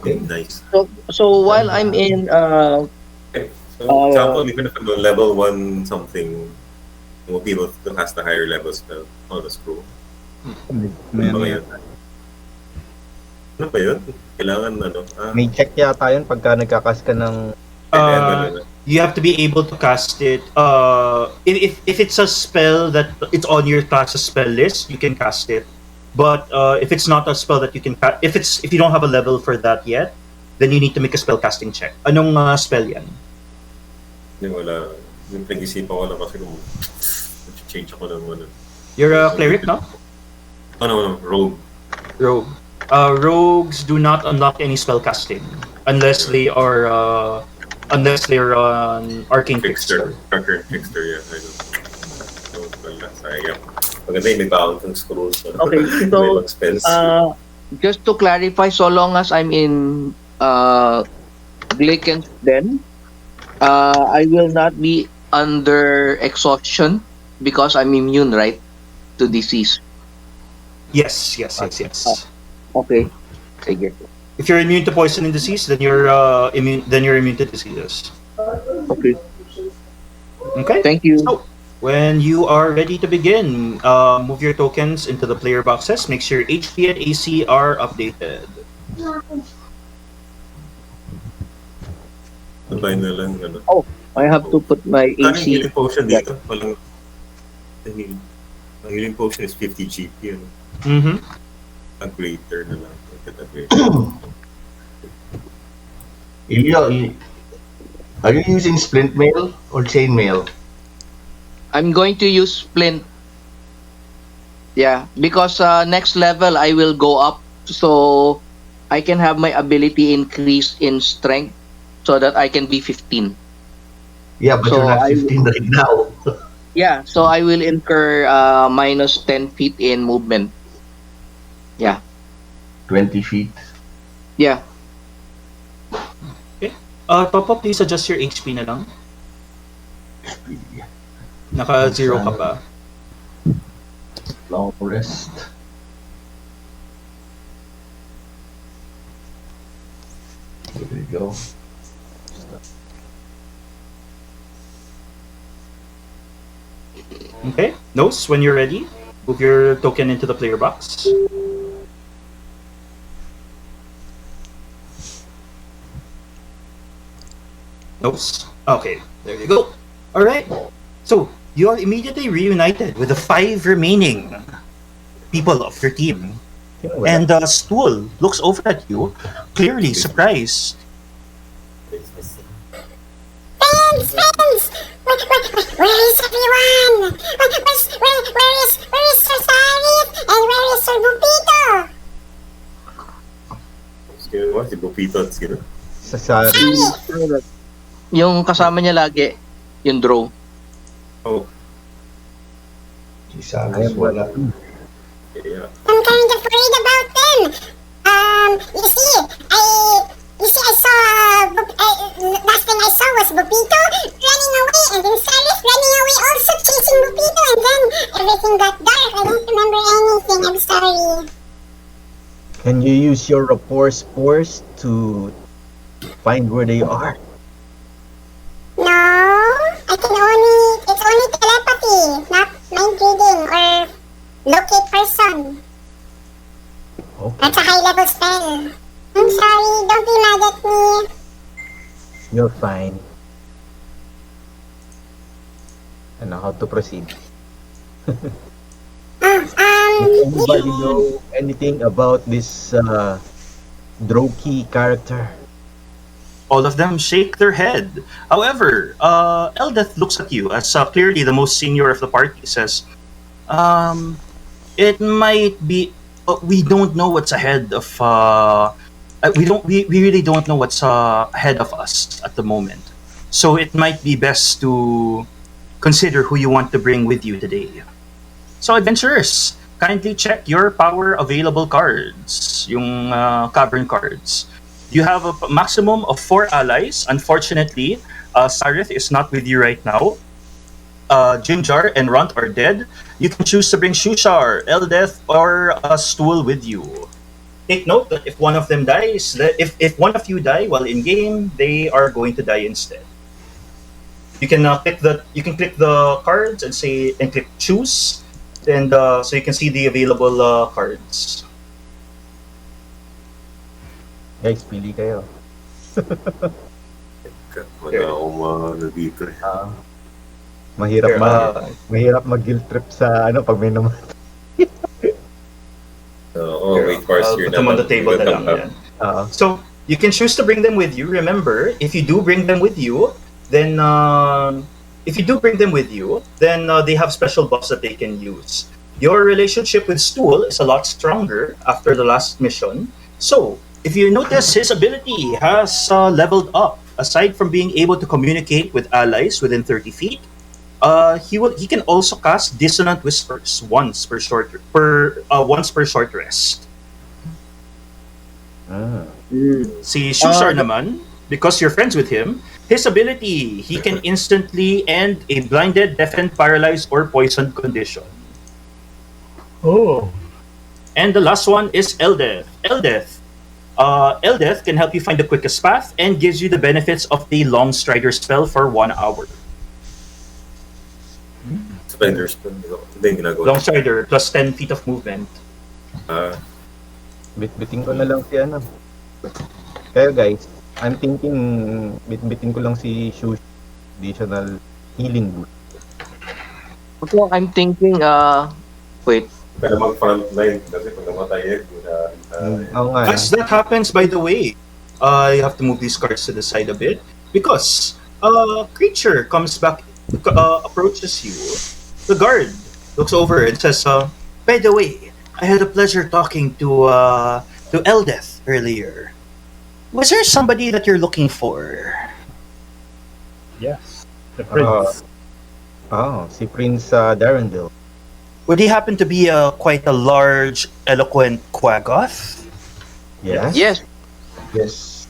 Okay. Nice. So while I'm in Okay. So, example, even if I'm a level 1 something, mo be able to cast a higher level spell on a scroll. Ano ba yun? Ano ba yun? Kailangan ano? May check yata yun pagka nagkakas ka ng... You have to be able to cast it. If it's a spell that it's on your class's spell list, you can cast it. But if it's not a spell that you can cast, if you don't have a level for that yet, then you need to make a spell casting check. Anong spell yan? Yung wala. Yung pag-isipan ko lang kasi kung change ako ng ano. You're a cleric, no? Oh, no, rogue. Rogue. Rogues do not unlock any spell casting unless they are on arcane trickster. Arcane trickster, yeah. I know. So, wala. Sayang. Maganda yung may baon ng scrolls. Okay, so May mga spells. just to clarify, so long as I'm in Gracklstugh, I will not be under exhaustion because I'm immune, right, to disease. Yes. Okay. Sige. If you're immune to poison and disease, then you're immune. Then you're immune to diseases. Okay. Okay. Thank you. So, when you are ready to begin, move your tokens into the player boxes. Make sure HP and AC are updated. Sabay na lang, ano. Oh, I have to put my Ano yung AC. healing potion dito? Walang... Ang healing potion is 50 GP, ano. Mm-hmm. A greater na lang. Emilio, are you using splint mail or chain mail? I'm going to use splint. Yeah, because next level I will go up, so I can have my ability increase in strength, so that I can be 15. Yeah, but So you're not I- 15 right now. Yeah, so I will incur minus 10 feet in movement. Yeah. 20 feet. Yeah. Top up, please adjust your HP na lang. Naka-0 ka ba? Long rest. There we go. Okay. Nose, when you're ready, move your token into the player box. Nose. Okay, there you go. All right. So you are immediately reunited with the 5 remaining people of your team. And Stool looks over at you, clearly surprised. Friends! Where is everyone? Where is Sir Sarif? And where is Sir Bupito? Sino naman? Si Bupito at sino? Sa Sari. Yung kasama niya lagi, yung draw. Oh, Si Salas wala. yeah. I'm kind of worried about them. I saw, last thing I saw was Bupito running away, and then Sarif running away also chasing Bupito, and then everything got dark. I don't remember anything, I'm sorry. Can you use your rapport spores to find where they are? No, it's only telepathy, not mind reading or locate person. Okay. That's a high level spell. I'm sorry, don't be mad at me. You're fine. I know how to proceed. Does anybody know anything about this Droki character? All of them shake their head. However, Eldeth looks at you as clearly the most senior of the party. Says, "It might be. We don't know what's ahead of. We really don't know what's ahead of us at the moment. So it might be best to consider who you want to bring with you today. So adventurers, kindly check your power available cards, yung cavern cards. You have a maximum of 4 allies. Unfortunately, Sarith is not with you right now. Jimjar and Runt are dead. You can choose to bring Shushar, Eldeth, or Stool with you. Take note that if one of them dies, if one of you die while in game, they are going to die instead. You can click the cards and click choose, and so you can see the available cards. Guys, pili kayo. Wala akong ano dito. Mahirap mahirap mag-guilt trip sa pag may naman. Wait, first Put them on the table na lang yan. So you can choose to bring them with you. Remember, if you do bring them with you, then they have special buffs that they can use. Your relationship with Stool is a lot stronger after the last mission. So if you notice, his ability has leveled up. Aside from being able to communicate with allies within 30 feet, he can also cast Dissonant Whispers once per short rest. Si Shushar naman, because you're friends with him, his ability, he can instantly end a blinded, deafened, paralyzed, or poisoned condition. Oh. And the last one is Eldeth. Eldeth can help you find the quickest path and gives you the benefits of the Long Strider spell for 1 hour. Strider spell. Hindi yung ginagawa. Long Strider plus 10 feet of movement. Bitbitin ko na lang si Kayo guys, I'm thinking bitbitin ko lang si Shush additional healing boost. So, I'm thinking, wait. Pero mag-front line kasi pag namatay As that happens, by the way, you have to move these cards to the side a bit because a creature approaches you. The guard looks over and says, "By the way, I had a pleasure talking to Eldeth earlier. Was there somebody that you're looking for?" Yes, the prince. Si Prince Darendil. Would he happen to be quite a large, eloquent Quaggoth? Yes. Yes.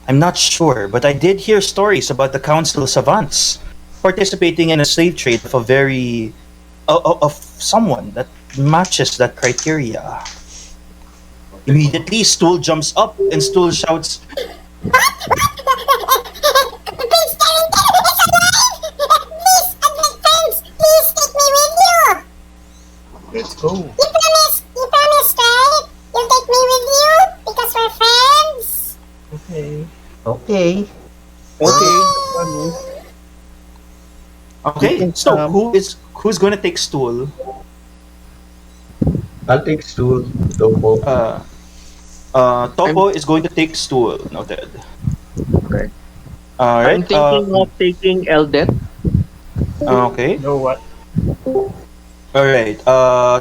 I'm not sure, but I did hear stories about the Council of Savants participating in a slave trade of someone that matches that criteria. Immediately, Stool jumps up and Stool shouts, Prince Darrington is alive! Please take me with you! Let's go. You promised, right? You'll take me with you because we're friends? Okay. Okay, so who's going to take Stool? I'll take Stool. Toppo. Toppo is going to take Stool. Noted. Okay. Alright. I'm thinking of taking Eldeth. Okay. Know what? All right.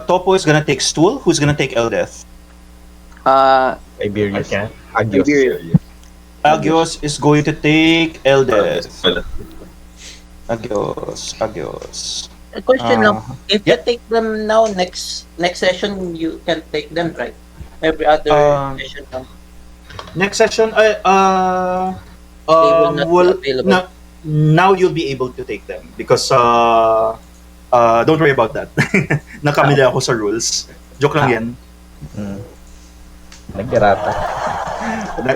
Topo is gonna take stool. Who's gonna take Eldeth? Uh, I Tiberius. can't. Agios. Tiberius. Agios is going to take Eldeth. Wala. Agios. A question lang. If you yeah. take them now, next session, you can take them, right? Every other session lang. Next session, will not be well, available. now you'll be able to take them because don't worry about that. Nakamili ako sa rules. Joke lang yan. Nag-erata.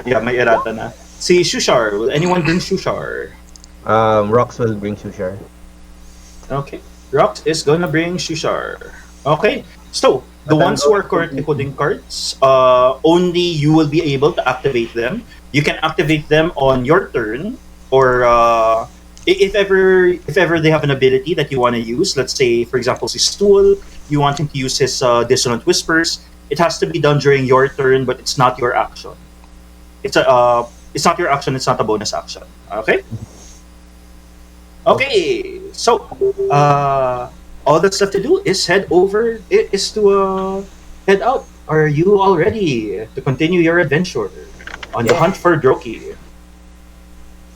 Yeah, may errata na. Si Shushar, will anyone bring Shushar? Rox will bring Sushar. Okay. Rox is gonna bring Shushar. Okay. So, the ones who are currently holding cards, only you will be able to activate them. You can activate them on your turn, or if ever they have an ability that you want to use. Let's say, for example, si Stool, you want him to use his Dissonant Whispers. It has to be done during your turn, but it's not your action. It's not your action. It's not a bonus action. Okay. Okay. So, all that's left to do is head out. Are you all ready to continue your adventure on the hunt for Droki?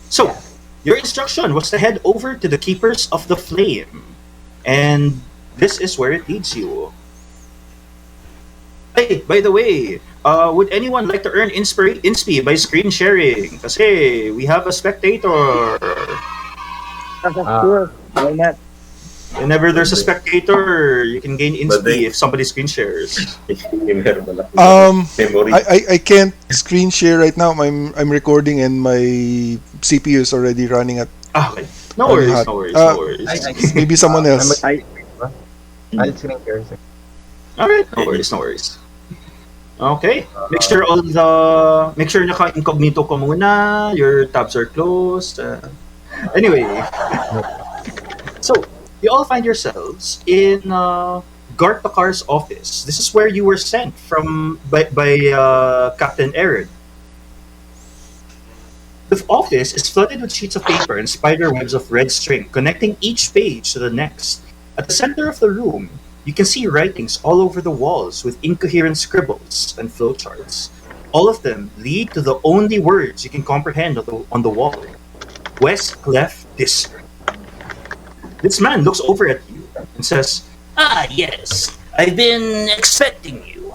So, your instruction was to head over to the Keepers of the Flame, and this is where it leads you. Hey, by the way, would anyone like to earn inspi by screen sharing? Kasi we have a spectator. Sure. Why not? Whenever there's a spectator, you can gain But inspi if somebody screen shares. Memory. I can't screen share right now. I'm recording and my CPU is already running at. Okay. No worries, no worries, no worries. Maybe someone else. I'll screen share. Alright, no worries, no worries. Okay. Make sure naka-incognito ka muna, your tabs are closed. Anyway. So, you all find yourselves in Gartokkar's office. This is where you were sent by Captain Arid. The office is flooded with sheets of paper and spider webs of red string connecting each page to the next. At the center of the room, you can see writings all over the walls with incoherent scribbles and flowcharts. All of them lead to the only words you can comprehend on the wall. West Clef District. This man looks over at you and says, Ah, yes. I've been expecting you.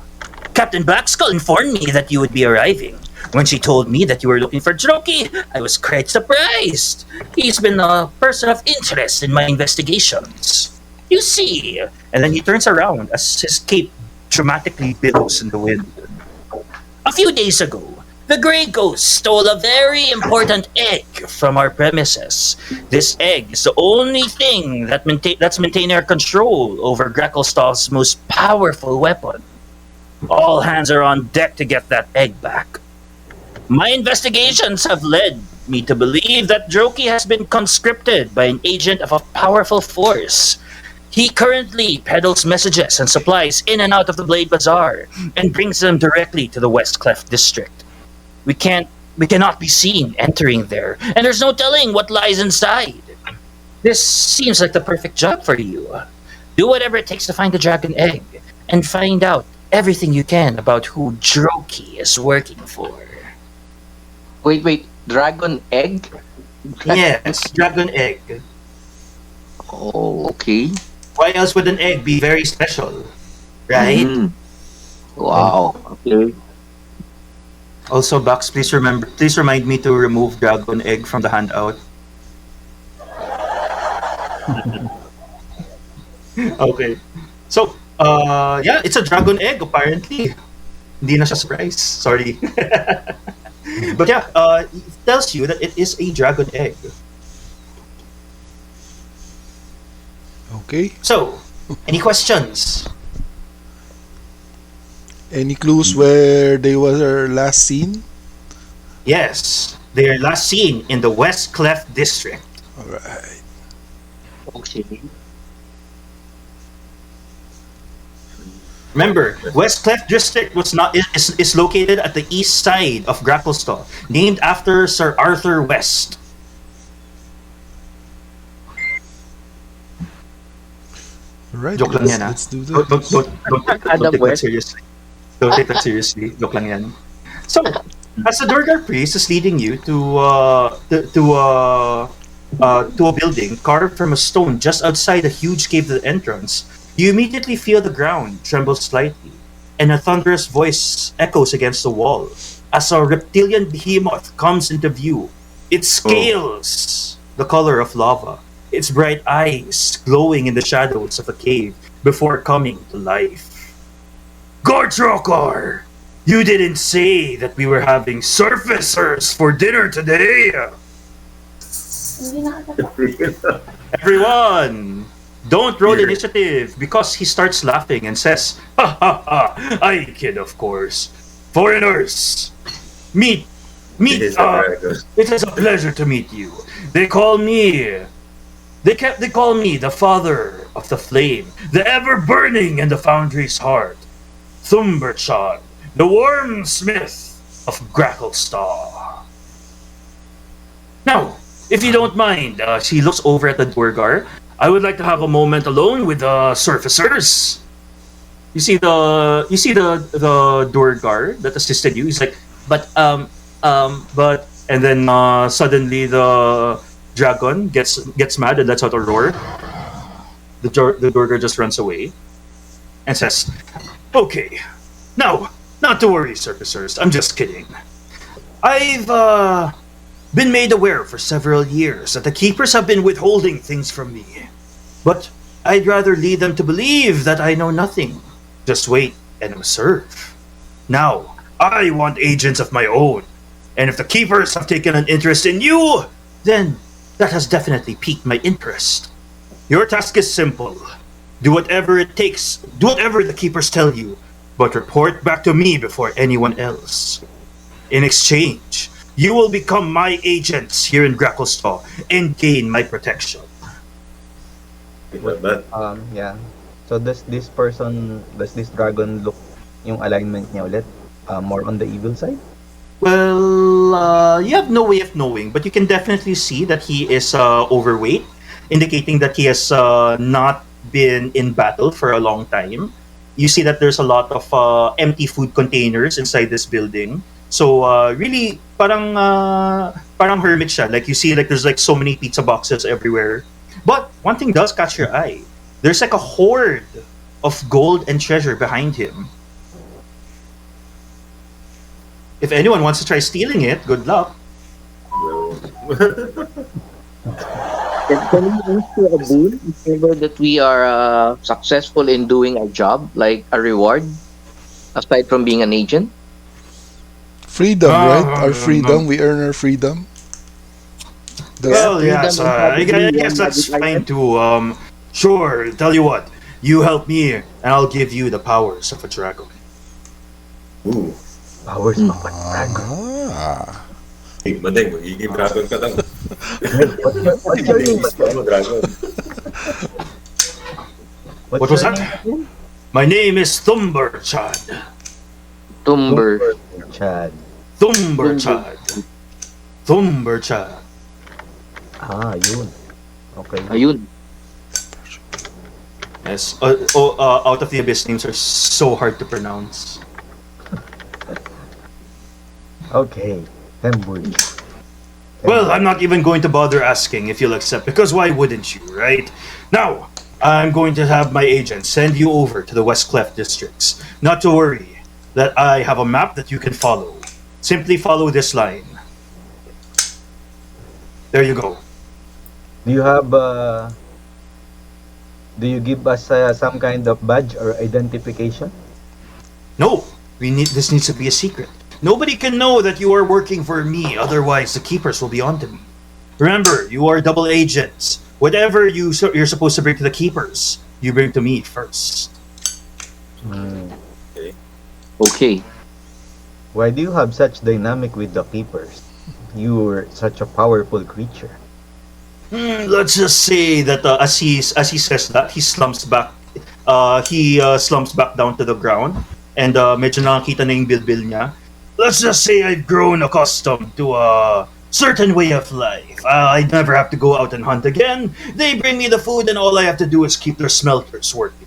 Captain Blackskull informed me that you would be arriving. When she told me that you were looking for Droki, I was quite surprised. He's been a person of interest in my investigations. You see. And then he turns around as his cape dramatically billows in the wind. A few days ago, the Grey Ghost stole a very important egg from our premises. This egg is the only thing that's maintaining our control over Gracklstugh's most powerful weapon. All hands are on deck to get that egg back. My investigations have led me to believe that Droki has been conscripted by an agent of a powerful force. He currently peddles messages and supplies in and out of the Blade Bazaar and brings them directly to the West Cleft District. We cannot be seen entering there, and there's no telling what lies inside. This seems like the perfect job for you. Do whatever it takes to find the dragon egg, and find out everything you can about who Droki is working for. Wait, dragon egg? Yes, dragon egg. Oh, okay. Why else would an egg be very special? Right? Wow. Okay. Also, Bax, please remind me to remove dragon egg from the handout. Okay. So, yeah, it's a dragon egg apparently. Hindi na siya surprise. Sorry. But yeah, it tells you that it is a dragon egg. Okay. So, any questions? Any clues where they were last seen? Yes, they are last seen in the West Cleft District. All right. Okay. Remember, West Cleft District is located at the east side of Gracklstugh, named after Sir Arthur West. right, Joke lang yan, ah. let's do Don't, that. don't take that seriously. Don't take that seriously. Joke lang yan. So, as the Duergar priest is leading you to a building carved from a stone just outside a huge cave to the entrance, you immediately feel the ground tremble slightly, and a thunderous voice echoes against the wall as a reptilian behemoth comes into view. Its scales, the color of lava, its bright eyes glowing in the shadows of a cave before coming to life. Gartokkar! You didn't say that we were having surfacers for dinner today! Everyone! Don't roll initiative because he starts laughing and says, "Ha ha ha! I kid, of course. Foreigners! Meet! It is a pleasure to meet you. They call me the father of the flame, the ever burning in the foundry's heart. Thumberchad, the wormsmith of Gracklstugh." Now, if you don't mind, she looks over at the Duergar. I would like to have a moment alone with the surfacers. You see the Duergar that assisted you. He's like, but and then suddenly the dragon gets mad and lets out a roar. The Duergar just runs away and says, "Okay, now, not to worry, surfacers. I'm just kidding. I've been made aware for several years that the keepers have been withholding things from me. But I'd rather lead them to believe that I know nothing. Just wait and observe. Now, I want agents of my own. And if the keepers have taken an interest in you, then that has definitely piqued my interest. Your task is simple. Do whatever it takes, do whatever the keepers tell you, but report back to me before anyone else. In exchange, you will become my agents here in Gracklstugh and gain my protection." Yeah. So does this dragon look yung alignment niya ulit? More on the evil side? Well, you have no way of knowing, but you can definitely see that he is overweight, indicating that he has not been in battle for a long time. You see that there's a lot of empty food containers inside this building. So really, parang hermit siya. Like you see, like there's like so many pizza boxes everywhere. But one thing does catch your eye. There's like a hoard of gold and treasure behind him. If anyone wants to try stealing it, good luck. Can we ask for a boon if ever that we are successful in doing a job, like a reward, aside from being an agent? Freedom, right? Our freedom. We earn our freedom. Well, yes, I guess that's fine too. Sure, tell you what. You help me, and I'll give you the powers of a dragon. Ooh. Powers of a dragon. Madeng, magiging dragon ka daw. What's your name? What was that? My name is Thumberchad. Thumberchad. Yun. Okay. Ayun. Yes. Out of the Abyss names are so hard to pronounce. Okay. Tembury. Well, I'm not even going to bother asking if you'll accept, because why wouldn't you, right? Now, I'm going to have my agent send you over to the West Cleft districts. Not to worry, that I have a map that you can follow. Simply follow this line. There you go. Do you have do you give us some kind of badge or identification? No, this needs to be a secret. Nobody can know that you are working for me, otherwise the keepers will be onto me. Remember, you are double agents. Whatever you're supposed to bring to the keepers, you bring to me first. Okay. Why do you have such dynamic with the keepers? You're such a powerful creature. Let's just say that as he says that, he slumps back. He slumps back down to the ground, and medyo nakakita na yung bilbil niya. Let's just say I've grown accustomed to certain way of life. I never have to go out and hunt again. They bring me the food, and all I have to do is keep their smelters working.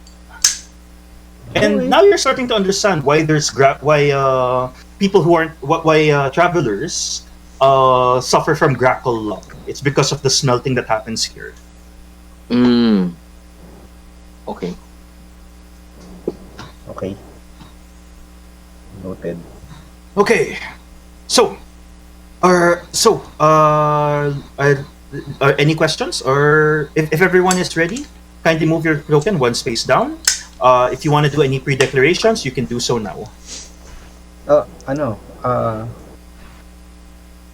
And now you're starting to understand why people who aren't why travelers suffer from grackle lung. It's because of the smelting that happens here. Okay. Okay. Noted. Okay, so any questions, or if everyone is ready, kindly move your token one space down. If you want to do any pre-declarations, you can do so now.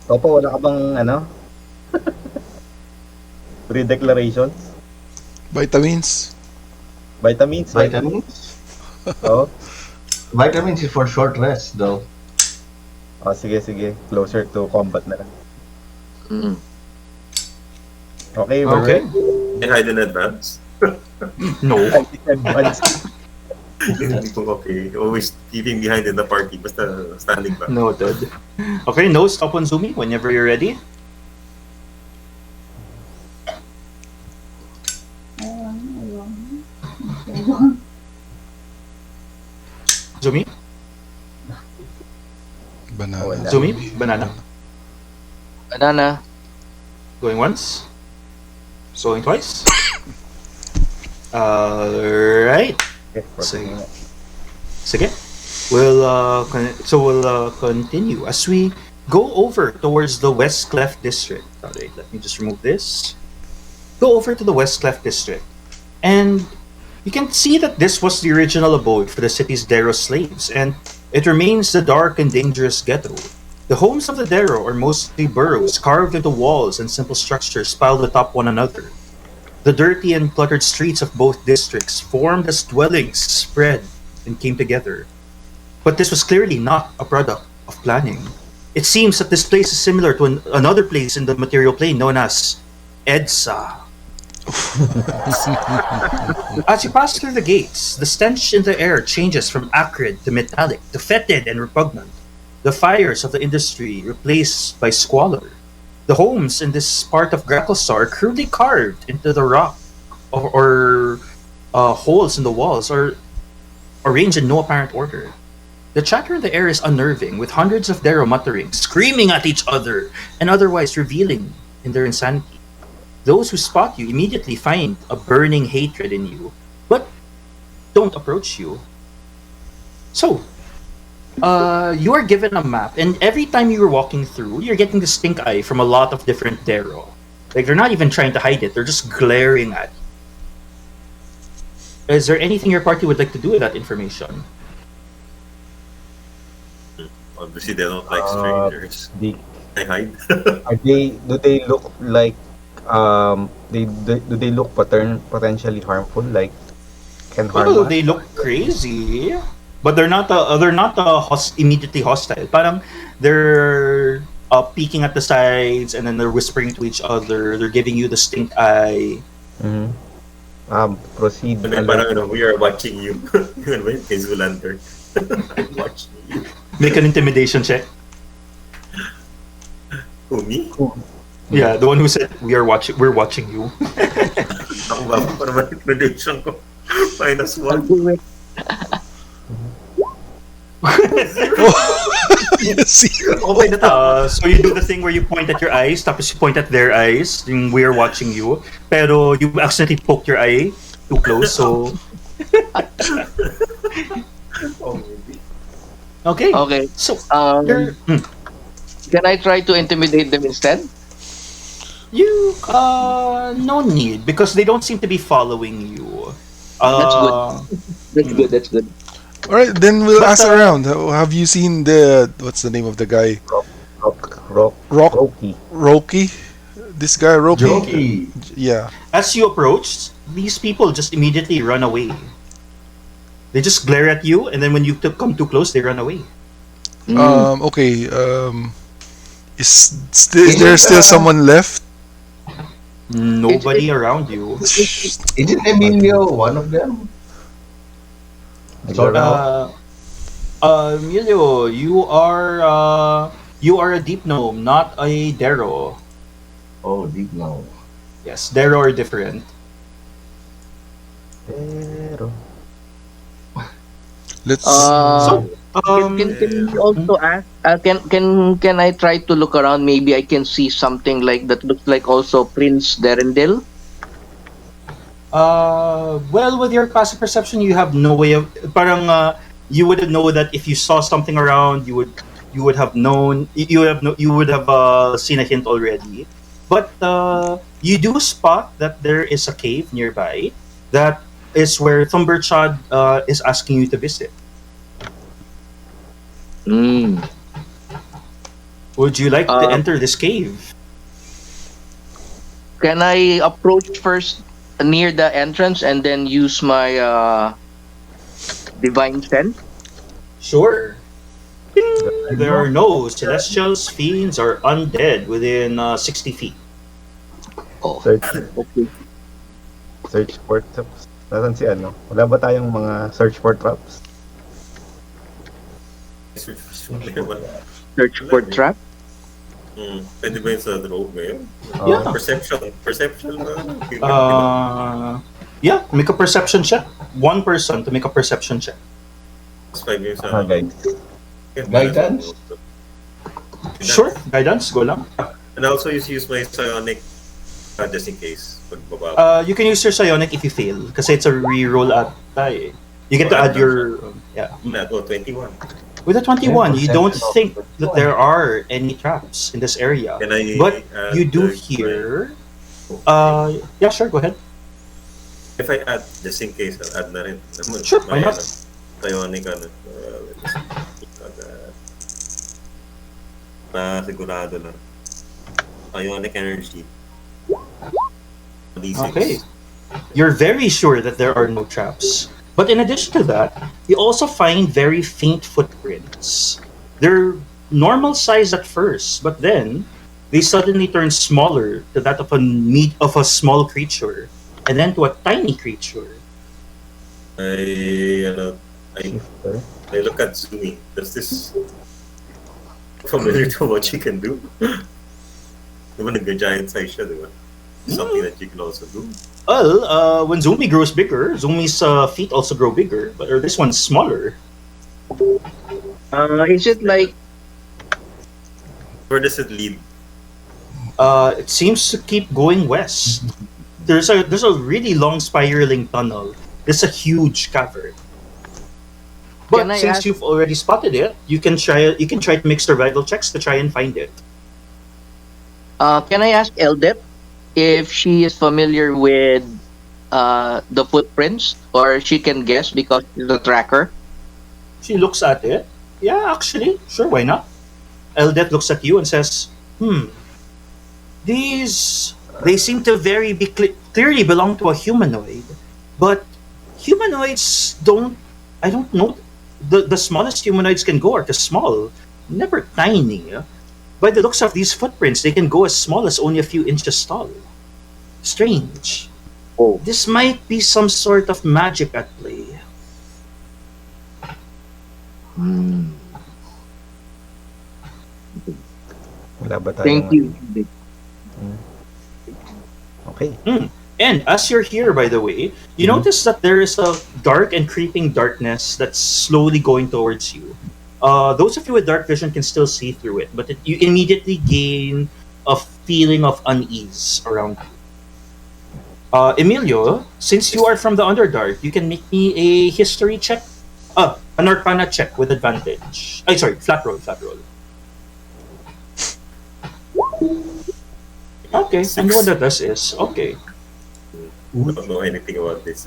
Toppo, wala ka bang pre-declarations? Vitamins. Vitamins? Vitamins? Oh. Vitamins is for short rest, though. Oh, sige. Closer to combat na lang. Okay, we're Okay. ready. Can I hide in advance? No. Hindi ko okay. Always leaving behind in the party, basta standing back. Noted. Okay, no, stop on Zumi whenever you're ready. Zumi? Banana. Wala. Zumi? Banana? Banana. Going once? Going twice? Alright. Okay, Sige. Sige. We'll continue as we go over towards the West Cleft District. Alright, let me just remove this. Go over to the West Cleft District, and you can see that this was the original abode for the city's Dero slaves, and it remains the dark and dangerous ghetto. The homes of the Dero are mostly burrows carved into walls and simple structures piled atop one another. The dirty and cluttered streets of both districts formed as dwellings spread and came together. But this was clearly not a product of planning. It seems that this place is similar to another place in the material plane known as Edsa. As you pass through the gates, the stench in the air changes from acrid to metallic to fetid and repugnant. The fires of the industry replaced by squalor. The homes in this part of Gracklstugh are crudely carved into the rock, or holes in the walls are arranged in no apparent order. The chatter in the air is unnerving, with hundreds of Dero muttering, screaming at each other, and otherwise revealing in their insanity. Those who spot you immediately find a burning hatred in you, but don't approach you. So, you are given a map, and every time you are walking through, you're getting the stink eye from a lot of different Dero. Like, they're not even trying to hide it, they're just glaring at you. Is there anything your party would like to do with that information? Obviously, they don't like strangers. They hide. Do they look like do they look potentially harmful, like can harm Well, us? they look crazy, but they're not immediately hostile. Parang they're peeking at the sides, and then they're whispering to each other. They're giving you the stink eye. Proceed. And then parang, we are watching you. Yun ba yung Zulander? I'm watching you. Make an intimidation check. Who, me? Yeah, the one who said we're watching you. Ako ba? Para ba intimidation ko? -1. Okay na to. So you do the thing where you point at your eyes, tapos you point at their eyes, yung we're watching you, pero you accidentally poked your eye too close, so... Okay. Okay. So, can I try to intimidate them instead? You, no need, because they don't seem to be following you. That's good. That's good. All right, then we'll ask around. Have you seen what's the name of the guy? Roki? This guy, Roki? Jokey. Yeah. As you approach, these people just immediately run away. They just glare at you, and then when you come too close, they run away. Okay. Is there still someone left? Nobody around you. Isn't Emilio one of them? Sort of. Emilio, you are You are a deep gnome, not a Dero. Oh, deep now. Yes, Dero are different. Pero, Let's. So, Can we also ask? Can I try to look around? Maybe I can see something like that looks like also Prince Derendil. well, with your passive perception, you have no way of. Parang you would know that if you saw something around, you would have known. You would have seen a hint already. But you do spot that there is a cave nearby. That is where Thumberchad is asking you to visit. Hmm. Would you like to Uh, enter this cave? Can I approach first near the entrance and then use my divine sense? Sure. There are no celestials, fiends, or undead within 60 feet. search, Okay. search for traps. Nasaan si ano? Wala ba tayong mga search for traps? Search for trap. Pwede ba yun sa rogue ngayon? Yeah. Perception ba? Yeah, make a perception check. One person to make a perception check. Mas 5 yung sa... Guys. Guidance? Sure, guidance, go lang. And I also use my psionic just in case. Pagbaba. You can use your psionic if you fail, kasi it's a reroll at tayo. You get to add your... yeah. 21. With a 21, you don't 10% think that there are any traps in this area. Can I But add you do the- hear... yeah, sure, go ahead. If I add, just in case, I'll add na rin. Sure, why not? Psionic na sigurado na. Ionic energy. D6. Okay. You're very sure that there are no traps. But in addition to that, you also find very faint footprints. They're normal size at first, but then they suddenly turn smaller to that of a small creature, and then to a tiny creature. I look at Sumi. Does this familiar to what she can do? Diba nag-giant size siya, diba? Something that you can also do. Well, when Zumi grows bigger, Zumi's feet also grow bigger, but this one's smaller. Is it like Where does it lead? It seems to keep going west. There's a really long spiraling tunnel. It's a huge cavern. But Can I since ask- you've already spotted it, you can try to make survival checks to try and find it. can I ask Eldep if she is familiar with the footprints or she can guess because she's a tracker? She looks at it. Yeah, actually, sure, why not? Eldet looks at you and says, they seem to clearly belong to a humanoid, but humanoids I don't know, the smallest humanoids can go are just small, never tiny. By the looks of these footprints, they can go as small as only a few inches tall. Strange. Oh. This might be some sort of magic at play. Wala ba tayong... Thank you. Okay. And as you're here, by the way, you notice that there is a dark and creeping darkness that's slowly going towards you. Those of you with dark vision can still see through it, but you immediately gain a feeling of unease around you. Emilio, since you are from the Underdark, you can make me a history check. An Arcana check with advantage. Flat roll. Okay, and what that does is, okay. I don't know anything about this.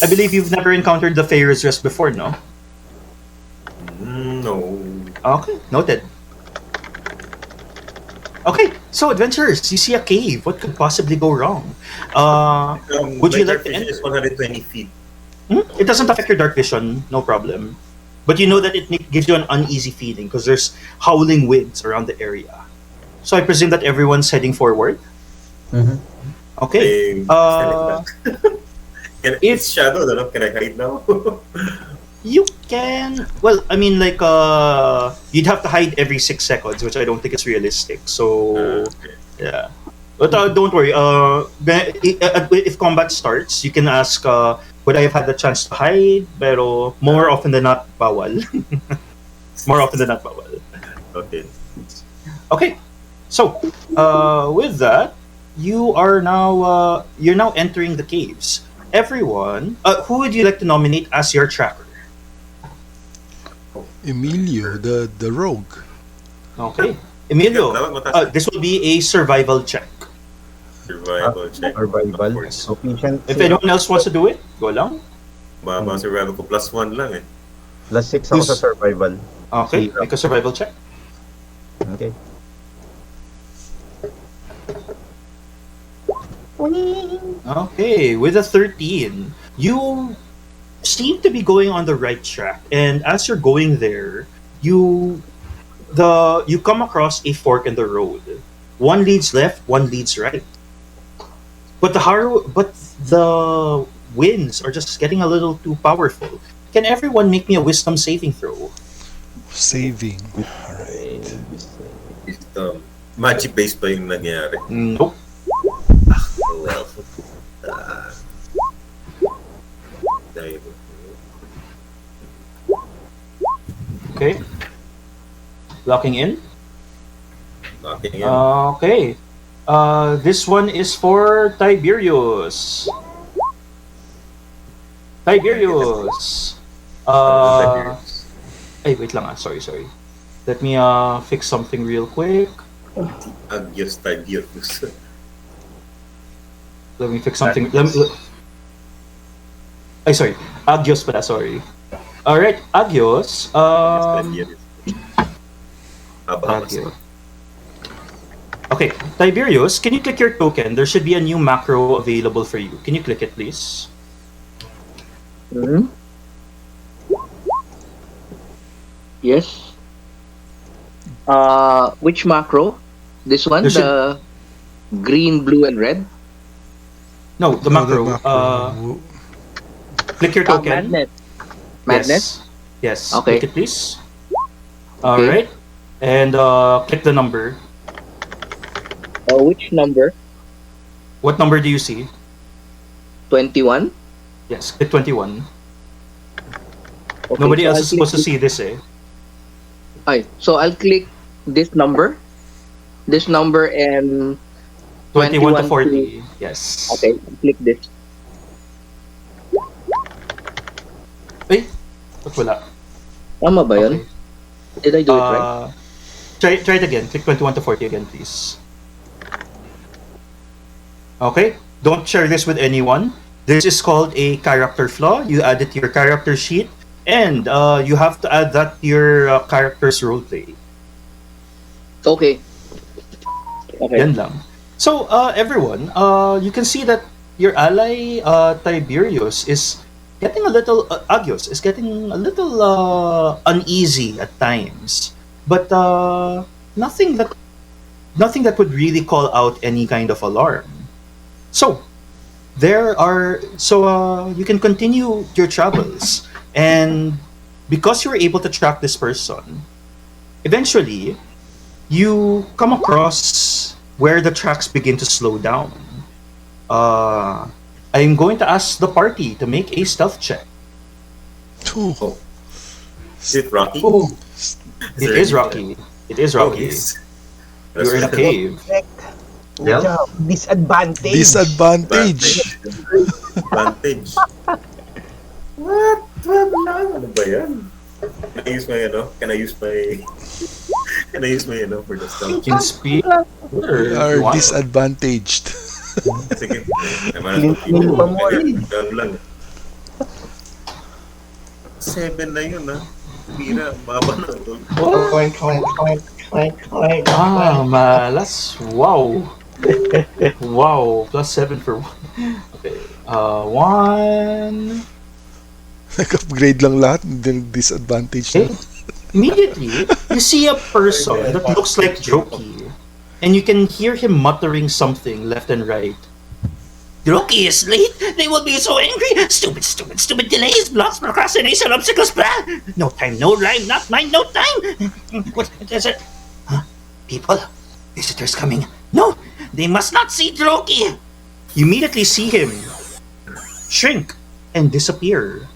I believe you've never encountered the Faer's Rest before, no? No. Okay, noted. Okay, so adventurers, you see a cave. What could possibly go wrong? Would you my like to dark vision enter? is 120 feet. It doesn't affect your dark vision, no problem. But you know that it gives you an uneasy feeling because there's howling winds around the area. So I presume that everyone's heading forward. Okay. It's shadow, can I hide now? You can. Well, I mean, like, you'd have to hide every 6 seconds, which I don't think is realistic. So, Okay. yeah. But don't worry. If combat starts, you can ask, would I have had the chance to hide? Pero more often than not, bawal. More often than not, bawal. Okay. Okay. So, with that, you're now entering the caves. Everyone, who would you like to nominate as your tracker? Emilio, the rogue. Okay. Emilio, Dapat mataas this will be a survival check. survival check. Survival. Of course. Proficiency. If anyone else wants to do it, go lang. Baba survival ko. +1 lang eh. Plus 6 ako sa survival. Okay, Zero. make a survival check. Okay. Okay, with a 13, you seem to be going on the right track, and as you're going there, you come across a fork in the road. One leads left, one leads right. But the winds are just getting a little too powerful. Can everyone make me a wisdom saving throw? Saving. Alright. Magic based pa yung nangyari. Nope. Well. Dahil. Okay. Locking in. Bakit yan? Okay. This one is for Tiberius. Tiberius. Ay, wait lang. Sorry. Let me fix something real quick. Agios Tiberius. Let me fix something. Sorry. Agios pala, sorry. Alright, Agios. Agios. Okay, Tiberius, can you click your token? There should be a new macro available for you. Can you click it, please? Hmm? Yes. Which macro? This one, There should- the green, blue, and red. No, the macro. Click your token. Magnet. Magnet. Yes. Okay. Click it, please. Alright. And click the number. Which number? What number do you see? 21. Yes, click 21. Okay, Nobody so else I'll is supposed to click see this, eh? so I'll click this number. This number and 21 to 21 40. Yes. okay, click this. Ay, ba't wala? Tama ba yun? Okay. Did I do it right? Try it again. Click 21 to 40 again, please. Okay. Don't share this with anyone. This is called a character flaw. You add it to your character sheet, and you have to add that to your character's roleplay. Okay. Okay. Yan lang. So, everyone, you can see that your ally, Tiberius, is getting a little, Agios, is getting a little uneasy at times. But nothing that would really call out any kind of alarm. So, you can continue your travels. And because you were able to track this person, eventually, you come across where the tracks begin to slow down. I'm going to ask the party to make a stealth check. Two. Is it Rocky? It is Rocky. It is Rocky. yes. You're in a cave. Yep. Disadvantage. Disadvantage. Advantage. What? Ano ba yan? Can I use my for the stuff? In speed. We are disadvantaged. Sige. Clean pa mo eh. Ganun lang. 7 na yun, ha? Pira, baba na. Clank, clank, clank, clank, clank. Malas. Wow. Wow. +7 for 1. Okay. 1. Nag-upgrade lang lahat. Disadvantage Okay. na. Immediately, you see a person that looks like Jokey, and you can hear him muttering something left and right. Droki is late. They will be so angry. Stupid delays, blocks, procrastination, obstacles, blah. No time, no rhyme, not mine, no time. What is it? Huh? People? Visitors coming. No, they must not see Droki. You immediately see him shrink and disappear,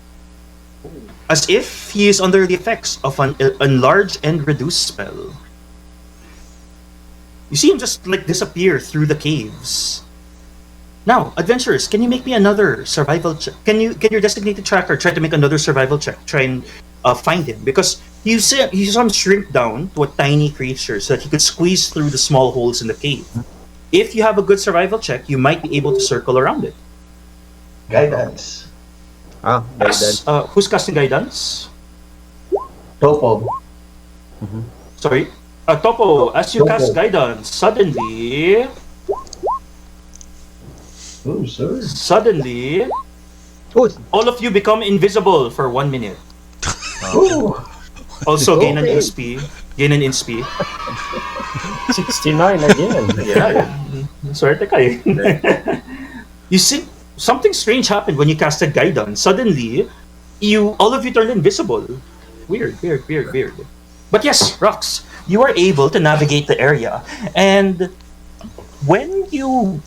as if he is under the effects of an enlarge and reduce spell. You see him just like disappear through the caves. Now, adventurers, can you make me another survival check? Can your designated tracker try to make another survival check? Try and find him, because you saw him shrink down to a tiny creature so that he could squeeze through the small holes in the cave. If you have a good survival check, you might be able to circle around it. Guidance. Guidance. Who's casting guidance? Toppo. Sorry. Toppo, as you cast guidance, suddenly, all of you become invisible for 1 minute. Also, gain an insp. 69 again. Yeah. Swerte ka eh. You see, something strange happened when you casted guidance. Suddenly, all of you turned invisible. Weird. But yes, Rox, you are able to navigate the area, and when you're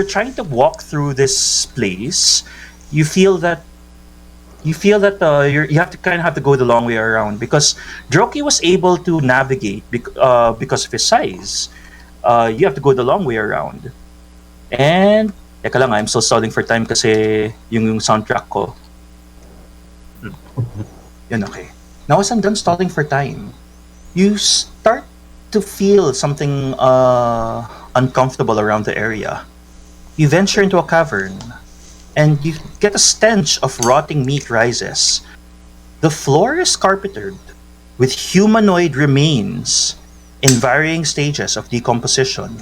trying to walk through this place, you feel that you have to go the long way around, because Droki was able to navigate because of his size. You have to go the long way around. And teka lang, I'm still stalling for time kasi yung soundtrack ko. Yun, okay. Now as I'm done stalling for time, you start to feel something uncomfortable around the area. You venture into a cavern, and you get a stench of rotting meat rises. The floor is carpeted with humanoid remains in varying stages of decomposition.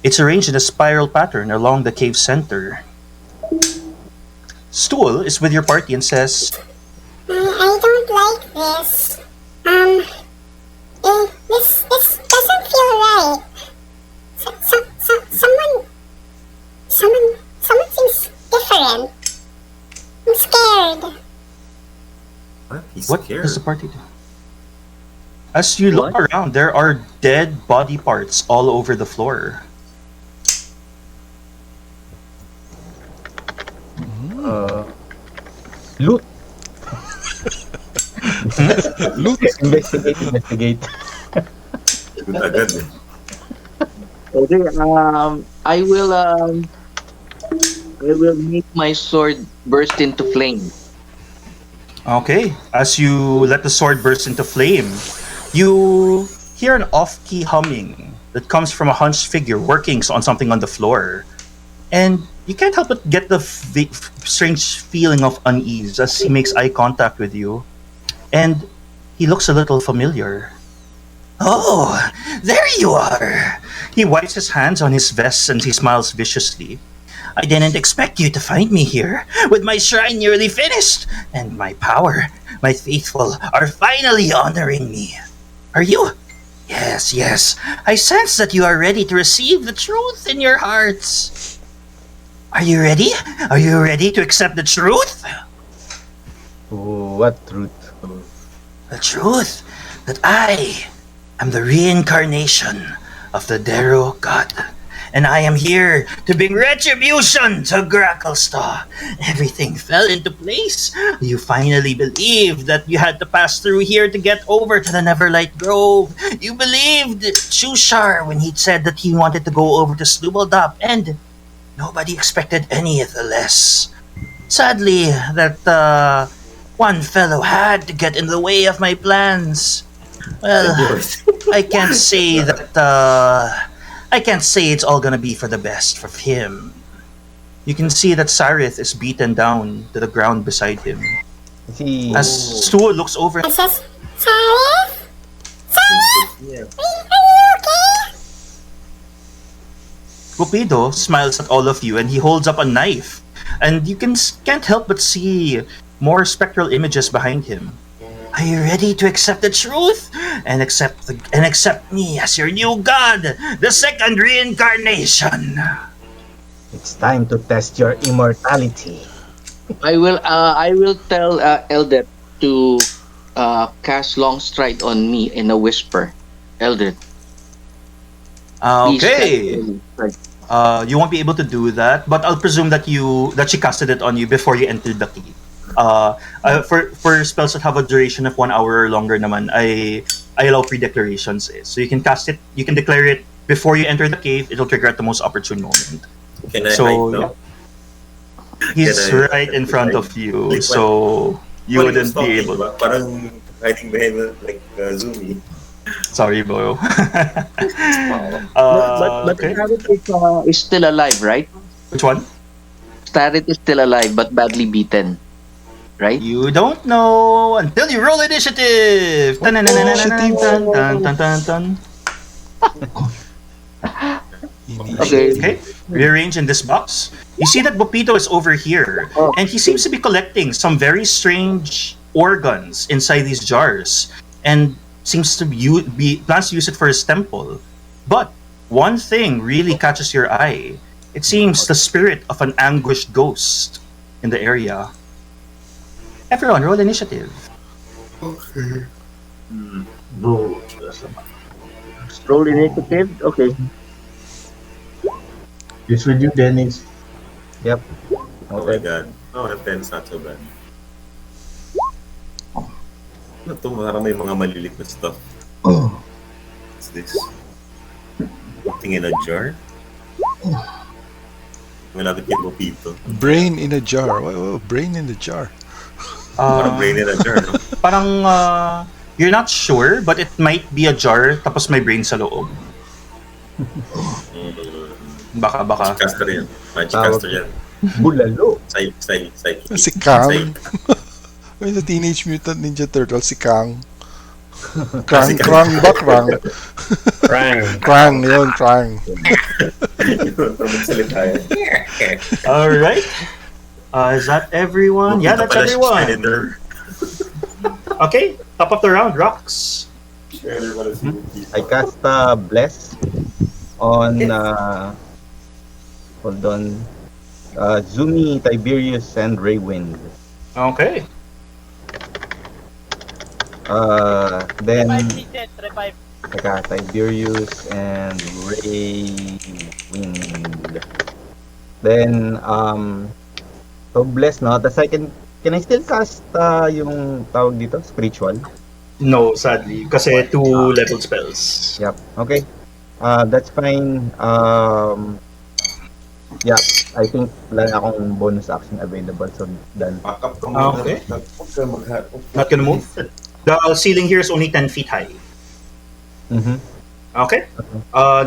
It's arranged in a spiral pattern along the cave center. Stool is with your party and says, I don't like this. This doesn't feel right. Someone seems different. I'm scared. What? He's what scared. does the party do? As you look around, there are dead body parts all over the floor. Loot. Loot. Investigate. Agad eh. Okay, I will make my sword burst into flame. Okay, as you let the sword burst into flame, you hear an off-key humming that comes from a hunched figure working on something on the floor. And you can't help but get the strange feeling of unease as he makes eye contact with you. And he looks a little familiar. Oh, there you are. He wipes his hands on his vest and he smiles viciously. I didn't expect you to find me here, with my shrine nearly finished, and my power, my faithful, are finally honoring me. Are you? Yes. I sense that you are ready to receive the truth in your hearts. Are you ready? Are you ready to accept the truth? What truth? The truth that I am the reincarnation of the Darrow God. And I am here to bring retribution to Gracklstugh. Everything fell into place. You finally believed that you had to pass through here to get over to the Neverlight Grove. You believed Shushar when he said that he wanted to go over to Slubeldop, and nobody expected any the less. Sadly, that one fellow had to get in the way of my plans. Well, I can't say that I can't say it's all gonna be for the best for him. You can see that Sarith is beaten down to the ground beside him. As Stu looks over and says, Sarith? Yeah. Are you okay? Cupido smiles at all of you and he holds up a knife. And you can't help but see more spectral images behind him. Are you ready to accept the truth and accept me as your new god, the second reincarnation? It's time to test your immortality. I will tell Eldred to cast Long Stride on me in a whisper. Eldred. please Okay. cast Long Stride. You won't be able to do that, but I'll presume that she casted it on you before you entered the cave. For spells that have a duration of 1 hour or longer, naman, I allow pre-declarations. So you can cast it, you can declare it before you enter the cave. It'll trigger at the most opportune moment. Can I So, hide now? He's Can I- right in front of you, Like, so you What wouldn't is talking, be able. diba? Parang hiding behind Zoomy. Sorry, bro. But Okay. Starret is still alive, right? Which one? Starret is still alive but badly beaten, right? You don't know until you roll initiative. Tan-tan-tan-tan-tan-tan-tan-tan. Okay. Okay, rearrange in this box. You see that Bopito is over here, and he seems to be collecting some very strange organs inside these jars, and seems to plans to use it for his temple. But one thing really catches your eye. It seems the spirit of an anguished ghost in the area. Everyone, roll initiative. Bro, Roll initiative. Okay. it's with you, Dennis. Yep. Oh my god. Oh, and 10 is not so bad. Ano to? Parang may mga malilit na stuff. What's this? Something in a jar? Malapit kay Bopito. Brain in a jar. Wow, brain in the jar. Parang brain in a jar, no? Parang you're not sure, but it might be a jar tapos may brain sa loob. Baka. Magic caster yan. Magic caster yan. Bulalo. Psychic. Si Kang. May sa Teenage Mutant Ninja Turtle, si Kang. Krang, Krang ba? Krang. Krang, yun, Krang. Alright. Is that everyone? Yeah, that's everyone. Okay, top of the round, Rocks. I cast Bless on hold on. Zumi, Tiberius, and Raywind. Okay. Then Revive me, Jet. Revive. I got Tiberius and Raywind. Then so Bless, no? Tapos can I still cast yung tawag dito? Spiritual? No, sadly. Kasi 2 level spells. Yep. Okay. That's fine. Yeah, I think wala na akong bonus action available, so done. Okay. Not gonna move. The ceiling here is only 10 feet high. Mm-hmm. Okay.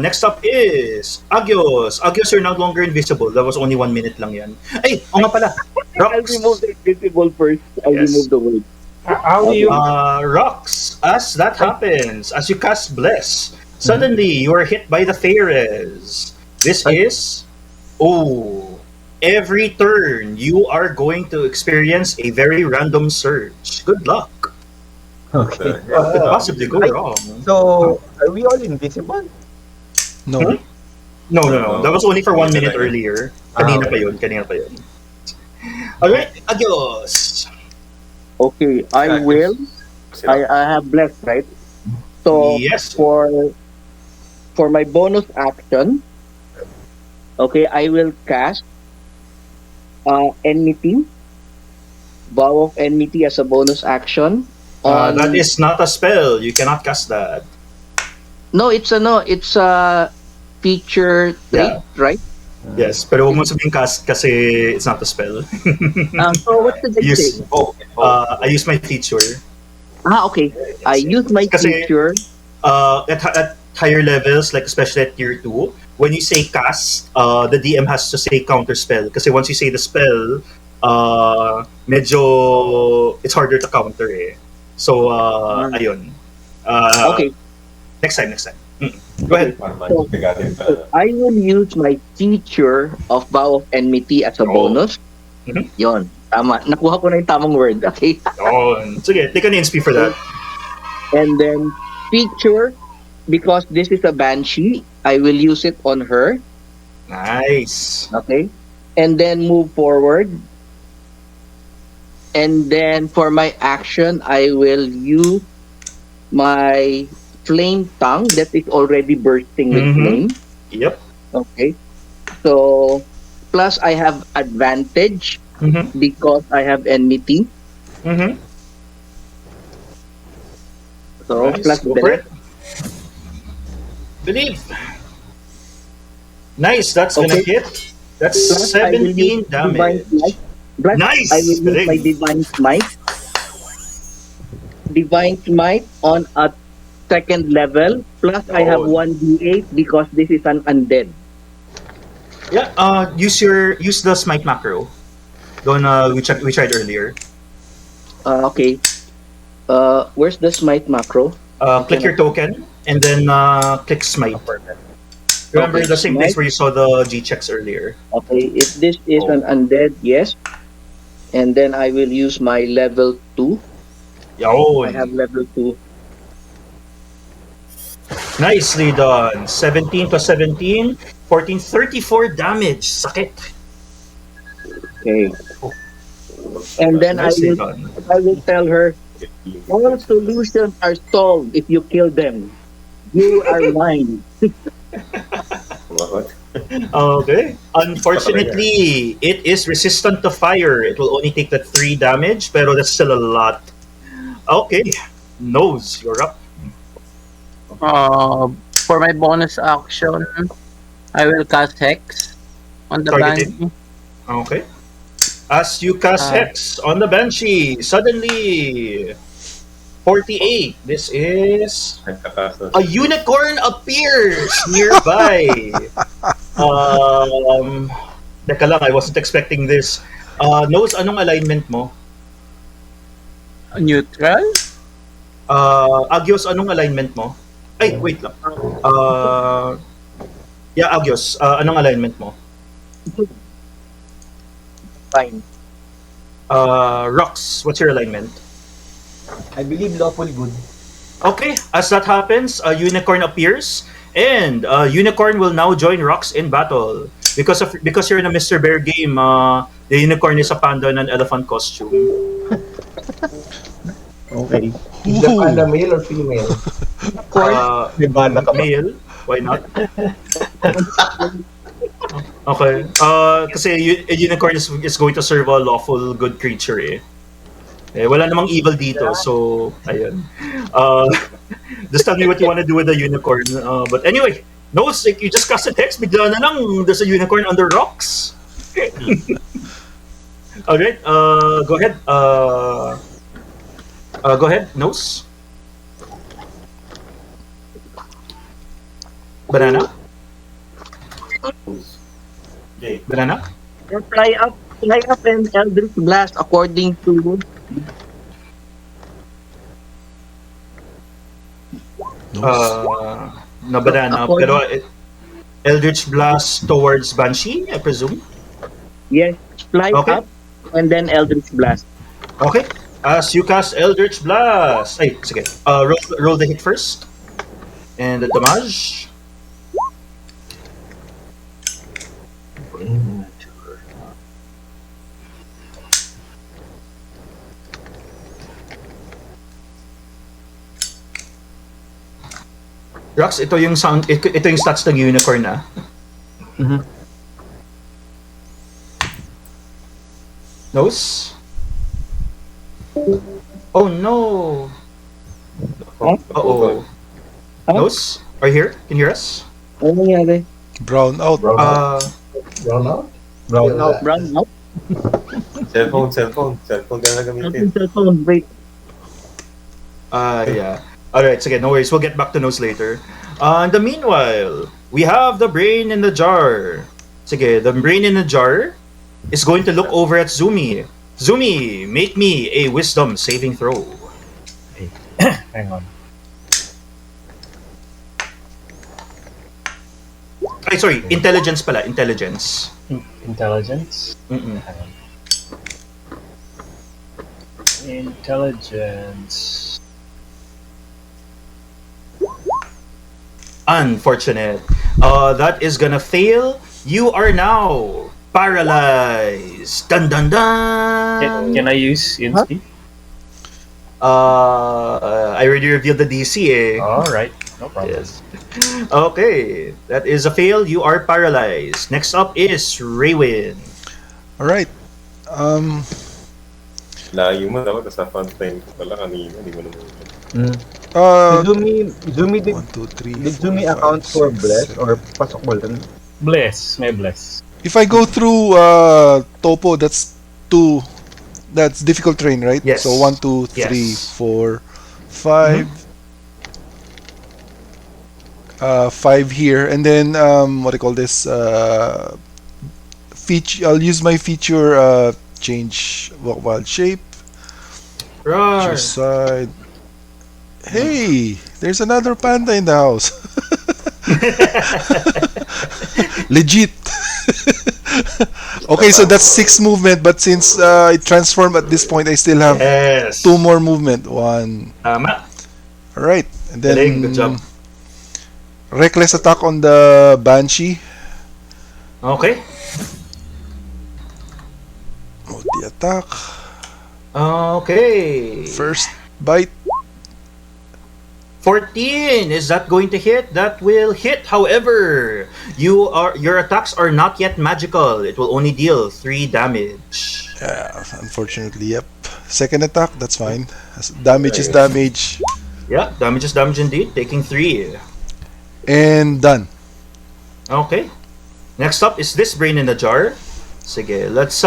Next up is Agios. Agios, you're no longer invisible. That was only 1 minute lang yan. Ay, o nga pala. I'll Rocks. remove the invisible first. I'll Yes. remove the word. How do you? Rocks, as that happens, as you cast Bless, suddenly you are hit by the Faeres. This is... every turn you are going to experience a very random surge. Good luck. Okay. Could possibly go wrong. So, are we all invisible? No. No. That was only for 1 minute Minute. earlier. Kanina pa yun. Alright, adios. Okay, I will. I have blessed, right? So Yes. for my bonus action, okay, I will cast enmity, vow of enmity as a bonus action. That is not a spell. You cannot cast that. No, it's a feature trait, right? Yes, pero huwag mo sabihin cast kasi it's not a spell. So what's the Use, dictate? I use my feature. Okay. I use my Kasi- feature. At higher levels, like especially at tier 2, when you say cast, the DM has to say counter spell. Kasi once you say the spell, medyo it's harder to counter eh. So, ayun. Okay. Next time. Go ahead. I will use my feature of vow of enmity as a bonus. Mhm. Yon. Tama. Nakuha ko na yung tamang word. Okay. Yun. Sige, take an inspi for that. And then feature, because this is a banshee, I will use it on her. Nice. Okay. And then move forward. And then for my action, I will use my flame tongue that is already bursting with flame. Yep. Okay. So plus I have advantage because I have enmity. So Nice. plus Go for belief. it. Believe. Nice. That's gonna Okay. hit. That's Plus I will 17 use divine damage. smite. Plus Nice. I will use my divine smite. Divine smite on a second level. Plus I have 1d8 because this is an undead. Yeah. Use the smite macro. Don't we tried earlier. Okay. Where's the smite macro? Click your token and then click smite. Remember Okay, the same place smite. where you saw the G checks earlier. Okay, if this is an undead, yes. And then I will use my level 2. I have level 2. Nicely done. 17 plus 17, 14, 34 damage. Sakit. Okay. And then Nicely done. I will tell her, all solutions are solved if you kill them. You are mine. Okay. Unfortunately, it is resistant to fire. It will only take that 3 damage, pero that's still a lot. Okay. Nose, you're up. For my bonus action, I will cast Hex on the Targeting. Banshee. Okay. As you cast Hex on the Banshee, suddenly 48. This is a unicorn appears nearby. Teka lang, I wasn't expecting this. Nose, anong alignment mo? Neutral? Agios, anong alignment mo? Ay, wait lang. Yeah, Agios, anong alignment mo? Fine. Rox, what's your alignment? I believe lawful good. Okay, as that happens, a unicorn appears, and a unicorn will now join Rox in battle. Because you're in a Mr. Bear game, the unicorn is a panda in an elephant costume. Okay. Is the panda male or female? May bala ka ba? Male, why not? Okay. Kasi a unicorn is going to serve a lawful good creature eh. Wala namang evil dito, so ayun. Just tell me what you want to do with the unicorn. But anyway, no, it's like you just cast a text, bigla na lang there's a unicorn under rocks. Alright, go ahead. Go ahead, Nose. Banana? Banana? Fly up and Eldritch Blast according to na banana. Pero Eldritch Blast towards Banshee, I presume? Yes, fly up and then Eldritch Blast. Okay. As you cast Eldritch Blast. Ay, sige. Roll the hit first. And the damage. Rox, ito yung sound, ito yung stats ng unicorn na. Nose? Oh no! Uh-oh. Nose? Are you here? Can you hear us? Ano nangyari? Brown out. Brown out? Brown out. Cellphone ka na gamitin. Cellphone, wait. Yeah. Alright, sige, no worries. We'll get back to Nose later. In the meanwhile, we have the brain in the jar. Sige, the brain in the jar is going to look over at Zumi. Zumi, make me a wisdom saving throw. Hang on. Ay, sorry, intelligence pala, intelligence. Intelligence? Mm-mm. Hang on. Intelligence. Unfortunate. That is gonna fail. You are now paralyzed. Dun dun dun. Can I use inspeed? I already revealed the DC. Eh? Alright, no problem. Yes. Okay, that is a fail. You are paralyzed. Next up is Raywin. All right. Layo mo daw, nasa fountain ko pala kanina, hindi mo naman. Zumi did 1, 2, 3, did 4, Zumi 5, account for 6, bless 7. or pasok mo lang? Bless, may bless. If I go through Toppo, that's 2. That's difficult terrain, right? Yes. So 1, 2, 3, Yes. 4, 5. 5 here, and then what do you call this? Feature. I'll use my feature. Change wild shape. Roar. Choose side. Hey, there's another panda in the house. Legit. Okay, so that's 6 movement, but since it transformed at this point, I still have Yes. 2 more movement. 1. Tama. All right, and then Galing, good job. reckless attack on the Banshee. Okay. Multi attack. Okay. First bite. 14. Is that going to hit? That will hit. However, your attacks are not yet magical. It will only deal 3 damage. Unfortunately, yep. Second attack, that's fine. Damage is damage. Yeah, damage is damage indeed. Taking 3. And done. Okay. Next up is this brain in the jar. Sige, let's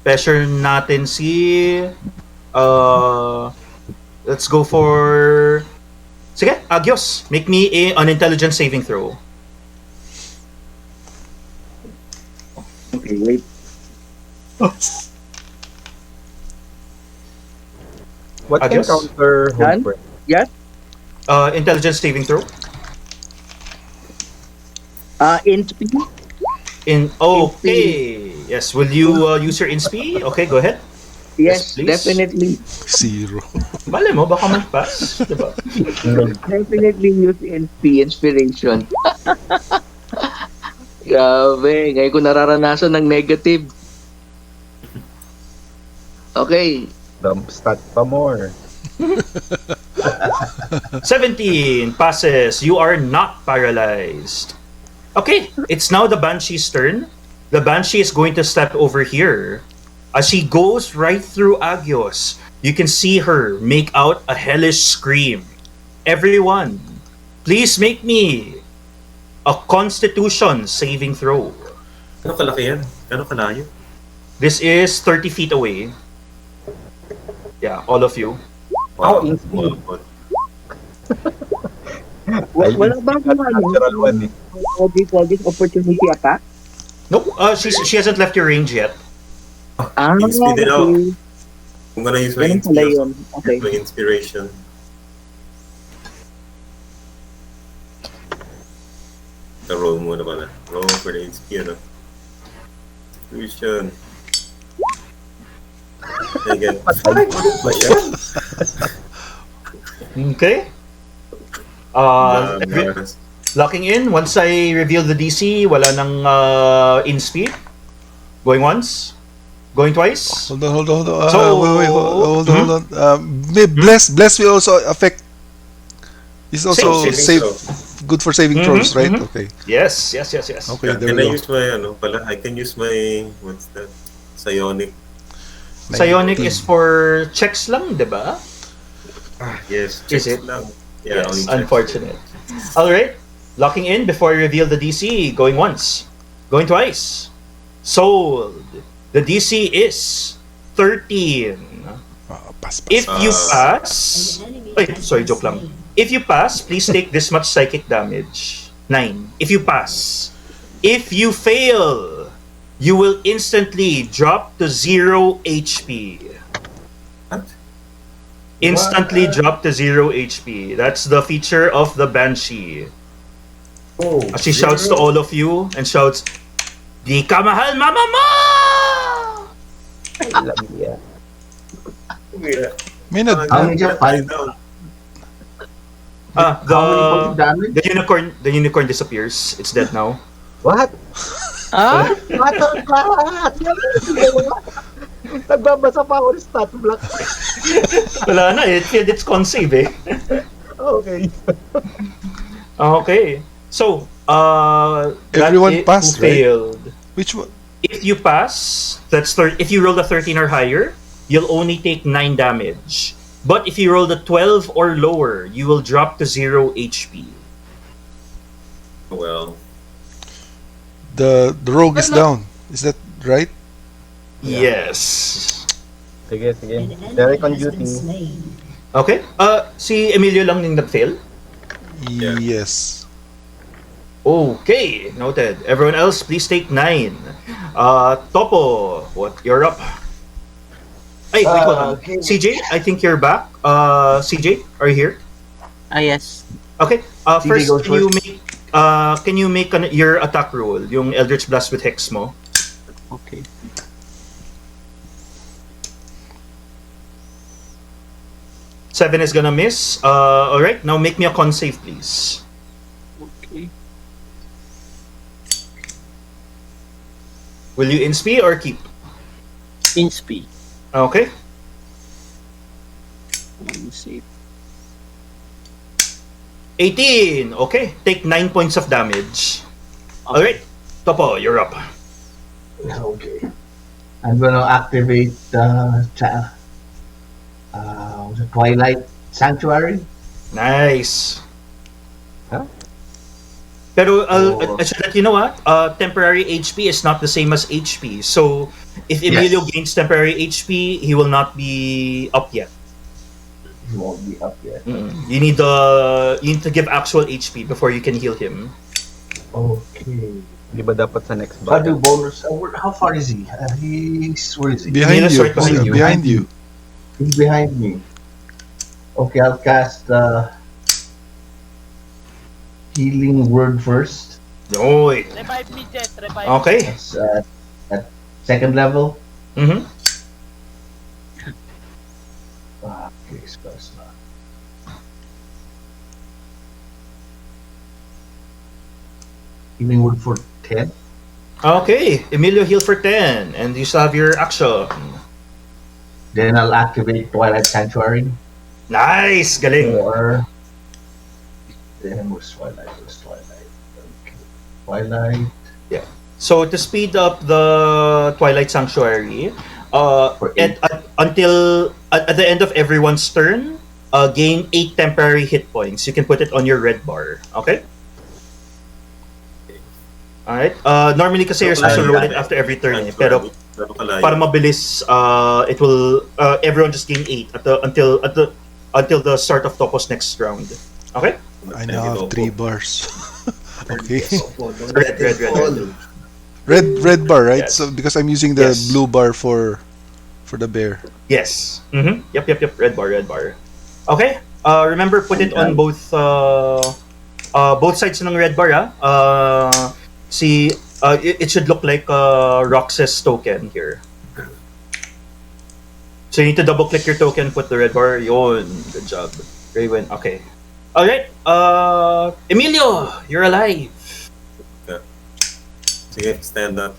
pressure natin si let's go for sige, Agios. Make me an intelligence saving throw. Okay, wait. What can Adios. counter Done? hold Yes? Intelligence saving throw. Inspeed? Okay. Yes, will you use your inspi? Okay, go ahead. Yes, please. definitely. 0. Bale mo, baka mag-pass. Diba? Definitely use inspiration. Grabe, ngayon ko nararanasan ng negative. Okay. Dump stat pa more. 17 passes. You are not paralyzed. Okay, it's now the Banshee's turn. The Banshee is going to step over here. As she goes right through Agios, you can see her make out a hellish scream. Everyone, please make me a Constitution saving throw. Ano kalaki yan? Ano kalayo? This is 30 feet away. Yeah, all of you. How Wow. easy. Wow. Wala ba Natural one eh. what do you call this opportunity attack? Nope, she hasn't left your range yet. Inspi din ako. Okay. I'm gonna use my Ganun pala yun. Okay. inspiration. Roll muna pala. Roll for the inspi, ano? Inspiration. Again. Okay. Locking in. Once I reveal the DC, wala nang in-speed. Going once. Going twice. Hold on. So- Wait, hold on. Bless will also affect. It's also Save good for saving throws, right? Okay. Yes. Okay, there Can we I go. use my, I can use my, what's that? Psionic. Psionic is for checks lang, di ba? Yes. Is checks it? lang. Yeah, only Yes, checks. unfortunate. Alright. Locking in before I reveal the DC. Going once. Going twice. Sold. The DC is 13. Pass. If you pass... Wait, sorry, joke lang. If you pass, please take this much psychic damage. 9. If you pass. If you fail, you will instantly drop to 0 HP. What? Instantly drop to 0 HP. That's the feature of the Banshee. Oh, As she shouts to all of you and shouts, Di ka mahal, mama mo! Alam niya. May nag... How many siya? 5? How many points of damage? The unicorn disappears. It's dead now. What? Ah? What the fuck? Nagbabasa pa ako ng stat block. Wala na, it failed its con save eh. Okay. Okay. So, Everyone that passed, who right? failed. Which one? If you pass, if you roll a 13 or higher, you'll only take 9 damage. But if you roll a 12 or lower, you will drop to 0 HP. Well, The rogue is down. Is that right? Yes. Sige. Derek on duty. Okay. Si Emilio lang yung nag-fail. Yeah. Yes. Okay, noted. Everyone else, please take 9. Toppo, you're up. Hey, wait, hold on. Okay. CJ, I think you're back. CJ, are you here? Ah, yes. Okay. CJ First, goes can you make your attack roll, yung Eldritch Blast with Hex mo? Okay. Seven is gonna miss. All right. Now make me a con save, please. Okay. Will you inspe or keep? Inspe. Okay. Let me see. 18. Okay. Take 9 points of damage. All right. Toppo, you're up. Okay. I'm gonna activate the Twilight Sanctuary. Nice. Huh? Pero I should let you know what? Temporary HP is not the same as HP. So if Emilio gains temporary HP, he will not be up yet. He won't be up yet. You need to give actual HP before you can heal him. Okay. Di ba dapat sa next I'll do battle? bonus. How far is he? Where is he? Behind Emilio's you. right behind you. Behind you. He's behind me. Okay, I'll cast Healing Word first. Oy. Revive me, Jet. Revive Okay. That's at second level. Mm-hmm. Okay, spells not. Healing Word for 10. Okay. Emilio heal for 10, and you still have your action. Then I'll activate Twilight Sanctuary. Nice, galing. Or then where's Twilight? Okay. Twilight. So to speed up the Twilight Sanctuary, until at the end of everyone's turn, gain 8 temporary hit points. You can put it on your red bar. Okay. Alright. Normally kasi you're supposed to roll it after every turn. Pero para mabilis, it will everyone just gain 8 until the start of Toppo's next round. Okay. I now have 3 bars. Okay. Red. Red bar, right? Yes. So because I'm using the Yes. blue bar for the bear. Yes. Mm-hmm. Yep. Red bar. Okay. Remember, put it on both sides ng red bar. It should look like a Roxas token here. So you need to double click your token, put the red bar. Yon. Good job. Raven. Okay. All right. Emilio, you're alive. Sige, stand up.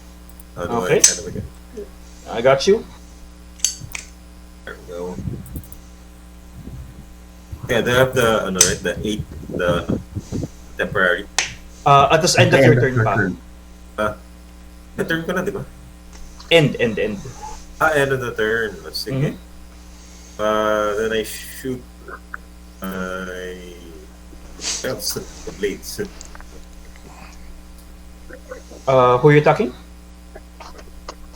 How do Okay. I stand up again? I got you. There we go. Yeah, they have the the 8, the temporary. At the end of your turn pa. The turn ko na, di ba? End. End of the turn. Let's see. Mhm. Then I shoot my the blades. Who are you attacking?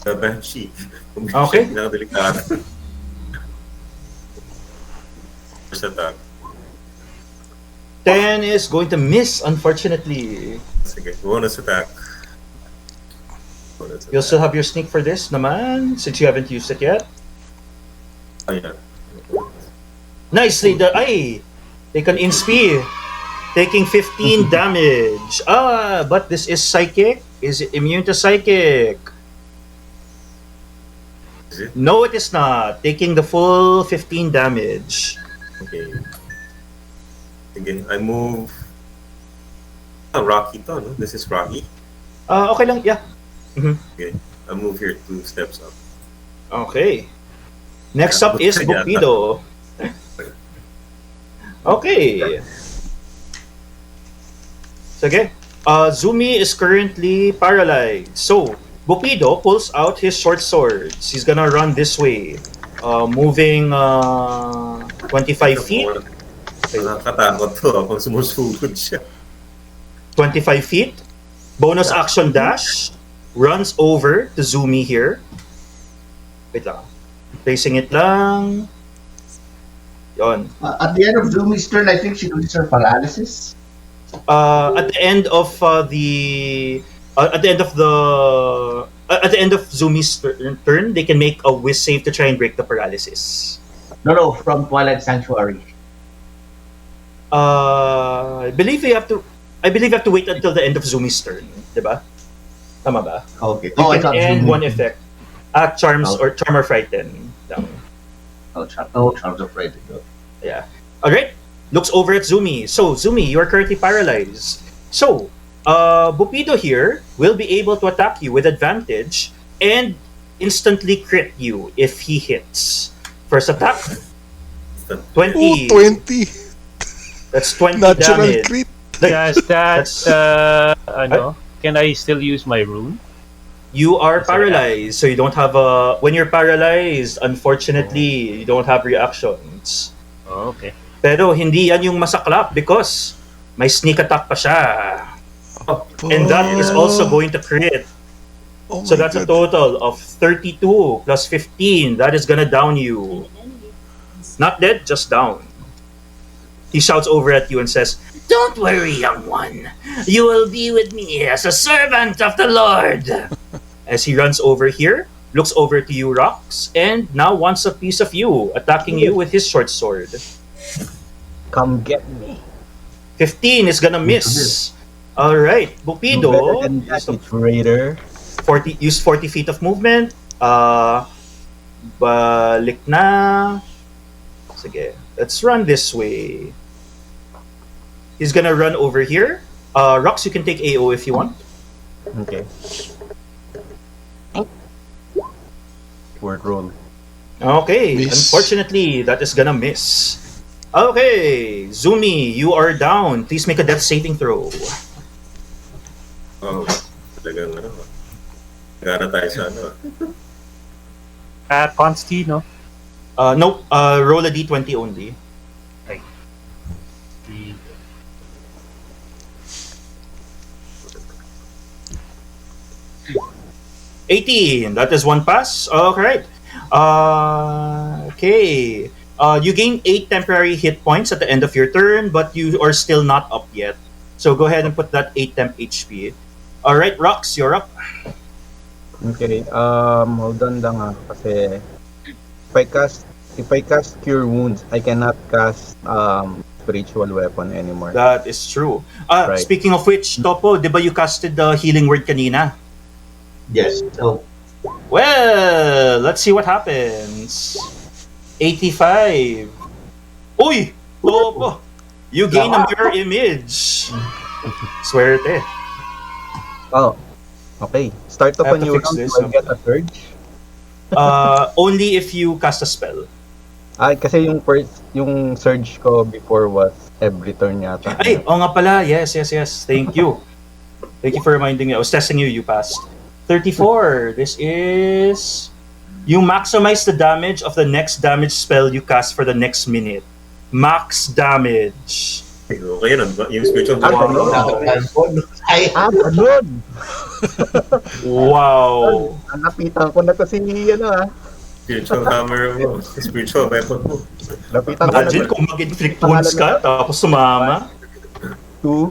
The Banshee. Okay. Delikado. First attack. 10 is going to miss, unfortunately. Sige, bonus attack. You'll still have your sneak for this naman, since you haven't used it yet. Oh, yeah. Nicely done. Ay! Take an inspe. Taking 15 damage. But this is psychic. Is it immune to psychic? Is it? No, it is not. Taking the full 15 damage. Okay. Again, I move. Rocky to, no? This is Rocky. Okay lang, yeah. Okay. I move here 2 steps up. Okay. Next up is Bukido. Okay. Sige. Zumi is currently paralyzed. So, Bukido pulls out his short swords. He's gonna run this way. Moving 25 feet. Nakakatakot to ako sumusugod siya. 25 feet. Bonus action dash. Runs over to Zumi here. Wait lang. Placing it lang. Yon. At the end of Zumi's turn, I think she loses her paralysis. At the end of Zumi's turn, they can make a whiz save to try and break the paralysis. No, from Twilight Sanctuary. I believe you have to wait until the end of Zumi's turn, diba? Tama ba? Okay. You I can thought end Zumi- one effect. Charms or Charm or Frighten. Down. Charms of Frighten. Yeah. Alright. Looks over at Zumi. So, Zumi, you are currently paralyzed. So, Bukido here will be able to attack you with advantage and instantly crit you if he hits. First attack. 20. 20. That's 20 Natural damage. crit. Yeah, is that can I still use my rune? You are paralyzed, so you don't have a... When you're paralyzed, unfortunately, you don't have reactions. Oh, okay. Pero hindi yan yung masaklap because may sneak attack pa siya. And that is also going to crit. Oh So my that's a God. total of 32 plus 15. That is gonna down you. Not dead, just down. He shouts over at you and says, Don't worry, young one. You will be with me as a servant of the Lord. as he runs over here, looks over to you, Rox, and now wants a piece of you, attacking you with his short sword. Come get me. 15 is gonna miss. Alright, Bukido, Better than that, you traitor. use 40 feet of movement. Balik na. Sige, let's run this way. He's gonna run over here. Rox, you can take AO if you want. Okay. Word roll. Okay, Miss. unfortunately, that is gonna miss. Okay, Zumi, you are down. Please make a death saving throw. Oh, talagang ano. Gara tayo sa ano. Consti, no? Nope, roll a d20 only. Okay. 18. That is one pass. Alright. Okay. You gain 8 temporary hit points at the end of your turn, but you are still not up yet. So go ahead and put that 8 temp HP. Alright, Rox, you're up. Okay, hold on lang kasi if I cast Cure Wounds, I cannot cast spiritual weapon anymore. That is true. Right. Speaking of which, Toppo, di ba you casted the healing word kanina? Yes. So, Well, let's see what happens. 85. Uy! Toppo! You gain a mirror image. Swerte. Oh, okay. Start I off have a to new fix round, this, do I get a surge? Only if you cast a spell. Kasi yung surge ko before was every turn yata. Ay, oo nga pala. Yes. Thank you. Thank you for reminding me. I was testing you. You passed. 34. This is... You maximize the damage of the next damage spell you cast for the next minute. Max damage. Okay yun. Yung spiritual Ganun! Wow. Napitan ko na to si spiritual hammer mo. Spiritual weapon mo. Napitan ko Imagine na kung mag-inflict wounds ka, tapos sumama. 2,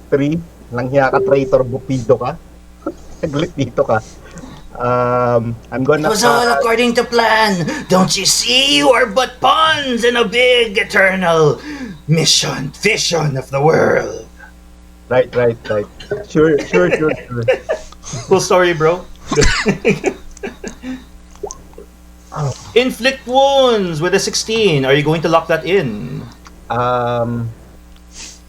3, langhiya ka, traitor, bupido ka. Saglit dito ka. I'm It gonna was all according to plan. Don't you see? You are but pawns in a big eternal vision of the world. Right. Sure. Cool story, bro. Inflict wounds with a 16. Are you going to lock that in?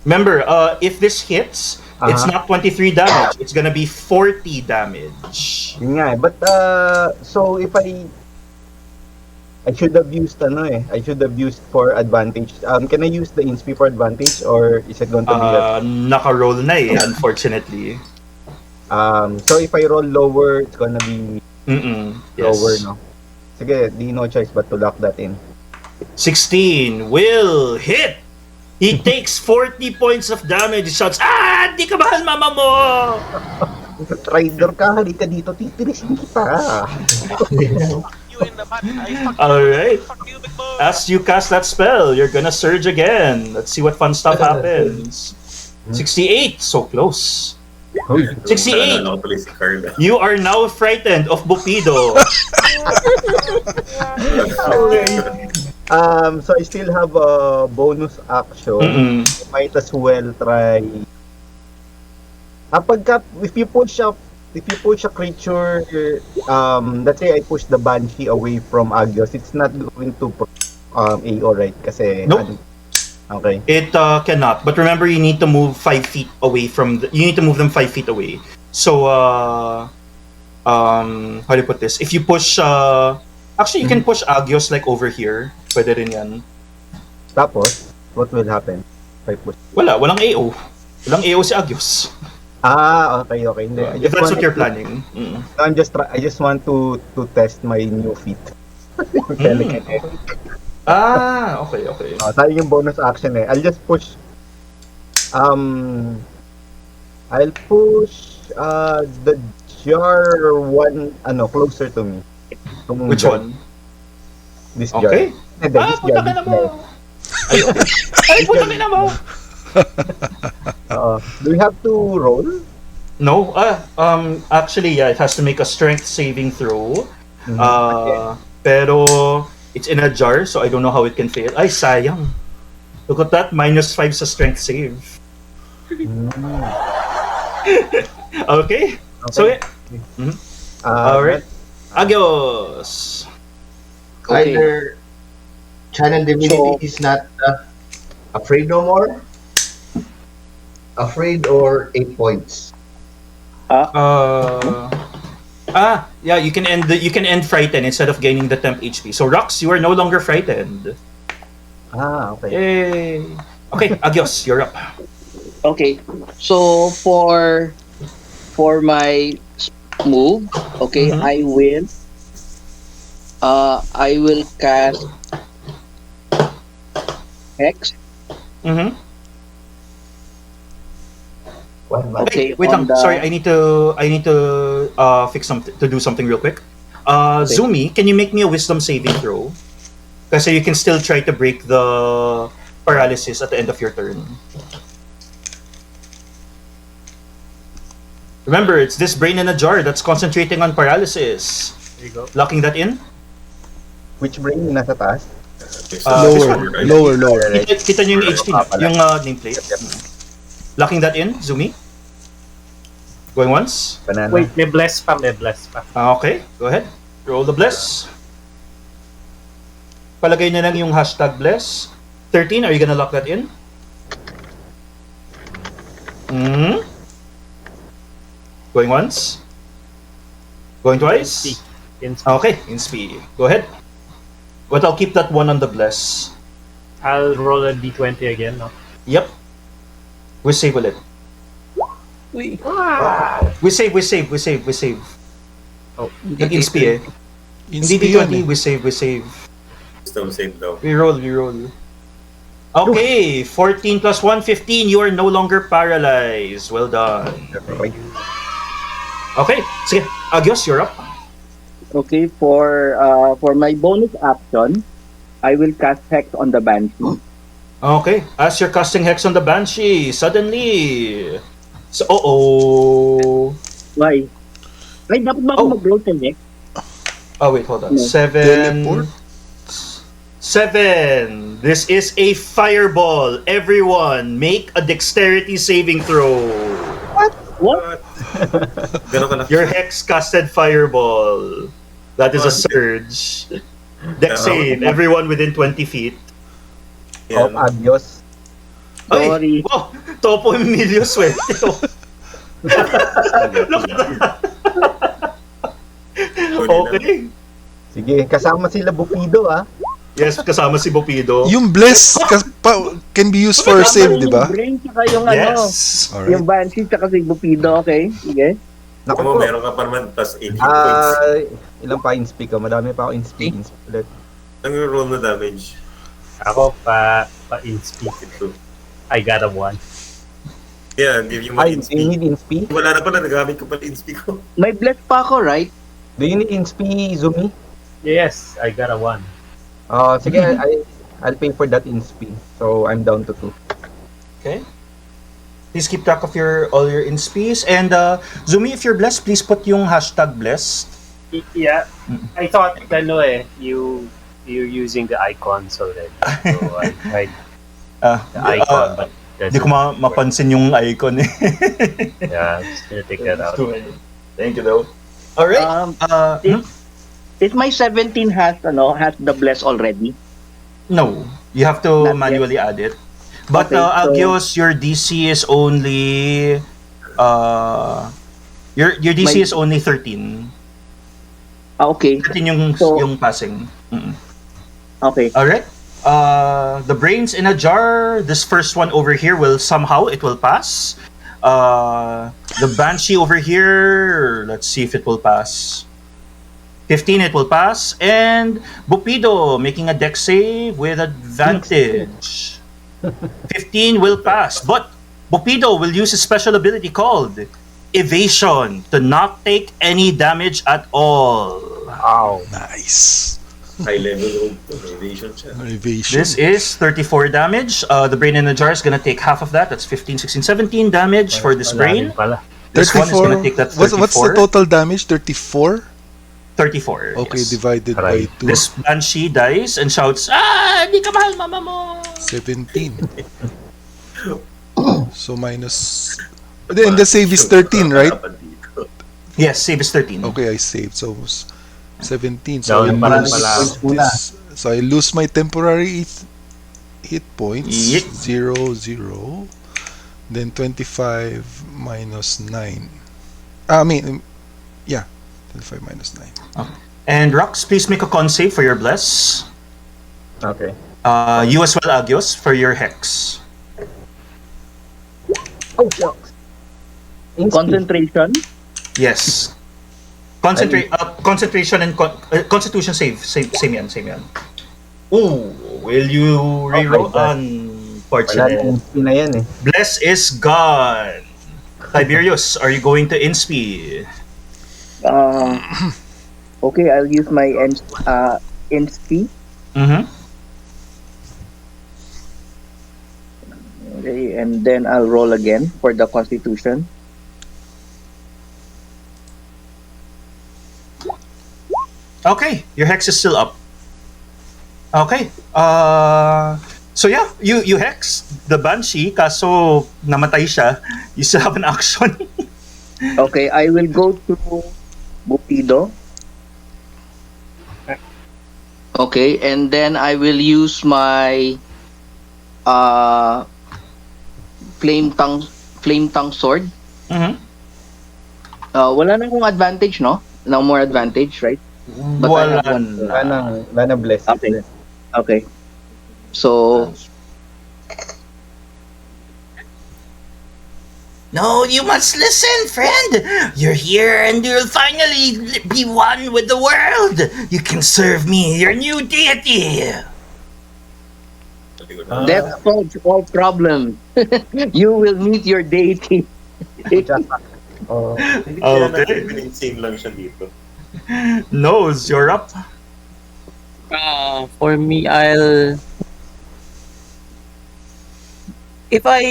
Remember, if this hits, it's not 23 damage. It's gonna be 40 damage. Yun nga eh. But, so if I should have used I should have used for advantage. Can I use the inspi for advantage or is it going to be naka-roll na eh, unfortunately. So if I roll lower, it's gonna be lower, Yes. no? Sige, di no choice but to lock that in. 16 will hit. He takes 40 points of damage. He shouts, di ka mahal mama mo! Traitor ka, halika dito, titirisin kita. Alright. As you cast that spell, you're gonna surge again. Let's see what fun stuff happens. 68, so close. 68. You are now frightened of Bupido. Okay. So I still have a bonus action. Might as well try. If you push a creature, let's say I push the Banshee away from Agios, it's not going to AO, right? Kasi nope. Okay. It cannot. But remember, you need to move 5 feet away from. You need to move them 5 feet away. So how do you put this? If you push, actually, you can push Agios like over here. Pwede rin yan. Tapos, what will happen if I push? Walang AO. Walang AO si Agios. Okay. Hindi. If that's what you're planning. No, I just want to test my new feat. Telekinetic. Okay. Tayo yung bonus action eh. I'll just push. I'll push the jar one closer to me. Which one? This jar. Okay. Puta ka na mo! Ay, puta ka na mo! Do we have to roll? No. Actually, yeah, it has to make a strength saving throw. Pero it's in a jar, so I don't know how it can fail. Ay, sayang. Look at that, -5 sa strength save. Okay. So, alright. Agios! Okay. Either Channel Divinity is not afraid no more, afraid or 8 points. Yeah, you can end frightened instead of gaining the temp HP. So Rox, you are no longer frightened. Okay. Yay. Okay, Agios, you're up. Okay. So for my move, okay, I will cast Hex. Okay, wait lang. Sorry, I need to do something real quick. Zumi, can you make me a wisdom saving throw? Kasi you can still try to break the paralysis at the end of your turn. Remember, it's this brain in a jar that's concentrating on paralysis. There you go. Locking that in? Which brain? Nasa taas? Lower. Kita nyo yung HP na, yung nameplate. Locking that in, Zumi. Going once. Banana. Wait, may bless pa. Okay, go ahead. Roll the bless. Palagay na lang yung #bless. 13, are you gonna lock that in? Going once. Going twice. Okay, inspi. Go ahead. But I'll keep that one on the bless. I'll roll a d20 again, no? Yep. We save ulit. We save. Oh, Nag-inspi eh. Hindi D20, we save. Still save though. We roll. Okay, 14 plus 1, 15. You are no longer paralyzed. Well done. Okay, sige. Agios, you're up. Okay, for my bonus action, I will cast Hex on the Banshee. Okay, as you're casting Hex on the Banshee, suddenly... So, Why? Ay, dapat ba ako mag-roll ng Hex? Oh, wait, hold on. No. Teleport? 7. This is a fireball. Everyone, make a dexterity saving throw. What? Your Hex casted fireball. That is a surge. Dex save. Everyone within 20 feet. Of Agios. Ay! Sorry. Wow! Toppo Emilio swerte to. Look at that. Okay. Sige, kasama sila Bupido ah. Yes, kasama si Bopido. Yung bless can be used for save, di ba? Yung brain, tsaka yung Yes. Alright. yung Banshee, tsaka si Bupido, okay? Sige. Naku Ako, po. meron ka pa naman, tas 8 hit points. Ilang pa in-speak ka? Madami pa ako in-speak. Ulit. Ang roll na damage. Ako pa-in-speak. Ito. I got a 1. Yeah, give you my Ay, do you inspeak. need in-speak? Wala na pala, nagamit ko pala inspeak ko. May bless pa ako, right? Do you need in-speak, Zumi? Yes, I got a 1. Sige, I'll pay for that in-speak. So, I'm down to 2. Okay. Please keep track of all your inspees. And Zumi, if you're blessed, please put yung hashtag blessed. Yeah, I thought you're using the icons already. So I tried the icon, but Hindi ko mapansin yung icon eh. yeah, I'm just gonna take that out. Thank you though. Alright. Is my 17 has the bless already? No, you have to Not manually add it. But Okay, so- Agios, your DC is only your DC is only 13. Okay. 13 yung So- yung passing. Okay. All right. The brains in a jar. This first one over here will pass. The banshee over here. Let's see if it will pass. 15, it will pass. And Bupido making a dex save with advantage. 15 will pass. But Bupido will use a special ability called Evasion to not take any damage at all. Wow. Nice. High level roll evasion siya. Evasion. This is 34 damage. The brain in the jar is gonna take half of that. That's 15, 16, 17 damage for this brain. This one is gonna take that 34. What's the total damage? 34? 34. Okay, yes. divided by 2. This banshee dies and shouts, di ka mahal mama mo! 17. So minus... And the save is 13, right? Yes, save is 13. Okay, I saved. So 17. So Down I pala. lose this. So I lose my temporary hit points. Yep. 0, 0. Then 25 minus 9. 25 minus 9. And Rox, please make a con save for your bless. Okay. You as well, Agios, for your hex. Oh, shucks. Concentration. Yes. Concentration and constitution save. Same yan. Ooh, will you reroll? Wala Unfortunate. na in-speak na yan eh. Bless is gone. Tiberius, are you going to inspe? Okay, I'll use my NSP. Mm-hmm. Okay, and then I'll roll again for the Constitution. Okay, your hex is still up. Okay. So yeah, you hex the banshee kaso namatay siya. You still have an action. Okay, I will go to Bupido. Okay, and then I will use my flame tongue sword. Mhm. Wala na akong advantage, no? No more advantage, right? But I Wala have one. Wala na bless. Okay. Okay. So, No, you must listen, friend. You're here and you'll finally be one with the world. You can serve me, your new deity. that solves all problems. You will meet your deity. Oh, Hindi Okay. kaya natin insane lang siya dito. Nose, you're up. For me, if I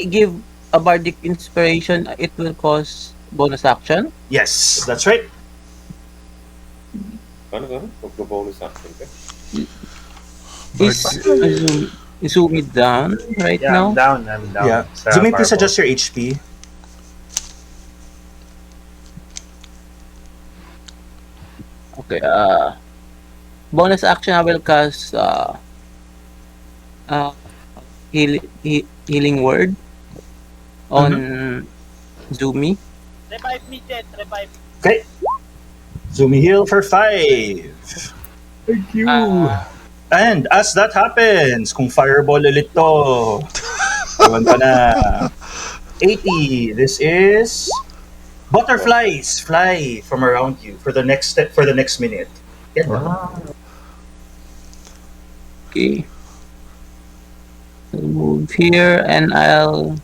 give a bardic inspiration, it will cause bonus action. Yes, that's right. Paano? Magpo-bonus action ka? Zoom it down right Yeah, now. I'm down. Yeah. Sa Zumi, please fireball. adjust your HP. Okay. bonus action, I will cast uh, healing word on Zumi. Revive me, Jet. Revive me. Okay. Zumi heal for 5. Thank you. And as that happens, kung fireball ulit to, ewan pa na. 80. This is butterflies fly from around you for the next minute. Get them. Okay. I'll move here and I'll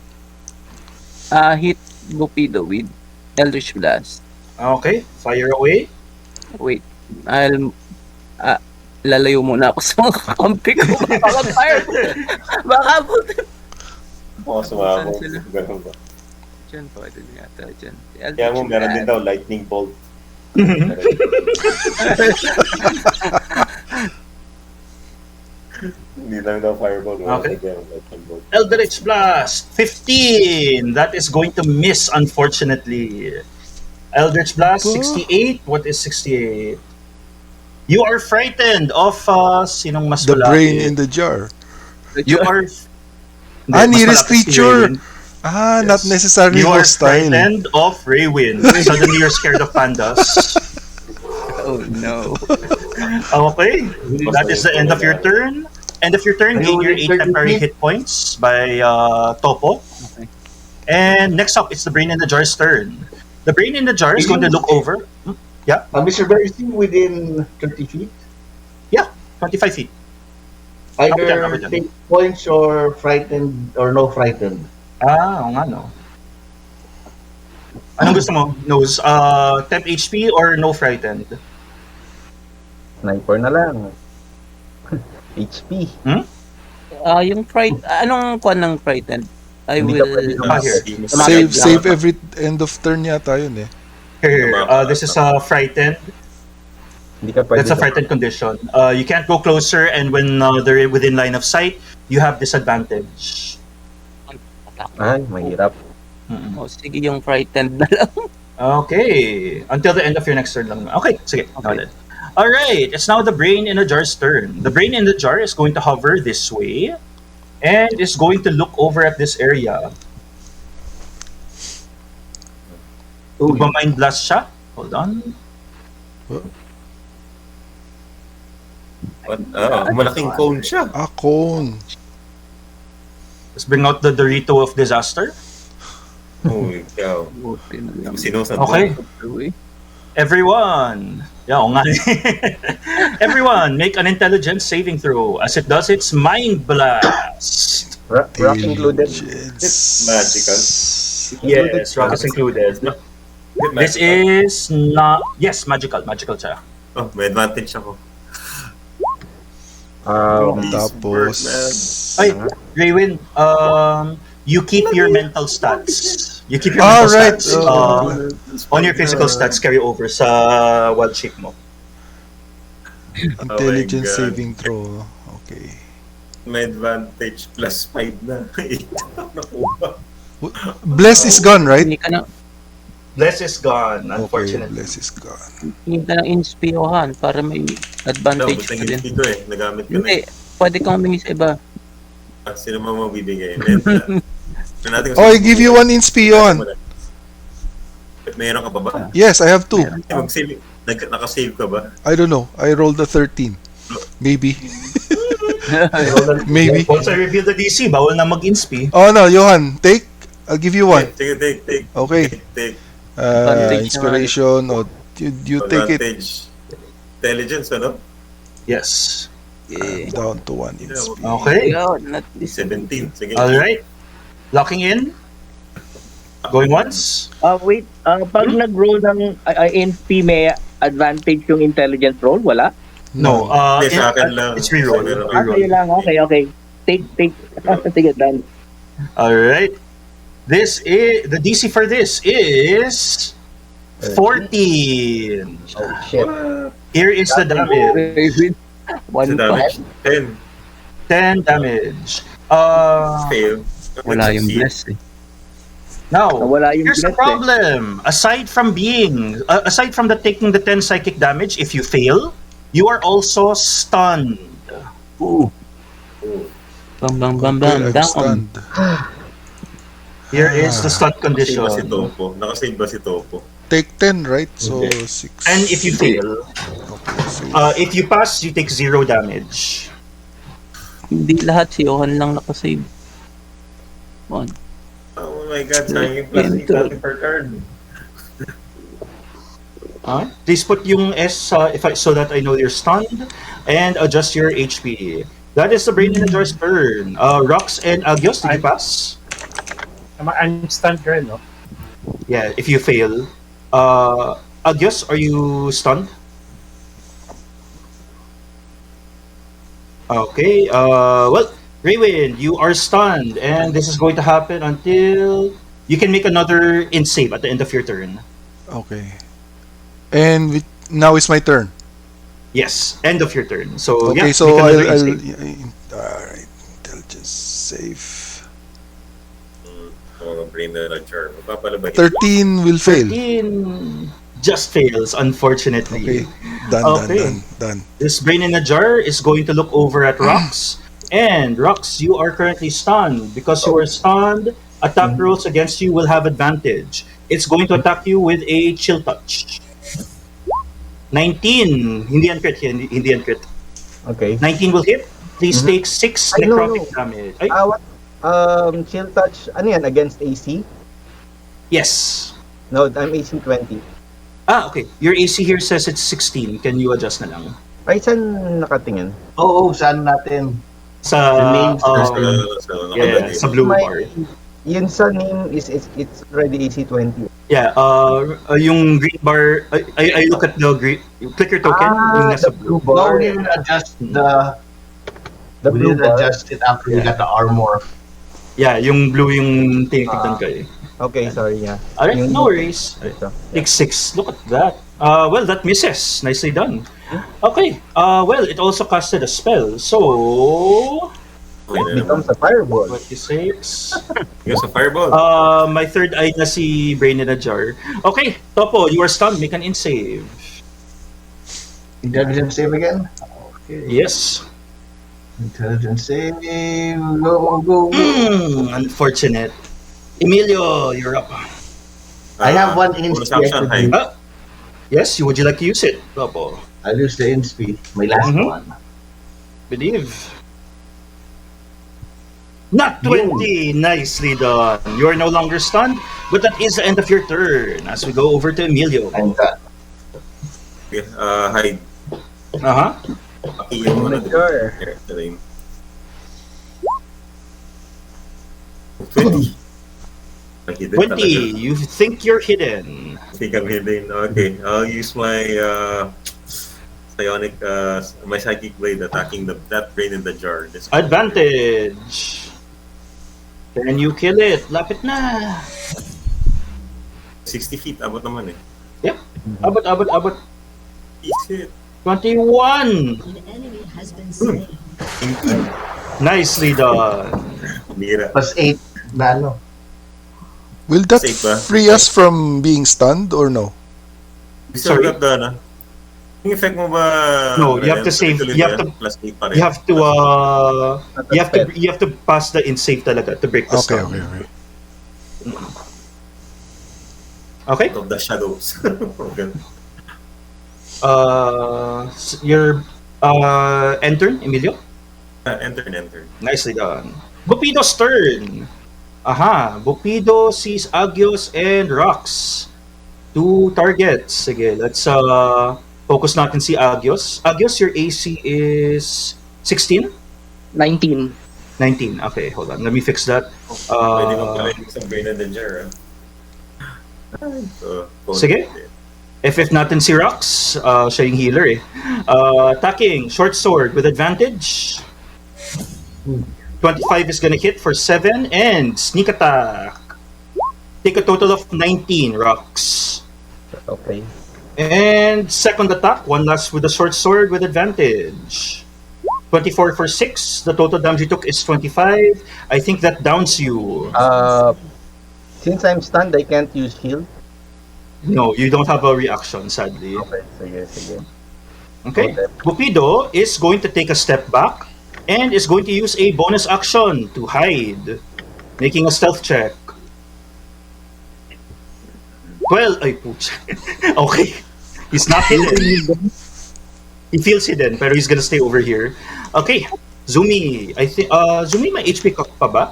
hit Bupido with Eldritch Blast. Okay, fire away. Wait, I'll lalayo muna ako sa mga kakampi ko. Baka fire. Baka Sumama. Saan sila? Ganun ba? Diyan, pwede din yata dyan. Kaya mo, meron din daw lightning bolt. Hindi lang daw fireball. Okay. Lightning bolt. Eldritch Blast 15. That is going to miss, unfortunately. Eldritch Blast 68. What is 68? You are frightened of sinong mas The malapit? brain in the jar. You are Nearest mas malapit si creature. Raywin. Not necessarily You are hostile. frightened of Raywin. Suddenly you're scared of pandas. Oh no. Okay, that is the end of your turn. End of your turn, gain your 8 temporary hit points by Toppo. Okay. And next up, it's the brain in the jar's turn. The brain in the jar is going to look over. Mr. Bear, is he within 30 feet? 25 feet. Either Over dyan. take points or frightened or no frightened. Oo nga, no. Anong gusto mo? Nose, temp HP or no frightened? Sniper na lang. HP. Yung anong kuan ng frightened? I Hindi will ka pwede Here. Save every end of turn yata yun eh. Here, this is a frightened. Hindi ka pwede. That's a frightened condition. You can't go closer, and when they're within line of sight, you have disadvantage. Ay, mahirap. Oh, sige, yung frightened na lang. Okay. Until the end of your next turn lang. Okay, sige. Okay. Alright, it's now the brain in the jar's turn. The brain in the jar is going to hover this way and is going to look over at this area. Mind blast siya. Hold on. Malaking cone siya. Cone. Let's bring out the Dorito of disaster. Oh, ikaw. Sinusan Okay. Everyone. Oo nga. Everyone, make an intelligence saving throw. As it does its mind blast. Rock included. Magical. Yes, rock is included. This is not... Yes, magical. Magical siya. Oh, may advantage ako. Tapos... Ay, Raywin, you keep your mental stats. You keep your mental right. stats on your physical stats carry over sa wild shape mo. Intelligence God. saving throw. Okay. May advantage plus 5 na. Nakuha. Bless is gone, right? Hindi ka na, Bless is gone, Okay, unfortunately. bless is gone. hindi ka na inspirohan para may advantage Basta ka din. dito eh. Nagamit ko na Hindi, pwede kang humingi sa iba. Sino mo mabibigay? Oh, I give you one inspion. Mayroon ka pa ba? Yes, I have 2. Mag-save. Naka-save ka ba? I don't know. I rolled a 13. Maybe. Maybe. Once I reveal the DC, bawal na mag-inspi. Oh no, Johan, take. I'll give you one. Sige, take. Okay. Take. Inspiration. Oh, you take it. Advantage. Intelligence, ano? Yes. Down to 1 inspi. Okay. Not this. 17. Sige. Alright. Locking in. Going once. Wait, pag nag-roll ng NP, may advantage yung intelligence roll? Wala? No. Hindi, sa akin lang. It's reroll. Kayo lang, okay. Take. Sige, done. Alright. This is the DC for this is 14. Oh, shit. Here is the damage. What's the damage? 10. 10 damage. Fail. Wala yung bless eh. Now, Wala yung here's the bless eh. problem. Aside from the taking the 10 psychic damage, if you fail, You are also stunned. Ooh. Bam, bam, bam, Okay, bam, I'm down. stunned. Here is the stun Nakasave ba si condition. Toppo? Nakasave ba si Toppo? Take 10, right? So, Okay. 6. And if you fail, Okay, save. if you pass, you take 0 damage. Hindi lahat, si Johan lang nakasave. One. Oh my god, sayang yung plus 8 natin per card. Please put yung S so that I know you're stunned, and adjust your HP. That is the Brain in the Jar's turn. Rox and Agios, did you pass? I'm stunned rin, no? Yeah, if you fail. Agios, are you stunned? Okay, well, Raywin, you are stunned, and this is going to happen until you can make another int save at the end of your turn. Okay. And now it's my turn. Yes, end of your turn. So, Okay, yeah, so make another I'll int save. alright, intelligence save. Brain na jar. Magpapalabay. 13 will fail. 13 just fails, unfortunately. Okay, done. This Brain in a Jar is going to look over at Rox. And Rox, you are currently stunned. Because you are stunned, attack rolls against you will have advantage. It's going to attack you with a chill touch. 19. Hindi yan crit. Hindi yan crit. Okay. 19 will hit. Please take 6 Ay, no, necrotic no. damage. Ay, What? Chill touch, ano yan, against AC? yes. No, I'm AC 20. Okay. Your AC here says it's 16. Can you adjust na lang? Ay, saan nakatingin? Oo, saan natin? Sa, The names sa blue My- bar. Yun sa name is it's already AC 20. Yeah, yung green bar, I look at the green, you click your token, yung nasa the blue No, bar. we didn't adjust we blue didn't bar. adjust it after we got the armor. Yeah, yung blue yung tinitignan ko eh. Okay, sorry, yeah. Alright, Yung- no worries. Ito. Take 6, look at that. Well, that misses. Nicely done. Okay, well, it also casted a spell, so... It becomes a fireball. 26. Yung sa fireball. My third eye na si Brain in a Jar. Okay, Toppo, you are stunned, make an int save. Intelligence save again? Okay. Yes. Intelligence save. Go. Unfortunate. Emilio, you're up. I have one int bonus speed. action, high. Yes, would you like to use it, Toppo? I'll use the int speed. My last one. Believe. Not 20! Nicely done. You are no longer stunned, but that is the end of your turn. As we go over to Emilio. I'm done. Okay, hide. Uh-huh. Pakiyan mo na. Sure. Here, ito rin. 20. Hidden 20, talaga. you think you're hidden. I think I'm hidden. Okay, I'll use my psionic, my psychic blade attacking that brain in the jar. This Advantage. Can you kill it? Lapit na. 60 feet, abot naman eh. Yep. Abot. Eat it. 21. Nicely done. Bira. Plus 8 na ano. Will that Safe ba? free us from being stunned or no? You still Sorry? got the, ano? Yung effect mo ba? No, you have to save. Tuloy You have ba to. yan? Plus 8 pa rin. You have to. You have to pass the int save talaga to break the Okay, stun. okay. Okay. Of the shadows. Okay. Your end turn, Emilio. Enter. Nicely done. Bupido's turn. Aha, Bupido sees Agios and Rox. 2 targets. Sige, let's focus natin si Agios. Agios, your AC is 16? 19. 19. Okay, hold on. Let me fix that. Pwede mo pala yung isang brain in the jar. So, Sige. FF natin si Rox. Siya yung healer eh. Attacking, short sword with advantage. 25 is gonna hit for 7 and sneak attack. Take a total of 19, Rox. Okay. And second attack, one last with the short sword with advantage. 24 for 6. The total damage you took is 25. I think that downs you. Since I'm stunned, I can't use heal. No, you don't have a reaction, sadly. Okay, sige. Okay. Bupido is going to take a step back and is going to use a bonus action to hide, making a stealth check. 12. Ay, pooch. Okay. He's not hidden. He feels hidden, pero he's gonna stay over here. Okay. Zumi. I think, Zumi, may HP ka pa ba?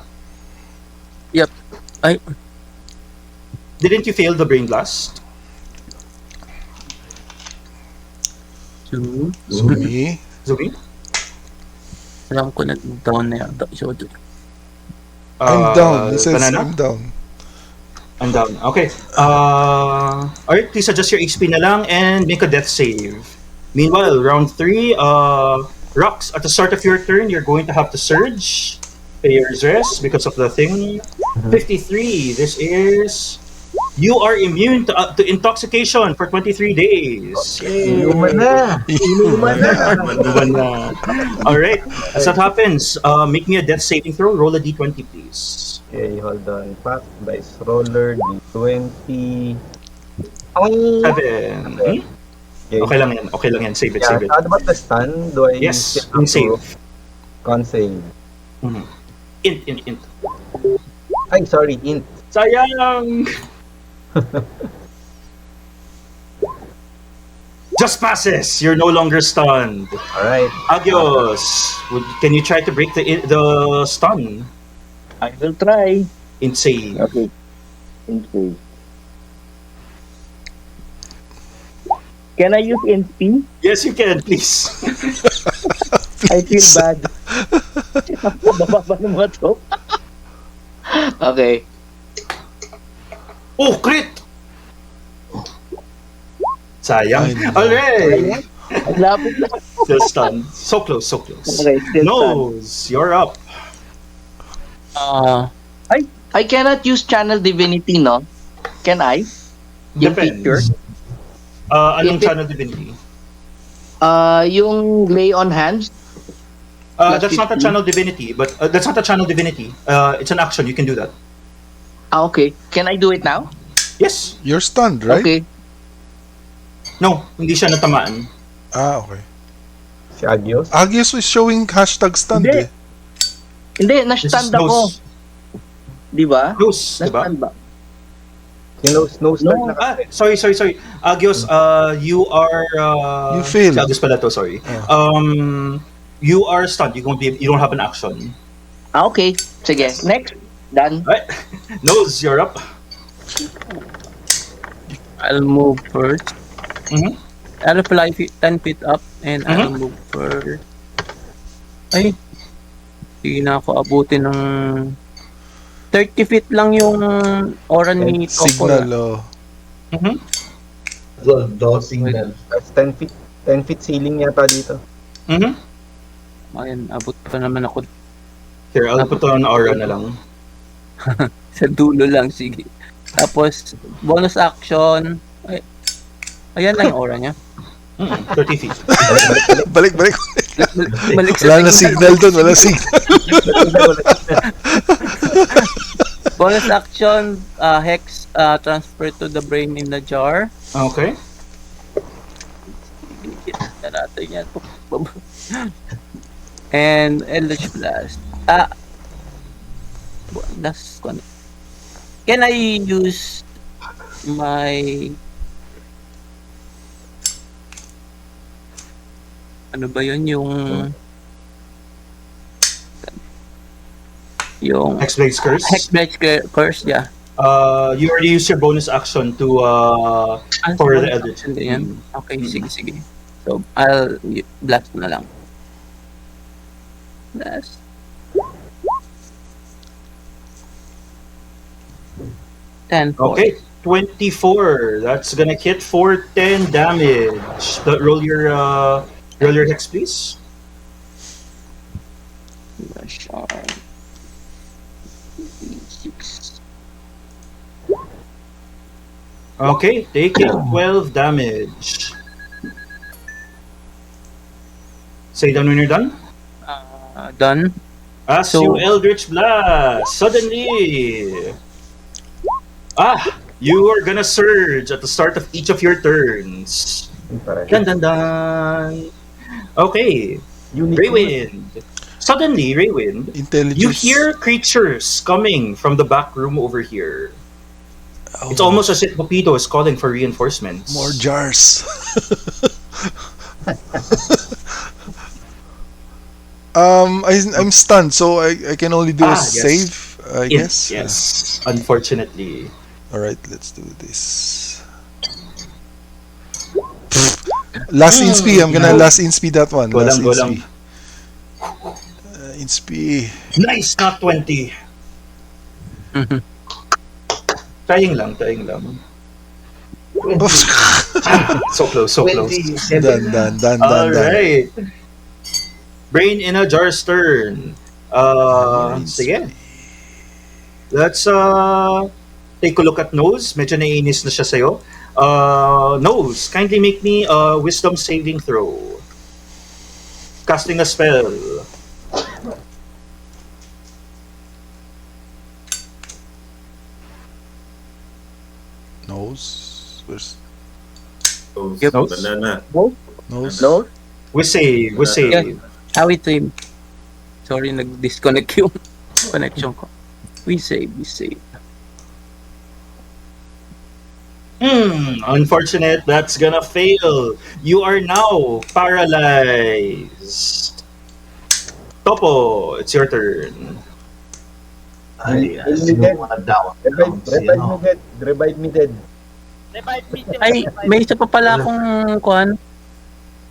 Yep. Ay, Didn't you fail the brain blast? Zumi. Zumi? alam ko na down na yata. So, I'm down. He says Banana? I'm down. I'm down. Okay. Alright, please adjust your HP na lang and make a death save. Meanwhile, round 3, Rocks, at the start of your turn, you're going to have to surge. Player's rest because of the thing. 53, this is... You are immune to intoxication for 23 days. Inuman na. Inuman na. Alright, as that happens, make me a death saving throw. Roll a d20, please. Okay, hold on. Pack, dice roller, D20. Ay! 7. Okay lang yan. Okay lang yan. Save it, Yeah, save it. how about the stun? Do I Yes, still have save. to con save? Mhm. Int. Ay, sorry, int. Sayang! Just passes. You're no longer stunned. Alright. Agios, can you try to break the stun? I will try. Insane. Okay. Insane. Can I use NP? Yes, you can, please. I feel bad. Bababa ng mga to. Okay. Oh, crit! Sayang. Ay, no. Alright. Ang lapit na. Still stunned. So close, so close. Okay, still Nose, you're up. I cannot use channel divinity, no? Can I? Yung feature? Depends. Anong If it- channel divinity? Yung lay on hands. That's not a 15. channel divinity, but that's not a channel divinity. It's an action. You can do that. Ah, okay. Can I do it now? Yes. You're stunned, right? Okay. No, hindi siya natamaan. Ah, okay. Si Agios? Agios was showing hashtag stunned Hindi. eh. Hindi, This is na-stand ako. nose. Di ba? Nose, diba? Na-stand ba? Si no start No. na Sorry. Agios, you are... You failed. Si Agios pala to, sorry. You are stunned. You don't have an action. Ah, okay. Sige. Next. Done. Right. Nose, you're up. I'll move first. Mhm. I'll fly 10 feet up and I'll move first. Ay, hindi na ako abutin ng 30 feet lang yung aura ni Toppo. Signal, oh. Signal. That's 10 feet. 10 feet ceiling yata dito. Ayun, abot pa naman ako Here, I'll put on aura na lang. sa dulo lang, sige. Tapos, bonus action. Ay, ayan lang yung aura niya. 30 feet. Balik. Balik sa Wala na signal doon, wala signal. bonus action, hex transfer to the brain in the jar. Okay. Kita natin yan. And Eldritch Blast. Last one. Can I use my... Ano ba yun? Yung Hexblade's Curse. Hexblade Curse, yeah. You already used your bonus action to for the Eldritch. Hindi yan. Okay, sige. So, I'll blast na lang. Blast. Okay, 24. That's gonna hit for 10 damage. Roll your hex, please. Okay, taking 12 damage. Say done when you're done. Done. As So- you Eldritch Blast, suddenly, you are gonna surge at the start of each of your turns. Dun dun dun. Okay, Raywind. Suddenly, Raywind, Intelligence. you hear creatures coming from the back room over here. It's Oh, almost as if Pupito is calling for reinforcements. more jars. I'm stunned, so I can only do a Yes. save, I guess. Yes, unfortunately. Alright, let's do this. Last inspi, I'm gonna last inspi that one. Go Last lang, go inspi. lang. Inspi. Nice, not 20. Trying lang. So close, so close. 27. Done. Alright. Brain in a jar's turn. Sige. Let's take a look at Nose. Medyo naiinis na siya sa'yo. Nose, kindly make me a wisdom saving throw. Casting a spell. Nose. Where's Nose. Nose? Banana. nose? No? We save. Yeah. How it save? Sorry, nag-disconnect yung connection ko. We save. Unfortunate. That's gonna fail. You are now paralyzed. Toppo, it's your turn. I still wanna down. Revive me dead. Revive me. Ay, may isa pa pala akong kuhan.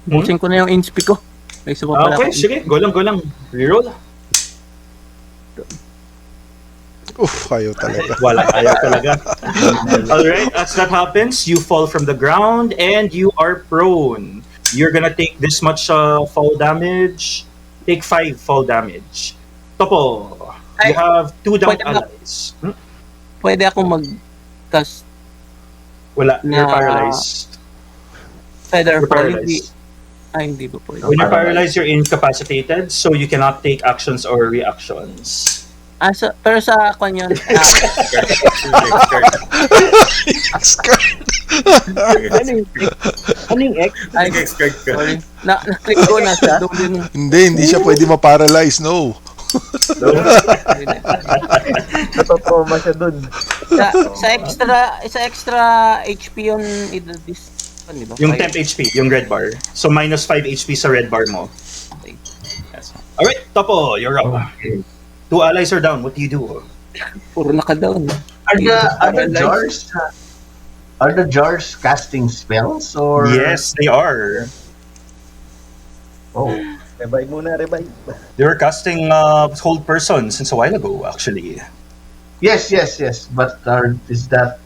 Busin ko na yung inspi ko. May isa pa pala Okay, akong sige. Go lang. Reroll. Ayaw talaga. Wala, ayaw talaga. Alright, as that happens, you fall from the ground and you are prone. You're gonna take this much fall damage. Take 5 fall damage. Toppo, you have 2 down pwede ba- allies. Pwede ako mag-cast Wala, you're na- paralyzed. Feather You're Fall. Hindi. paralyzed. Hindi ba pwede? When you're paralyzed, you're incapacitated, so you cannot take actions or reactions. Pero sa kwan yun. Ano yung X? Ay, Nag-expect ka. sorry. Na-click ko na sa dulo. Hindi siya pwede ma-paralyze, no. Natotoma siya dun. Sa extra HP yun, this, di ba? Yung Five. temp HP, yung red bar. So minus 5 HP sa red bar mo. Okay. Yes. Alright, Toppo, you're up. 2 allies are down. What do you do? Puro naka-down. Are the jars casting spells or? Yes, they are. Oh, Revive muna, revive. They were casting Hold Person since a while ago, actually. yes. But is that?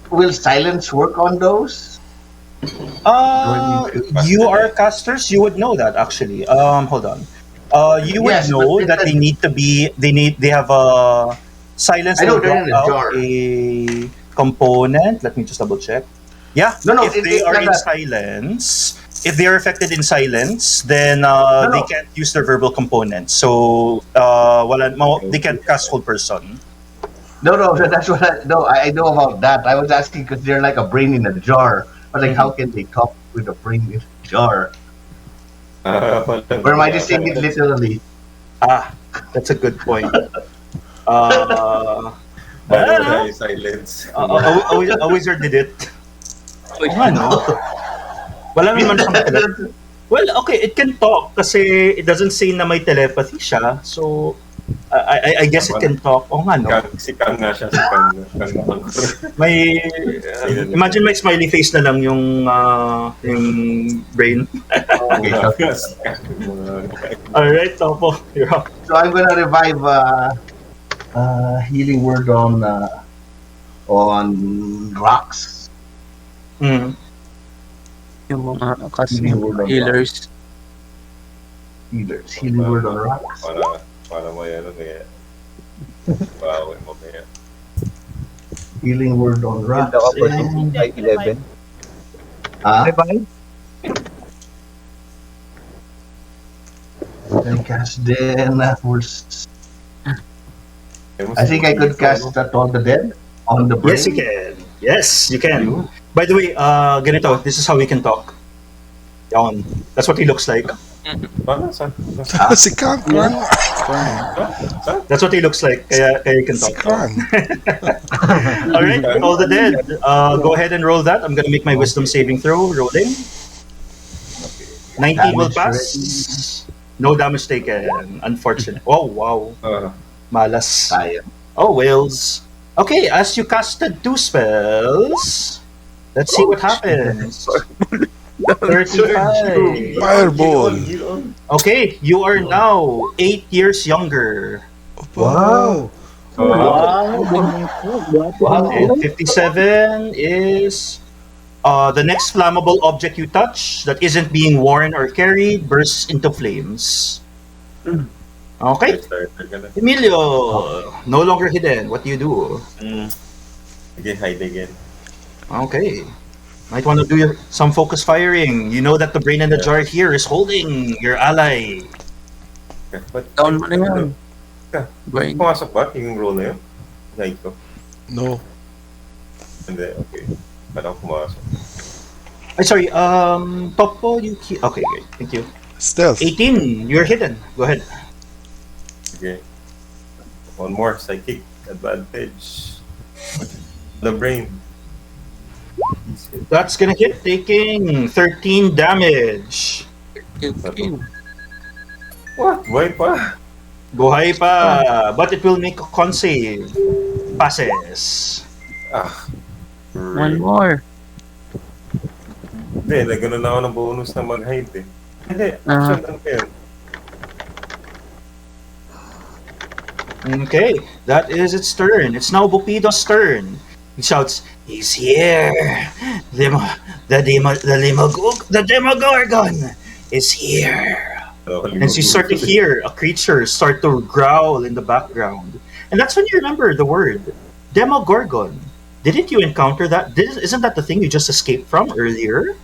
Will silence work on those? You are casters. You would know that actually. Hold on. You would Yes, know but that they need to be. They have a silence. I know will they're in block a out jar. a component. Let me just double check. Yeah. No, if they it's are not in that. silence, if they are affected in silence, then No. they can't use their verbal component. So, they can't cast Hold Person. No, that's what I know about that. I was asking because they're like a brain in a jar. But like, how can they talk with a brain in a jar? Or am I just saying it literally? That's a good point. Wala yung silence. A wizard did it. Ano? Wala naman siyang telepathy. Well, okay, it can talk kasi it doesn't say na may telepathy siya. So, I guess it can talk. O nga, no? Si Kang nga siya. Si Kang. May, imagine may smiley face na lang yung brain. Alright, Toppo, you're up. So I'm gonna revive healing word on rocks. Mm. Yung mga healers. Healing word on rocks. Para mo yan kaya. Bawin mo kaya. Healing word on rocks. Build ako for 11. Revive? I cast then I think I could cast that on the dead, on the brain. Yes, you can. Yes, you can. By the way, ganito, this is how we can talk. Yawn. That's what he looks like. Si Kran. That's what he looks like. Kaya you can Si talk. Kran. All right, all the dead. Go ahead and roll that. I'm gonna make my wisdom saving throw. Rolling. 19 will Damage pass. No damage taken. Unfortunate. Oh wow. Malas. Sayang. Oh whales. Okay, as you casted 2 spells, let's see what happens. 35. Fireball. Okay, you are now 8 years younger. Wow. And 57 is the next flammable object you touch that isn't being worn or carried bursts into flames. Okay, Emilio, no longer hidden. What do you do? Again, hide again. Okay, might want to do some focus firing. You know that the brain in the jar here is holding your ally. Down mo na yan. Brain. Pumasok ba yung roll na yun? Hide ko. No. Hindi, okay. Parang pumasok. Ay, sorry. Toppo, okay, great. Thank you. Stealth. 18. You're hidden. Go ahead. Okay. One more. Psychic advantage. The brain. That's gonna hit, taking 13 damage. What? Buhay pa? Buhay pa, but it will make a con save. Passes. One more. Hindi, nagano na ako ng bonus na mag-hide eh. Hindi, action lang pa yun. Okay, that is its turn. It's now Bupido's turn. He shouts, "He's here! The Demogorgon is here!" And you start to hear a creature start to growl in the background. And that's when you remember the word Demogorgon. Didn't you encounter that? Isn't that the thing you just escaped from earlier?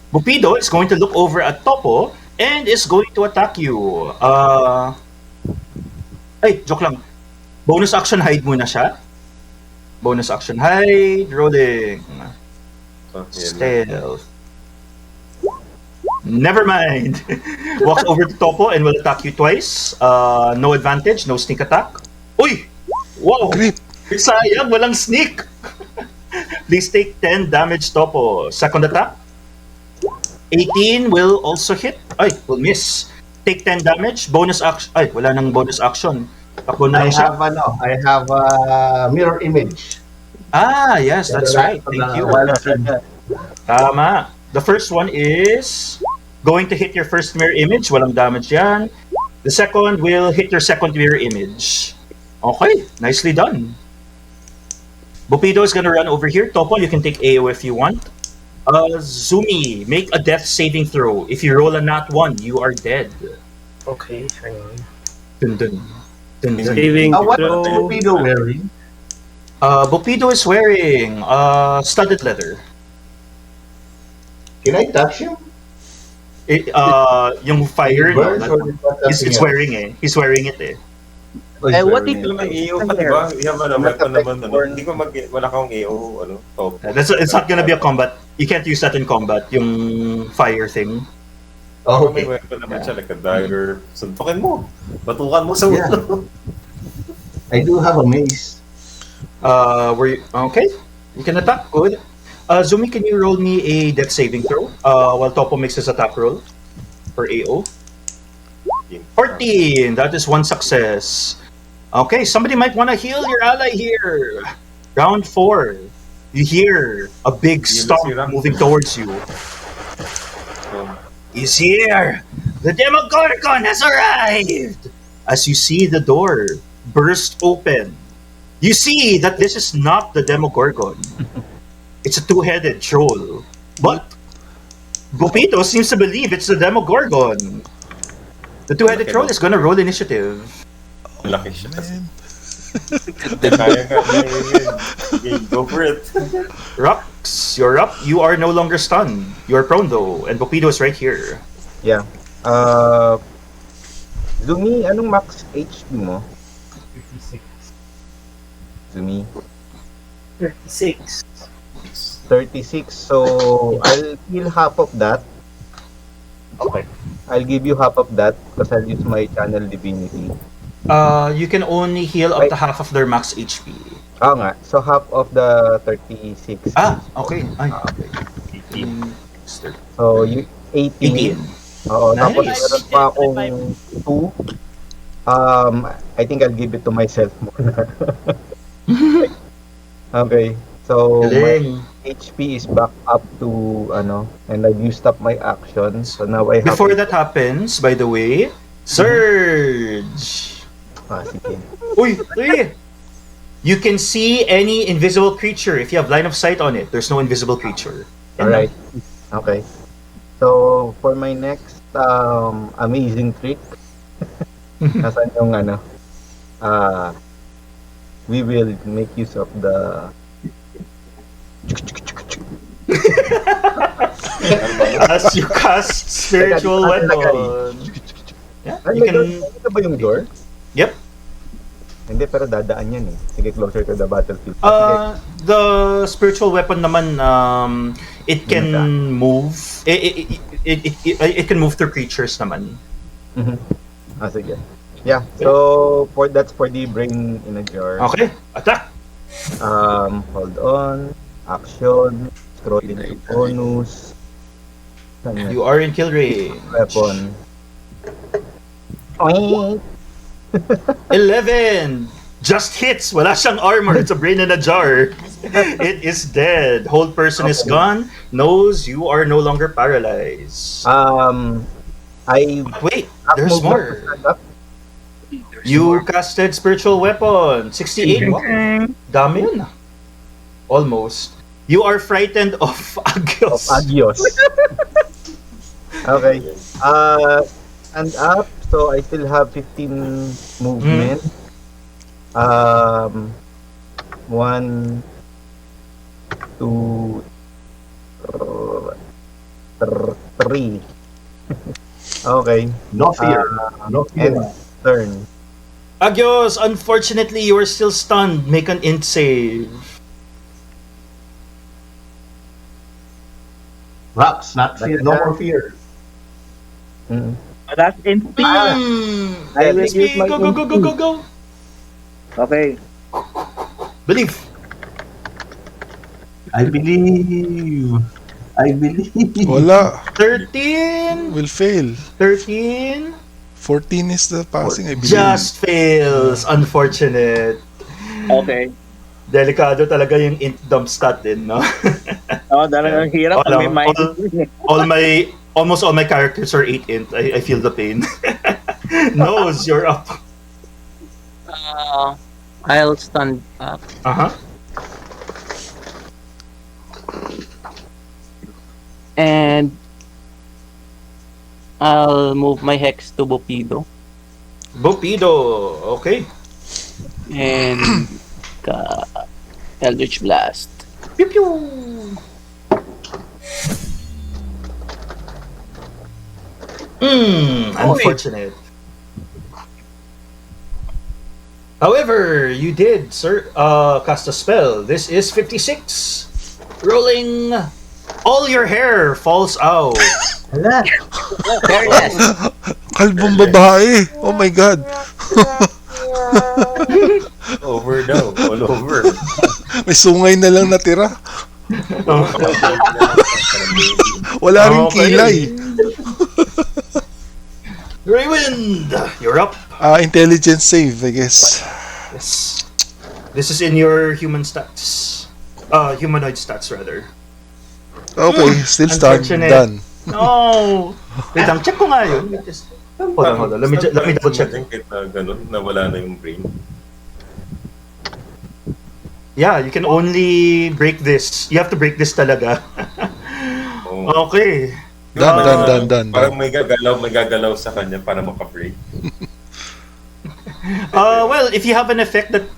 Bupido is going to look over at Toppo and is going to attack you. Ay, joke lang. Bonus action hide muna siya. Bonus action hide. Rolling. Stealth. Never mind. Walks over to Toppo and will attack you twice. No advantage, no sneak attack. Uy! Wow! Crit. Sayang, walang sneak! Please take 10 damage, Toppo. Second attack. 18 will also hit. Ay, will miss. Take 10 damage. Bonus action. Ay, wala nang bonus action. Takbo na lang siya. I have a mirror image. Ah, yes, that's right. Thank you. Tama. The first one is going to hit your first mirror image. Walang damage yan. The second will hit your second mirror image. Okay, nicely done. Bupido is gonna run over here. Toppo, you can take AO if you want. Zumi, make a death saving throw. If you roll a nat 1, you are dead. Okay, hang on. Dun, dun. Dun, dun. Saving What is throw. Bupido wearing? Bupido is wearing studded leather. Can I touch him? Yung fire, no, Burns or is that it's something wearing eh. He's wearing it eh. What if Ito naman AO ka, di ba? Hindi ko wala kang AO, ano, top. It's not gonna be a combat. You can't use that in combat, yung fire thing. Oh, May okay. weapon naman siya, like a dagger. Suntukin mo. Batukan mo sa ulo. I do have a mace. Okay? You can attack. Good. Zumi, can you roll me a death saving throw while Toppo makes his attack roll for AO? 14. That is one success. Okay, somebody might want to heal your ally here. Round 4. You hear a big stomp moving towards you. He's here! The Demogorgon has arrived! As you see the door burst open, you see that this is not the Demogorgon. It's a two-headed troll. But Bupido seems to believe it's the Demogorgon. The two-headed troll is gonna roll initiative. Laki siya. Kaya ka. Go for it. Rux, you're up. You are no longer stunned. You're prone though, and Bupido is right here. Yeah. Zumi, anong max HP mo? to me. 36. 36. So I'll heal half of that. Okay. I'll give you half of that because I'll use my channel divinity. You can only heal up to half of their max HP. Nga. So half of the 36. Okay. Ay. Okay. 18. So you 18. 18. Oo, tapos Nice. meron pa akong 2. I think I'll give it to myself muna. Okay. So Galing. my HP is back up to and I've used up my action. So now I have Before that happens, by the way, Surge! sige. Uy! You can see any invisible creature if you have line of sight on it. There's no invisible creature. Alright. Okay. So for my next amazing trick, nasan yung we will make use of the As you cast spiritual weapon. Yeah, you can... Ito ba yung door? Yep. Hindi, pero dadaan yan eh. Sige, closer to the battlefield. The spiritual weapon naman, it can move. It can move through creatures naman. Sige. Yeah, so that's for the brain in a jar. Okay, attack! Hold on. Action. Scroll into bonus. You are in kill range. Weapon. 11! Just hits! Wala siyang armor. It's a brain in a jar. It is dead. Hold person is gone. Knows you are no longer paralyzed. Wait, there's more. You casted spiritual weapon. 68. Wow. Dami yun. Almost. You are frightened of Agios. Okay. And up. So I still have 15 movement. 1, 2, 3. Okay. No fear. No fear. End turn. Agios, unfortunately, you are still stunned. Make an int save. Rocks, not fear. No more fear. That's instinct. I will use my go. Okay. Believe. I believe. Wala. 13. Will fail. 13. 14 is the passing, I believe. Just fails. Unfortunate. Okay. Delikado talaga yung int dump stat din, no? Talagang hirap. Almost all my characters are 8 int. I feel the pain. Nose, you're up. I'll stand up. And I'll move my hex to Bopido. Okay. And Eldritch Blast. Pew pew. Unfortunate. However, you did, sir, cast a spell. This is 56. Rolling. All your hair falls out. Kalbong babae. Oh my god. Overdose. All over. May sungay na lang natira. Wala ring kilay. Raywind, you're up. Intelligence save, I guess. Yes. This is in your human stats. Humanoid stats, rather. Okay, still start. Done. No! Wait lang, check ko nga yun. Hold on. Let me double check. Kahit na ganun, nawala na yung brain. Yeah, you can only break this. You have to break this talaga. Okay. Done. Parang may gagalaw sa kanya para maka-break. Well, if you have an effect that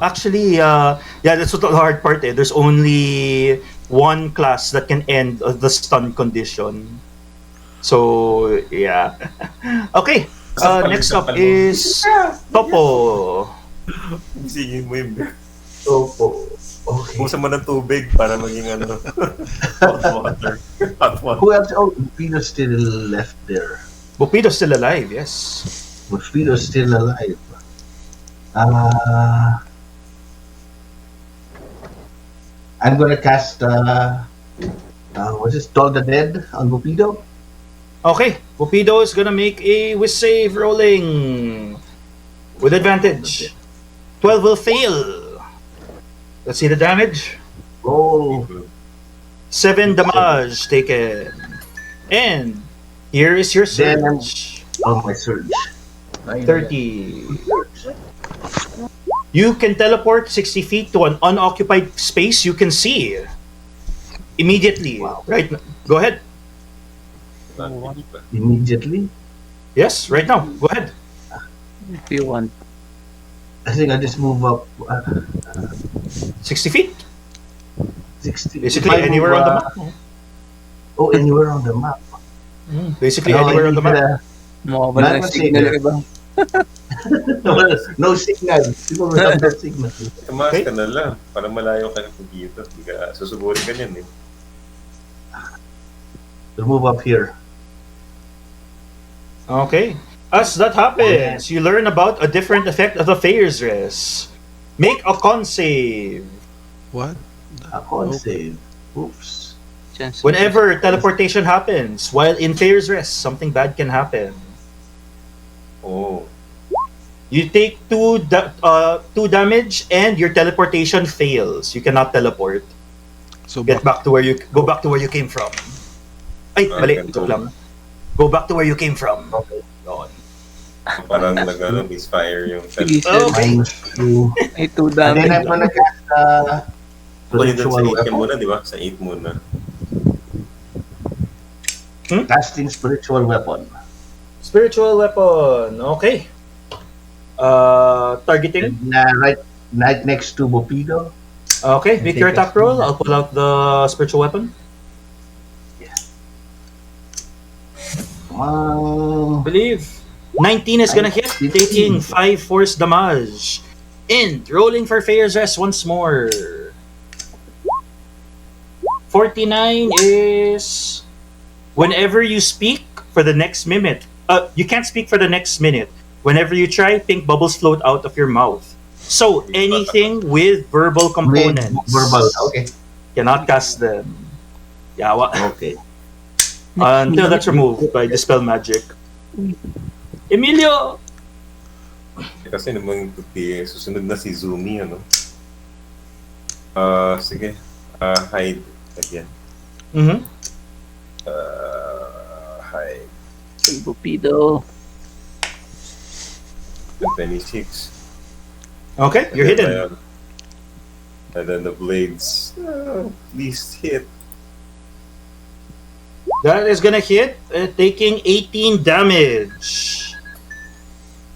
actually, that's what the hard part. There's only one class that can end the stun condition. So yeah. Okay. Next up is Toppo. Sige mo yung Toppo. Okay. Pusa mo ng tubig para maging hot water. Hot water. Who else? Oh, Bupido's still left there. Bupido's still alive, yes. Bupido's still alive. I'm gonna cast what's this? Toll the Dead on Bupido. Okay, Bupido is gonna make a whiz save rolling with advantage. 12 will fail. Let's see the damage. Oh, 7 damage taken. And here is your Then- surge. oh my surge. 30. You can teleport 60 feet to an unoccupied space you can see. Immediately. Wow. Right. Go ahead. Immediately. Yes, right now. Go ahead. If you want. I think I just move up 60 feet. 60. Basically, If I anywhere move, on the map. Oh, anywhere on the map. Basically, No, anywhere on the map. Mawawala ng Not signal signal. iba. No signal. People will have no signal. Tumaas ka na lang. Para malayo ka na dito. Hindi ka susuburin ka niyan eh. We'll move up here. Okay. As that happens, you learn about a different effect of the Feyer's Rest. Make a con save. What? A con save. Oops. Chance. Whenever teleportation happens, while in Feyer's Rest, something bad can happen. Oh. You take 2 damage and your teleportation fails. You cannot teleport. So Go back to where you came from. Ay, mali. ganito. Ito lang. Go back to where you came from. Okay. Yun. Parang misfire yung Sige, sir. Okay. -2. May 2 And then I'm damage. gonna cast Kunin doon sa spiritual 8 ka weapon. muna, di ba? Sa 8 muna. Casting spiritual weapon. Spiritual weapon. Okay. Targeting. And, right next to Bupido. Okay, make your attack roll. I'll pull out the spiritual weapon. Believe 19 is gonna hit, taking 5 force damage. And rolling for Feyer's Rest once more. 49 is whenever you speak for the next minute. You can't speak for the next minute. Whenever you try, pink bubbles float out of your mouth. So anything with verbal components. Verbal. Okay. Cannot cast them. Yeah, Okay. until that's removed by Dispel Magic. Emilio! Kasi naman susunod na si Zumi, ano? Sige. Hide again. Mm-hmm. Hide. Bupido. 26. Okay, you're hidden. And then the blades. Please hit. That is gonna hit, taking 18 damage.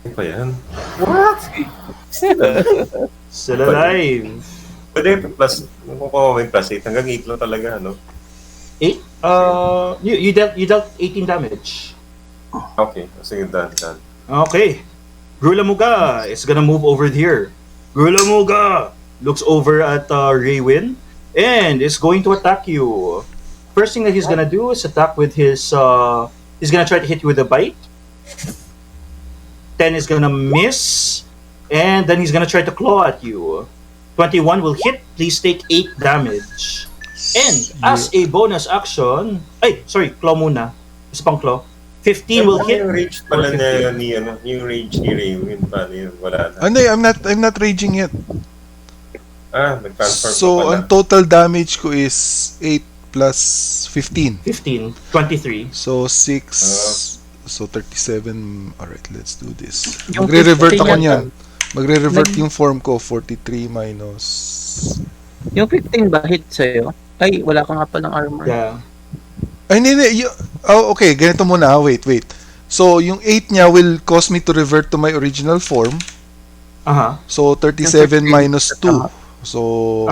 Ano pa yan? Still alive. Pwede plus, kung ko may plus 8, hanggang 8 lang talaga, ano? 8? You dealt 18 damage. Okay, sige, done. Okay. Grulamuga is gonna move over here. Grulamuga looks over at Raywin and is going to attack you. First thing that he's gonna do is attack with his. He's gonna try to hit you with a bite. 10 is gonna miss, and then he's gonna try to claw at you. 21 will hit. Please take 8 damage. And as a bonus action, claw muna. Isa pang claw. 15 will hit. Yung rage pala yung rage ni Raywin, paano yun? Wala na. Ano, I'm not raging yet. Nag-transform So, ka pala. ang total damage ko is 8 plus 15. 15, 23. So, 6. So, 37. Alright, let's do this. Yung Magre-revert 15 ako yan, niyan. Magre-revert yung form ko. 43 minus... Yung 15 ba hit sa'yo? Ay, wala ka nga palang armor. Yeah. Ay, hindi. Okay, ganito muna. Wait. So, yung 8 niya will cause me to revert to my original form. So, 37 minus 2. So,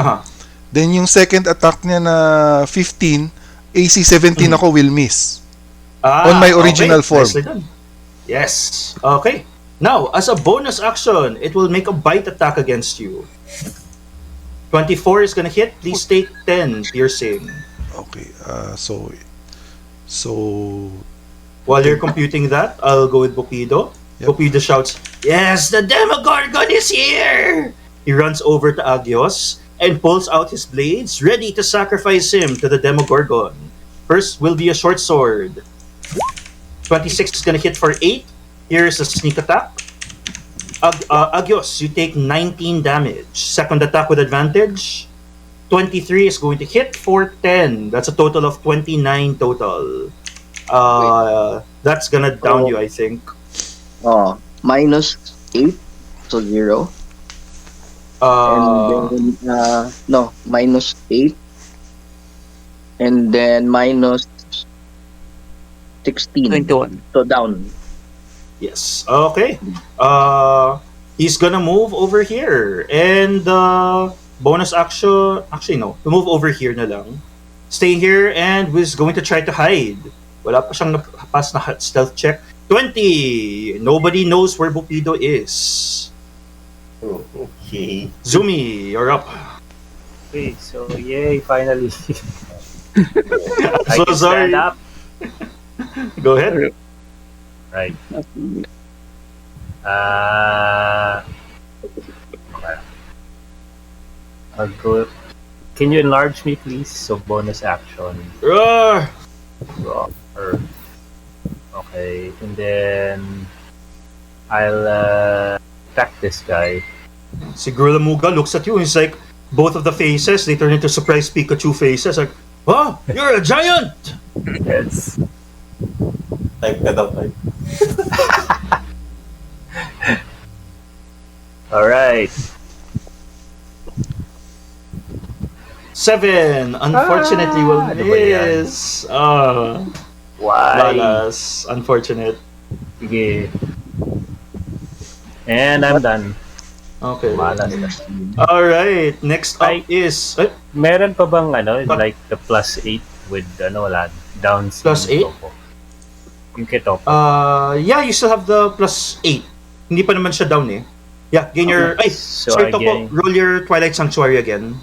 then yung second attack niya na 15, AC 17 ako will miss. On my original form. Nicely done. Yes. Okay. Now, as a bonus action, it will make a bite attack against you. 24 is gonna hit. Please take 10 piercing. Okay. So While you're computing that, I'll go with Bupido. Yep. Bupido shouts, "Yes, the Demogorgon is here!" He runs over to Agios and pulls out his blades, ready to sacrifice him to the Demogorgon. First will be a short sword. 26 is gonna hit for 8. Here's a sneak attack. Agios, you take 19 damage. Second attack with advantage. 23 is going to hit for 10. That's a total of 29 total. That's gonna down you, I think. -8, so 0. And then, no, -8. And then -16. 21. So down. Yes. Okay. He's gonna move over here. And bonus action... Actually, no. Move over here na lang. Stay here and was going to try to hide. Wala pa siyang napapas na stealth check. 20! Nobody knows where Bupido is. Oh, okay. Zumi, you're up. Okay, so yay, finally. I So can sorry. stand up. Go ahead. Right. Okay. I'll go. Can you enlarge me, please? So bonus action. Roar! Or, okay, and then I'll attack this guy. Si Grulamuga looks at you. He's like, both of the faces, they turn into surprise Pikachu faces. Like, oh, you're a giant! Yes. Type ka daw, type. Alright. 7. Unfortunately, will ano ba yan? miss. Why? Balas. Unfortunate. Sige. And I'm done. Okay. Malas. Alright. Next up is... Meron pa bang like the +8 with wala, down +8? Yung kay Toppo. Yeah, you still have the +8. Hindi pa naman siya down eh. Yeah, gain your... Ay, So sorry I Toppo, gain- roll your Twilight Sanctuary again.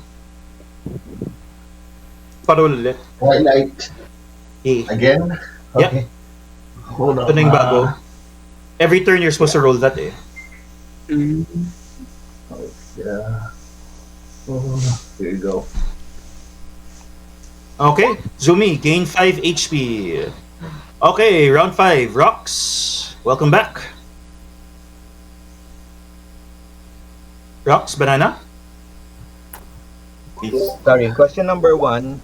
Parol ulit. Twilight A. again? Yeah. Okay. Hold on. Ito na yung bago. Every turn you're supposed to roll that eh. Yeah. Oh, here you go. Okay, Zumi, gain 5 HP. Okay, round 5. Rox, welcome back. Rox, Banana? Sorry, question number 1.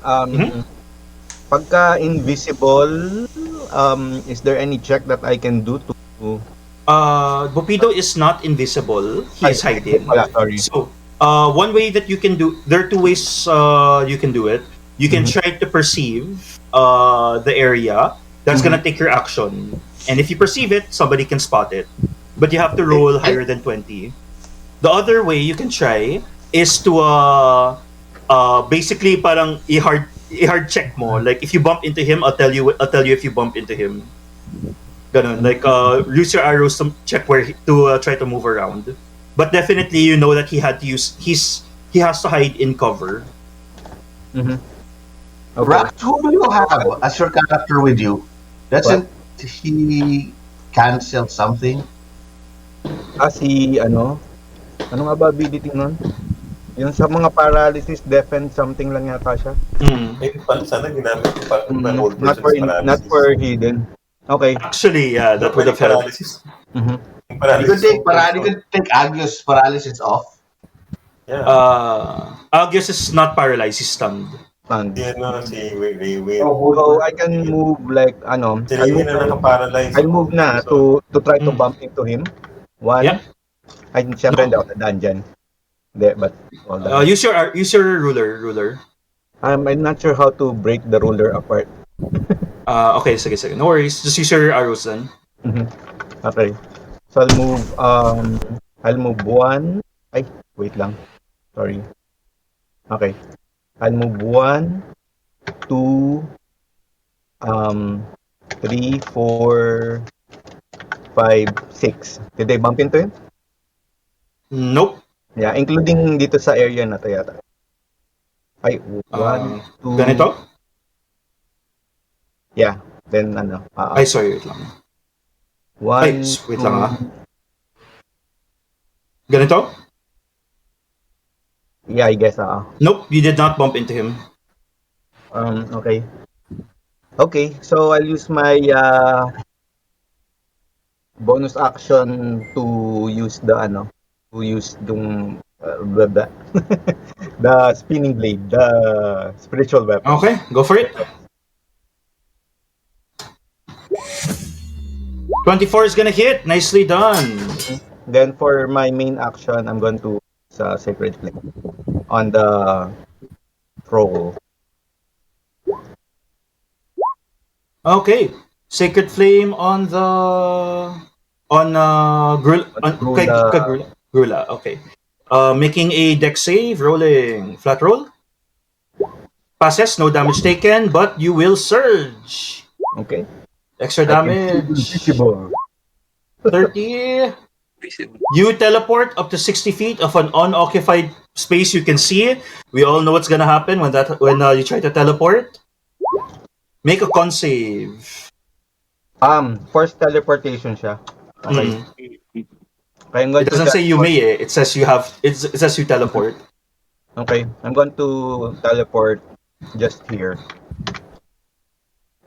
Pagka invisible, is there any check that I can do to... Bupido is not invisible. He is hiding. Sorry. So, one way that you can do... There are 2 ways you can do it. You can try to perceive the area. That's gonna take your action. And if you perceive it, somebody can spot it. But you have to roll higher than 20. The other way you can try is to basically parang i-hard check mo. Like if you bump into him, I'll tell you if you bump into him. Ganun. Like use your arrows to check where to try to move around. But definitely you know that he has to hide in cover. Okay. Rax, who do you have as your character with you? Doesn't he cancel something? Si ano nga ba ability nun? Yung sa mga paralysis, defense, something lang yata siya. Eh, sana ginamit ko pa ng old Not for hidden. Okay. Actually, yeah, that would have helped. You could take Agios paralysis off. Yeah. Agios is not paralyzed, he's stunned. So I can move like I'll move na to try to bump into him. 1. Yeah. Ay, siyempre hindi ako na dungeon. Hindi, but hold on. Use your ruler. I'm not sure how to break the ruler apart. Okay, sige. No worries. Just use your arrows then. Okay. So I'll move 1. Ay, wait lang. Sorry. Okay. I'll move 1, 2, 3, 4, 5, 6. Did I bump into him? Nope. Yeah, including dito sa area na to yata. Ay, one, two. Ganito? Yeah. Then Ay, sorry, wait lang. Ay, one, wait two. lang Ganito? Yeah, I guess. Nope, you did not bump into him. Okay. Okay, so I'll use my bonus action to use the the spinning blade, the spiritual weapon. Okay, go for it. 24 is gonna hit. Nicely done. Then for my main action, I'm going to use Sacred Flame on the troll. Okay, Sacred Flame on the Grula. Okay. Making a dex save, rolling flat roll. Passes, no damage taken, but you will surge. Okay. Extra damage. Invisible. 30. You teleport up to 60 feet of an unoccupied space you can see. We all know what's gonna happen when you try to teleport. Make a con save. Forced teleportation siya. Okay. It doesn't say you may. It says you have. It says you teleport. Okay, I'm going to teleport just here.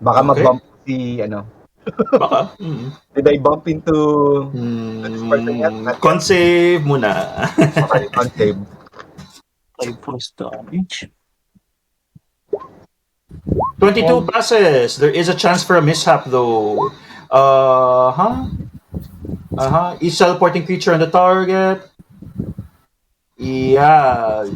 Baka mag-bump si Baka. Did I bump into this person yet? Con save muna. Okay, con save. 5 force damage. 22 passes. There is a chance for a mishap though. Each teleporting creature on the target. Yeah.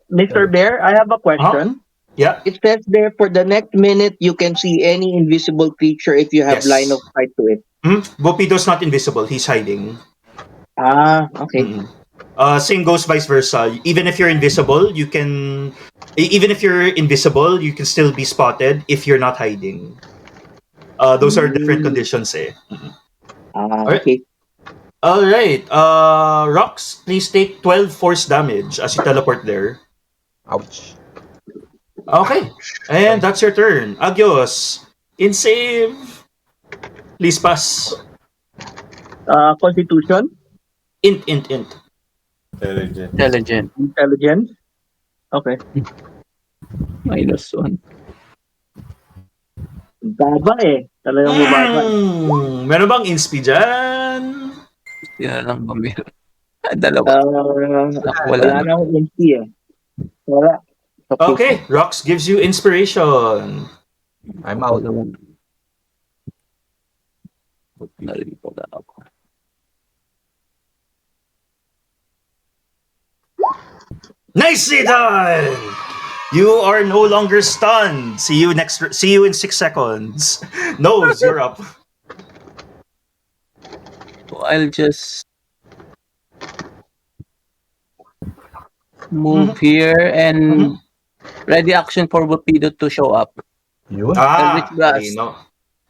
Mr. Bear, I have a question. Yeah. It says there for the next minute you can see any invisible creature if you have Yes. line of sight to it. Bopido's not invisible. He's hiding. Okay. Same goes vice versa. Even if you're invisible, you can still be spotted if you're not hiding. Those are different conditions, eh. Okay. All right. Rox, please take 12 force damage as you teleport there. Ouch. Okay. And that's your turn. Agios. In save. Please pass. Constitution. Int. Intelligence. Okay. -1. Baba eh. Talagang mababa. Meron bang inspi dyan? Yan lang ba meron? Dalawa. Wala na akong NP eh. Wala. Okay, Rox gives you inspiration. I'm out. Nalipag ako. Nicely done! You are no longer stunned. See you in 6 seconds. Nose, you're up. I'll just move here and ready action for Bopido to show up. Okay, no.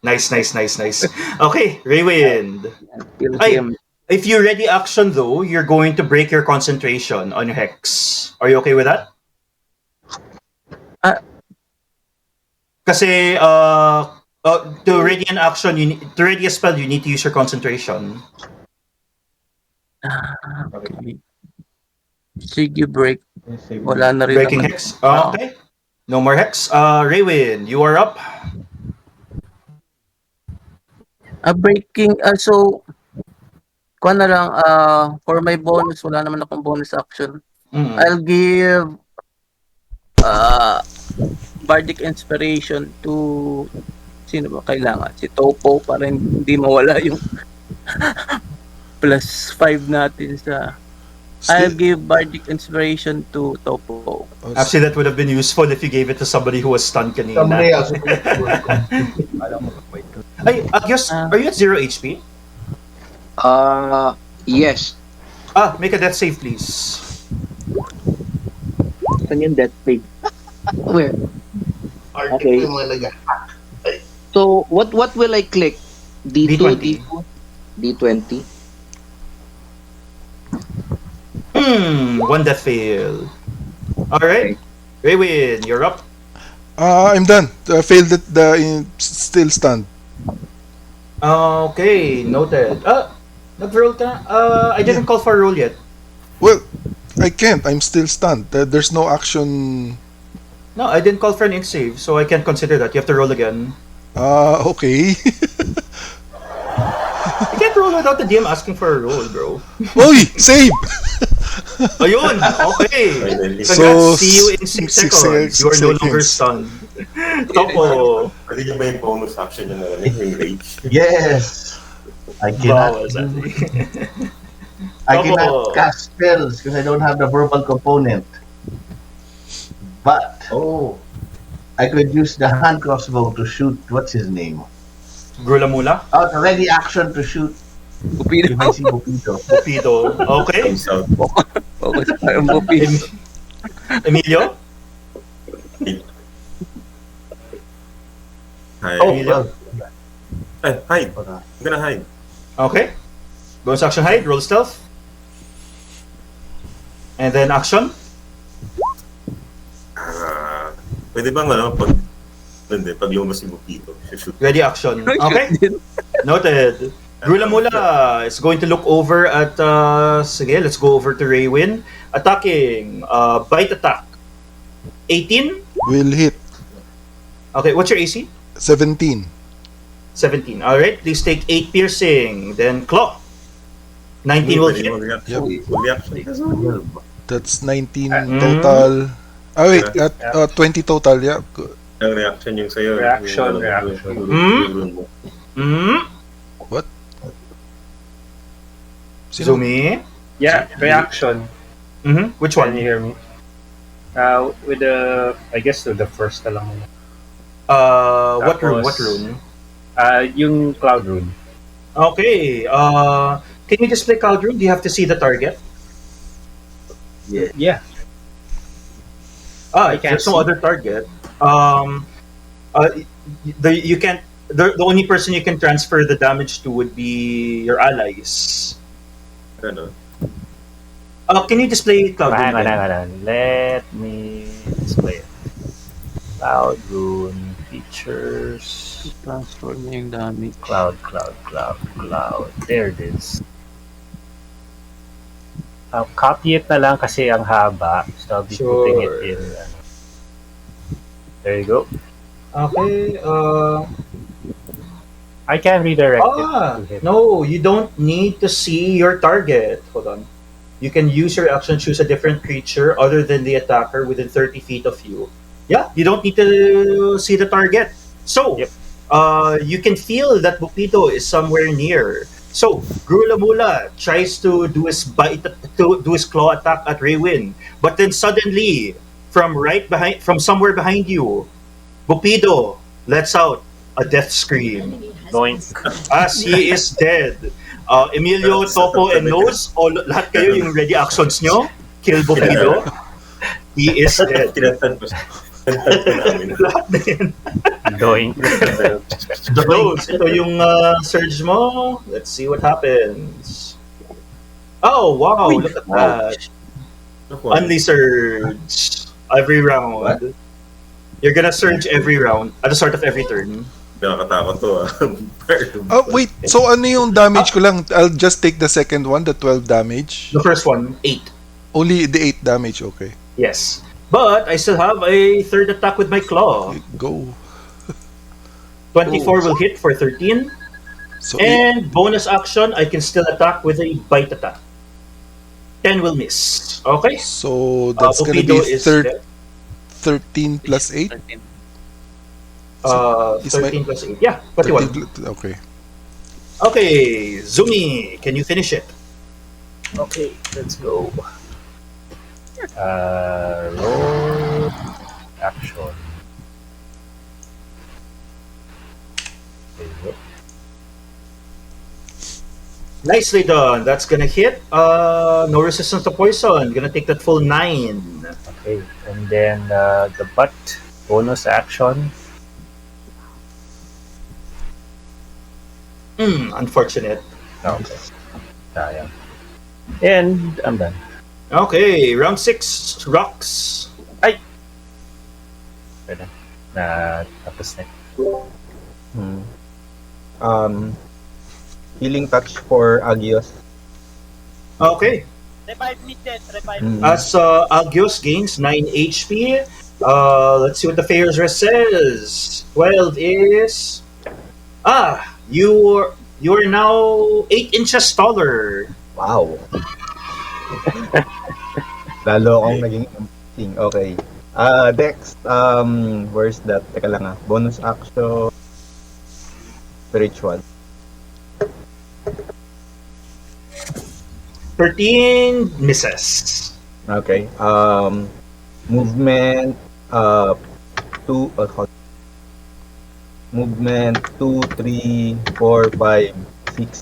Nice. Okay, Raywind. If you ready action though, you're going to break your concentration on your hex. Are you okay with that? Kasi to ready an action, to ready a spell, you need to use your concentration. Okay. Sige, break. Wala na rin Breaking naman. hex. Okay. No more hex. Raywind, you are up. Breaking, so, kuha na lang, for my bonus, wala naman akong bonus action. I'll give Bardic Inspiration to sino ba kailangan? Si Toppo para hindi mawala yung +5 natin sa I'll give Bardic Inspiration to Toppo. Actually, that would have been useful if you gave it to somebody who was stunned kanina. Somebody else. Ay, Agios, are you at 0 HP? Yes. Make a death save, please. Saan yung death save? Where? Okay. So, what will I click? D2, D20. 1 death fail. All right, Raywin, you're up. I'm done. Failed it. Still stunned. Okay, noted. Nag-roll ka? I didn't call for a roll yet. Well, I can't. I'm still stunned. There's no action. No, I didn't call for an ink save, so I can't consider that. You have to roll again. Okay. You can't roll without the DM asking for a roll, bro. Oy! Save! Ayun! Okay! Congrats! So, See you in 6 seconds. You are no longer stunned. Toppo! Pwede nyo ba yung bonus action yung yung rage? Yes! I cannot. I cannot cast spells because I don't have the verbal component. But I could use the hand crossbow to shoot. What's his name? Grulamula? Ready action to shoot. Bupito. If I see Bupito. Bupito. Okay. Focus tayo Bupito. Emilio? Hide. Emilio? Hide. I'm gonna hide. Okay. Bonus action hide. Roll stealth. And then action. Pwede bang pag lumabas yung Bupito, shoot. Ready action. Okay. Noted. Grulamula is going to look over at sige, let's go over to Raywin. Attacking. Bite attack. 18? Will hit. Okay, what's your AC? 17. 17. Alright, please take 8 piercing. Then claw. 19 will hit. That's 19 total. Wait, at 20 total, yeah. Ang reaction yung sa'yo. Reaction. What? Zumi? Yeah, reaction. Which Can one? you hear me? With the, I guess with the first na lang. What rune? What rune? Yung cloud rune. Okay. Can you display cloud rune? Do you have to see the target? Yeah. If there's no other target. You can't. The only person you can transfer the damage to would be your allies. Ano? Can you display cloud rune? Hang on. Let me display it. Cloud rune features. Transform na yung damage. Cloud. There it is. I'll copy it na lang kasi ang haba. So I'll be putting it in. There you go. Okay. I can redirect it to him. No, you don't need to see your target. Hold on. You can use your action, choose a different creature other than the attacker within 30 feet of you. Yeah, you don't need to see the target. So, you can feel that Bupito is somewhere near. So, Grulamula tries to do his claw attack at Raywin, but then suddenly, from somewhere behind you, Bupito lets out a death scream. Doink. As he is dead. Emilio, Toppo, and Nose, lahat kayo yung ready actions nyo. Kill Bupito. He is dead. Lahat na yan. Doink. Nose, ito yung surge mo. Let's see what happens. Oh, wow, look at that. Only surge. Every round. What? You're gonna surge every round at the start of every turn. Nakakatakot to wait. So ano yung damage ko lang? I'll just take the second one, the 12 damage. The first one, 8. Only the 8 damage, okay. Yes. But I still have a third attack with my claw. Go. 24 will hit for 13. So and bonus action, I can still attack with a bite attack. 10 will miss. Okay? So that's gonna Bupito be is 13 plus 8? 13 plus 8. Yeah, 21. Okay. Okay, Zumi, can you finish it? Okay, let's go. Roll action. There you go. Nicely done. That's gonna hit. No resistance to poison. Gonna take that full 9. Okay, and then the butt bonus action. Unfortunate. Okay. Sayang. And I'm done. Okay, round 6 rocks. Pwede. Na tapos na. Healing touch for Agios. Okay. Revive me, Jet. Revive me. As Agios gains 9 HP, let's see what the Fair's Rest says. 12 is... you're now 8 inches taller. Wow. Lalo akong naging amazing. Okay. Dex, where's that? Teka lang bonus action. Spiritual. 13 misses. Okay. Movement, 2, movement 2, 3, 4, 5, 6.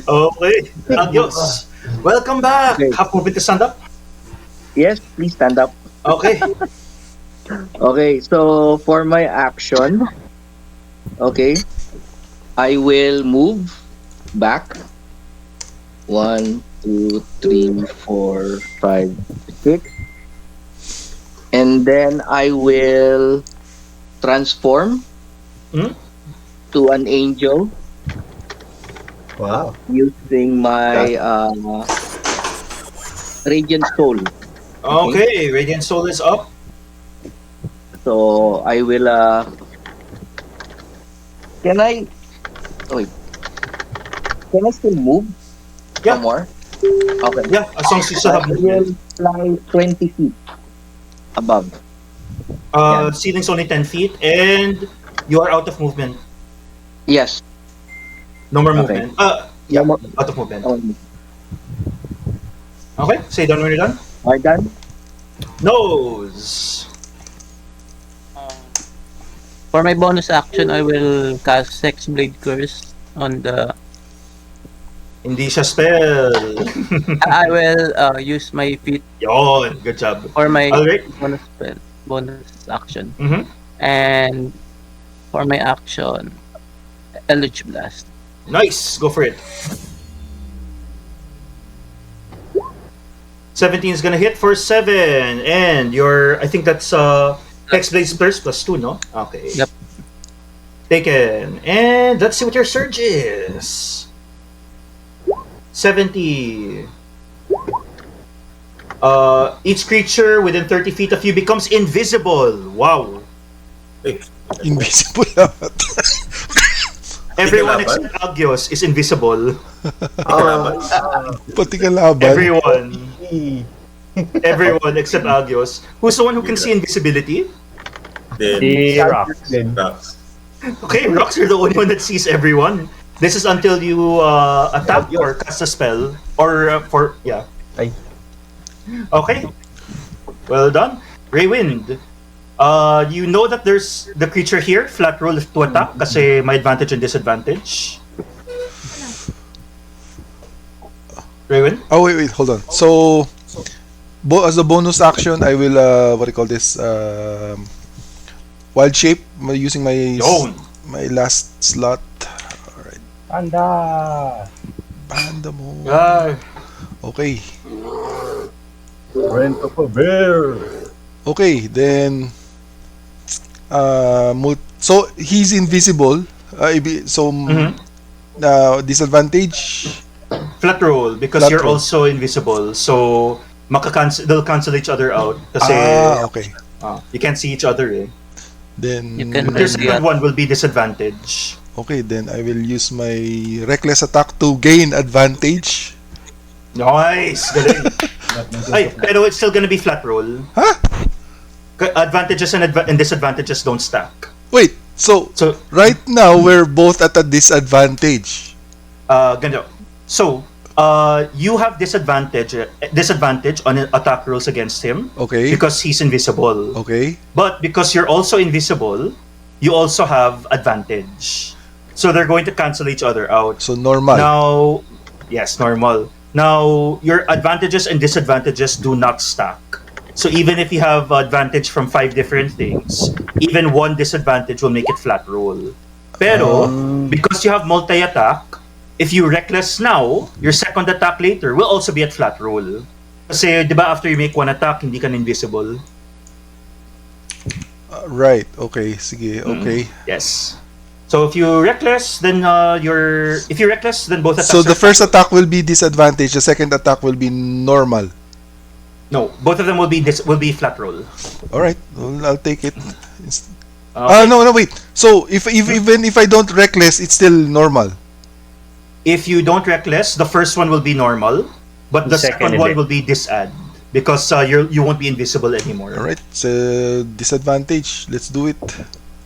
Okay. Adios. Welcome back. Okay. Have movement to stand up. Yes, please stand up. Okay. Okay, so for my action, okay, I will move back 1, 2, 3, 4, 5, 6, and then I will transform to an angel. Wow. Using my Radiant Soul. Okay, Radiant Soul is up. So I will can I wait. Can I still move? Yeah. Some more? Okay. Yeah, as long as you still have I will movement. fly 20 feet above. Ceiling's only 10 feet, and you are out of movement. Yes. No more Okay. movement. Yeah, No more. out of movement. Okay, say done when you're done. Are done? Nose. For my bonus action, I will cast Sex Blade Curse on the... Hindi siya spell. I will use my feet Yon, good job. for my Alright. bonus action. Mhm. And for my action, Eldritch Blast. Nice, go for it. 17 is gonna hit for 7, and I think that's Hexblade plus 2, no? Okay. Yep. Taken. And let's see what your surge is. 70. Each creature within 30 feet of you becomes invisible. Wow. Invisible. Everyone Kalaban? except Agios is invisible. Pati kalaban. Everyone except Agios. Who's the one who can see invisibility? Then The rocks. rocks. Okay, rocks are the only one that sees everyone. This is until you attack or cast a spell or Ay. Okay. Well done. Raywind. You know that there's the creature here, flat roll to attack kasi may advantage and disadvantage. Raywind? Oh wait, hold on. So, as a bonus action, I will what do you call this? Wild shape using my last slot. All right. Panda. Panda mo. Okay. Rent of a bear. Okay, then so he's invisible. Disadvantage. Flat roll because Flat you're roll. also invisible. So they'll cancel each other out kasi Okay. you can't see each other eh. Then You can Your second one will be disadvantage. okay, then I will use my reckless attack to gain advantage. Nice! Galing. Ay, pero it's still gonna be flat roll. Huh? Advantages and disadvantages don't stack. Wait, so right now we're both at a disadvantage. Ganito. So, you have disadvantage on attack rolls against him. Okay. Because he's invisible. Okay. But because you're also invisible, you also have advantage. So they're going to cancel each other out. So normal. Now, yes, normal. Now, your advantages and disadvantages do not stack. So even if you have advantage from 5 different things, even one disadvantage will make it flat roll. Pero, because you have multi-attack, if you reckless now, your second attack later will also be at flat roll. Kasi, di ba, after you make one attack, hindi ka na invisible. Right. Okay. Sige. Okay. Yes. So if you reckless, then if you reckless, then both attacks. So the are first attack will be disadvantage. The second attack will be normal. No, both of them will be flat roll. All right. Well, I'll take it. Okay. Wait. So even if I don't reckless, it's still normal. If you don't reckless, the first one will be normal, but the second one hindi. will be disadd because you won't be invisible anymore. All right. So disadvantage. Let's do it.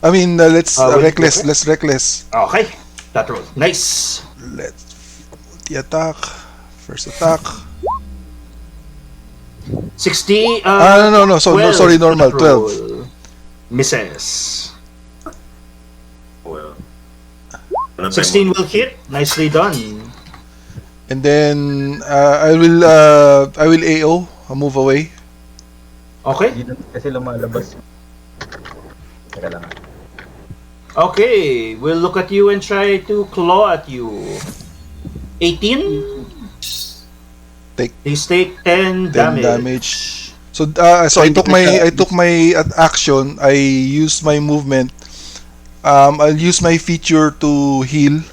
I mean, let's reckless. okay. Let's reckless. Okay, flat roll. Nice. Let's multi-attack. First attack. 60. No. So 12, sorry, normal. flat 12. roll. Misses. Well. 16 will hit. Nicely done. And then I will AO. I'll move away. Okay. Hindi na kasi lumalabas. Teka lang. Okay, we'll look at you and try to claw at you. 18. Please take 10 damage. So I took my action. I used my movement. I'll use my feature to heal.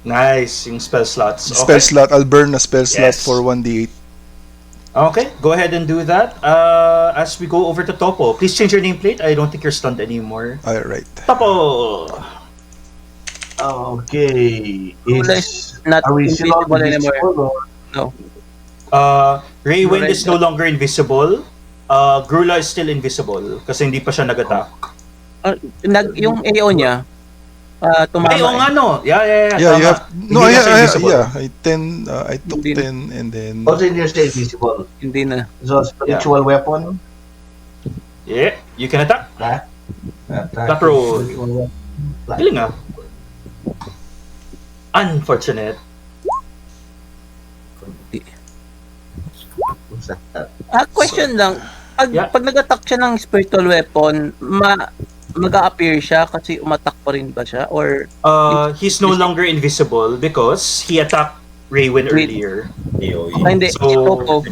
Nice, yung spell slots. Spell slot. I'll burn a spell slot Yes. for 1d8. Okay, go ahead and do that. As we go over to Toppo, please change your nameplate. I don't think you're stunned anymore. All right. Toppo. Okay. Not Are we still invisible anymore. invisible or? No. Raywind is no longer invisible. Grula is still invisible kasi hindi pa siya nag-attack. Yung AO niya, tumama. Ay, oo nga no. Yeah. Yeah, you tama. have no. Hindi na siya invisible. I took 10 and then. Also, you stay invisible. Hindi na. So, spiritual weapon. Yeah, you can attack. Flat roll. Galing ah. Unfortunate. Question lang. Pag nag-attack siya ng spiritual weapon, mag-a-appear siya kasi umattack pa rin ba siya? Or He's no longer invisible because he attacked Raywin earlier. hindi, So,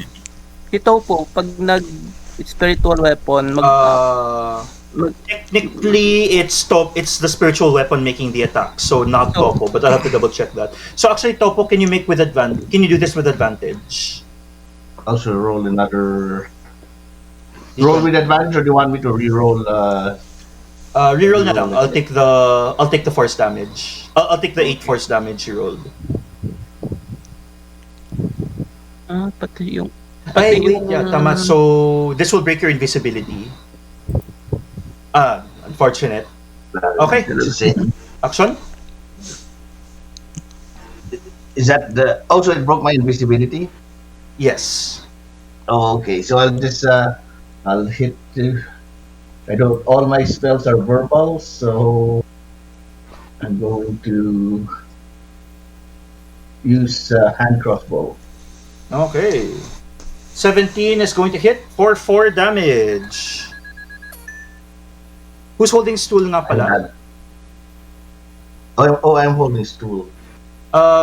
si Toppo, pag nag-spiritual weapon, technically, it's the spiritual weapon making the attack, so not Toppo. But I'll have to double check that. So actually, Toppo, can you do this with advantage? Also, roll another. Roll with advantage, or do you want me to re-roll? Reroll na lang. I'll take the force damage. I'll take the 8 force damage you rolled. Pati yung... Ay, wait, yeah, tama. So, this will break your invisibility. Unfortunate. Okay. Action? Is that the... Also, it broke my invisibility? Yes. Oh, okay. So, I'll just... I'll hit... all my spells are verbal, so... I'm going to... use hand crossbow. Okay. 17 is going to hit for 4 damage. Who's holding stool nga pala? I'm holding stool.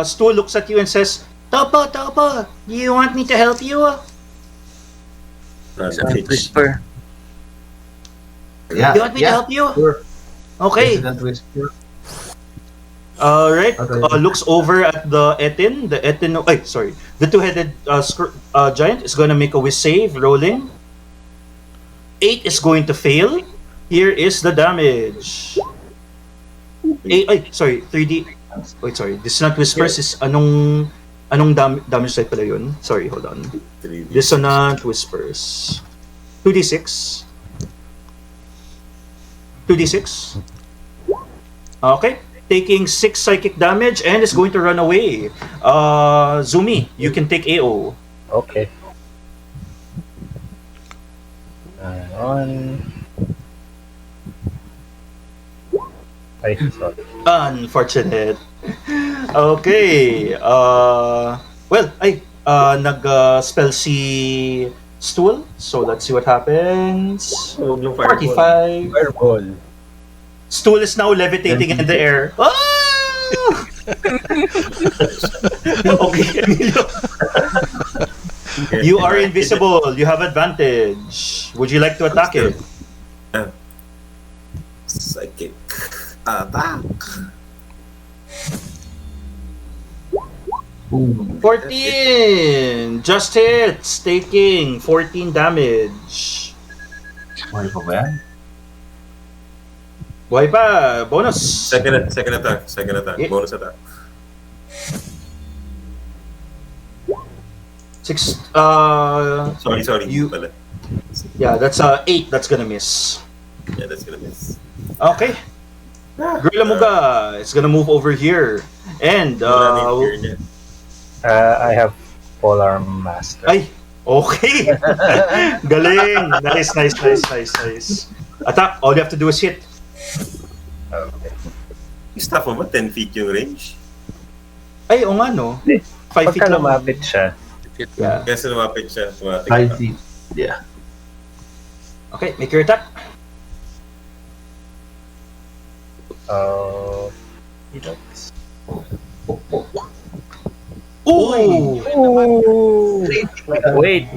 Stool looks at you and says, Toppo, do you want me to help you? Whisper. Yeah, You want me to help you? Sure. Okay. Resident Whisper. Alright. Okay. Looks over at the Etin. The two-headed giant is going to make a whiz save, rolling. 8 is going to fail. Here is the damage. 3D. Wait, sorry. Dissonant Whispers is anong damage type pala yun? Sorry, hold on. Dissonant Whispers. 2d6. 2d6. Okay. Taking 6 psychic damage and is going to run away. Zumi, you can take AO. Okay. On. Ay, sorry. Unfortunate. Okay. Nag-spell si Stool. So let's see what happens. 45. Fireball. Stool is now levitating in the air. Ah! Okay, Emilio. You are invisible. You have advantage. Would you like to attack it? Psychic attack. 14! Just hits, taking 14 damage. Buhay pa ba yan? Buhay pa, bonus. Second attack. Yeah. Bonus attack. 6, Sorry. You- Pala. yeah, that's 8, that's gonna miss. Yeah, that's gonna miss. Okay. Gorilla Muga is gonna move over here. And, I have Polearm Master. ay, okay. Galing. Nice. Attack, all you have to do is hit. Okay. Yung staff mo ba 10 feet yung range? Ay, o nga no. 5 feet Pagka lang. lumapit siya, Yeah. Kasi lumapit siya. 5 feet. Yeah. Okay, make your attack. he does. Ooh! Wait,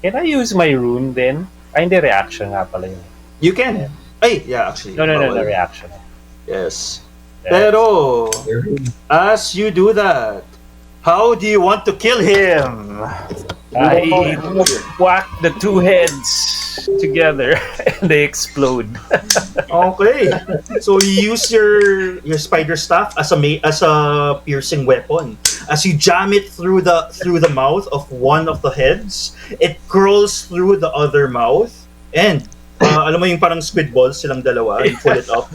can I use my rune then? Ay, hindi, reaction nga pala yun. You can. Ay, yeah, actually. No, bawal. reaction. Yes. Yes. Pero, as you do that, how do you want to kill him? I whack the two heads together and they explode. Okay. So you use your spider staff as a piercing weapon. As you jam it through the mouth of one of the heads, it crawls through the other mouth, and alam mo yung parang squid balls silang dalawa, you pull it up.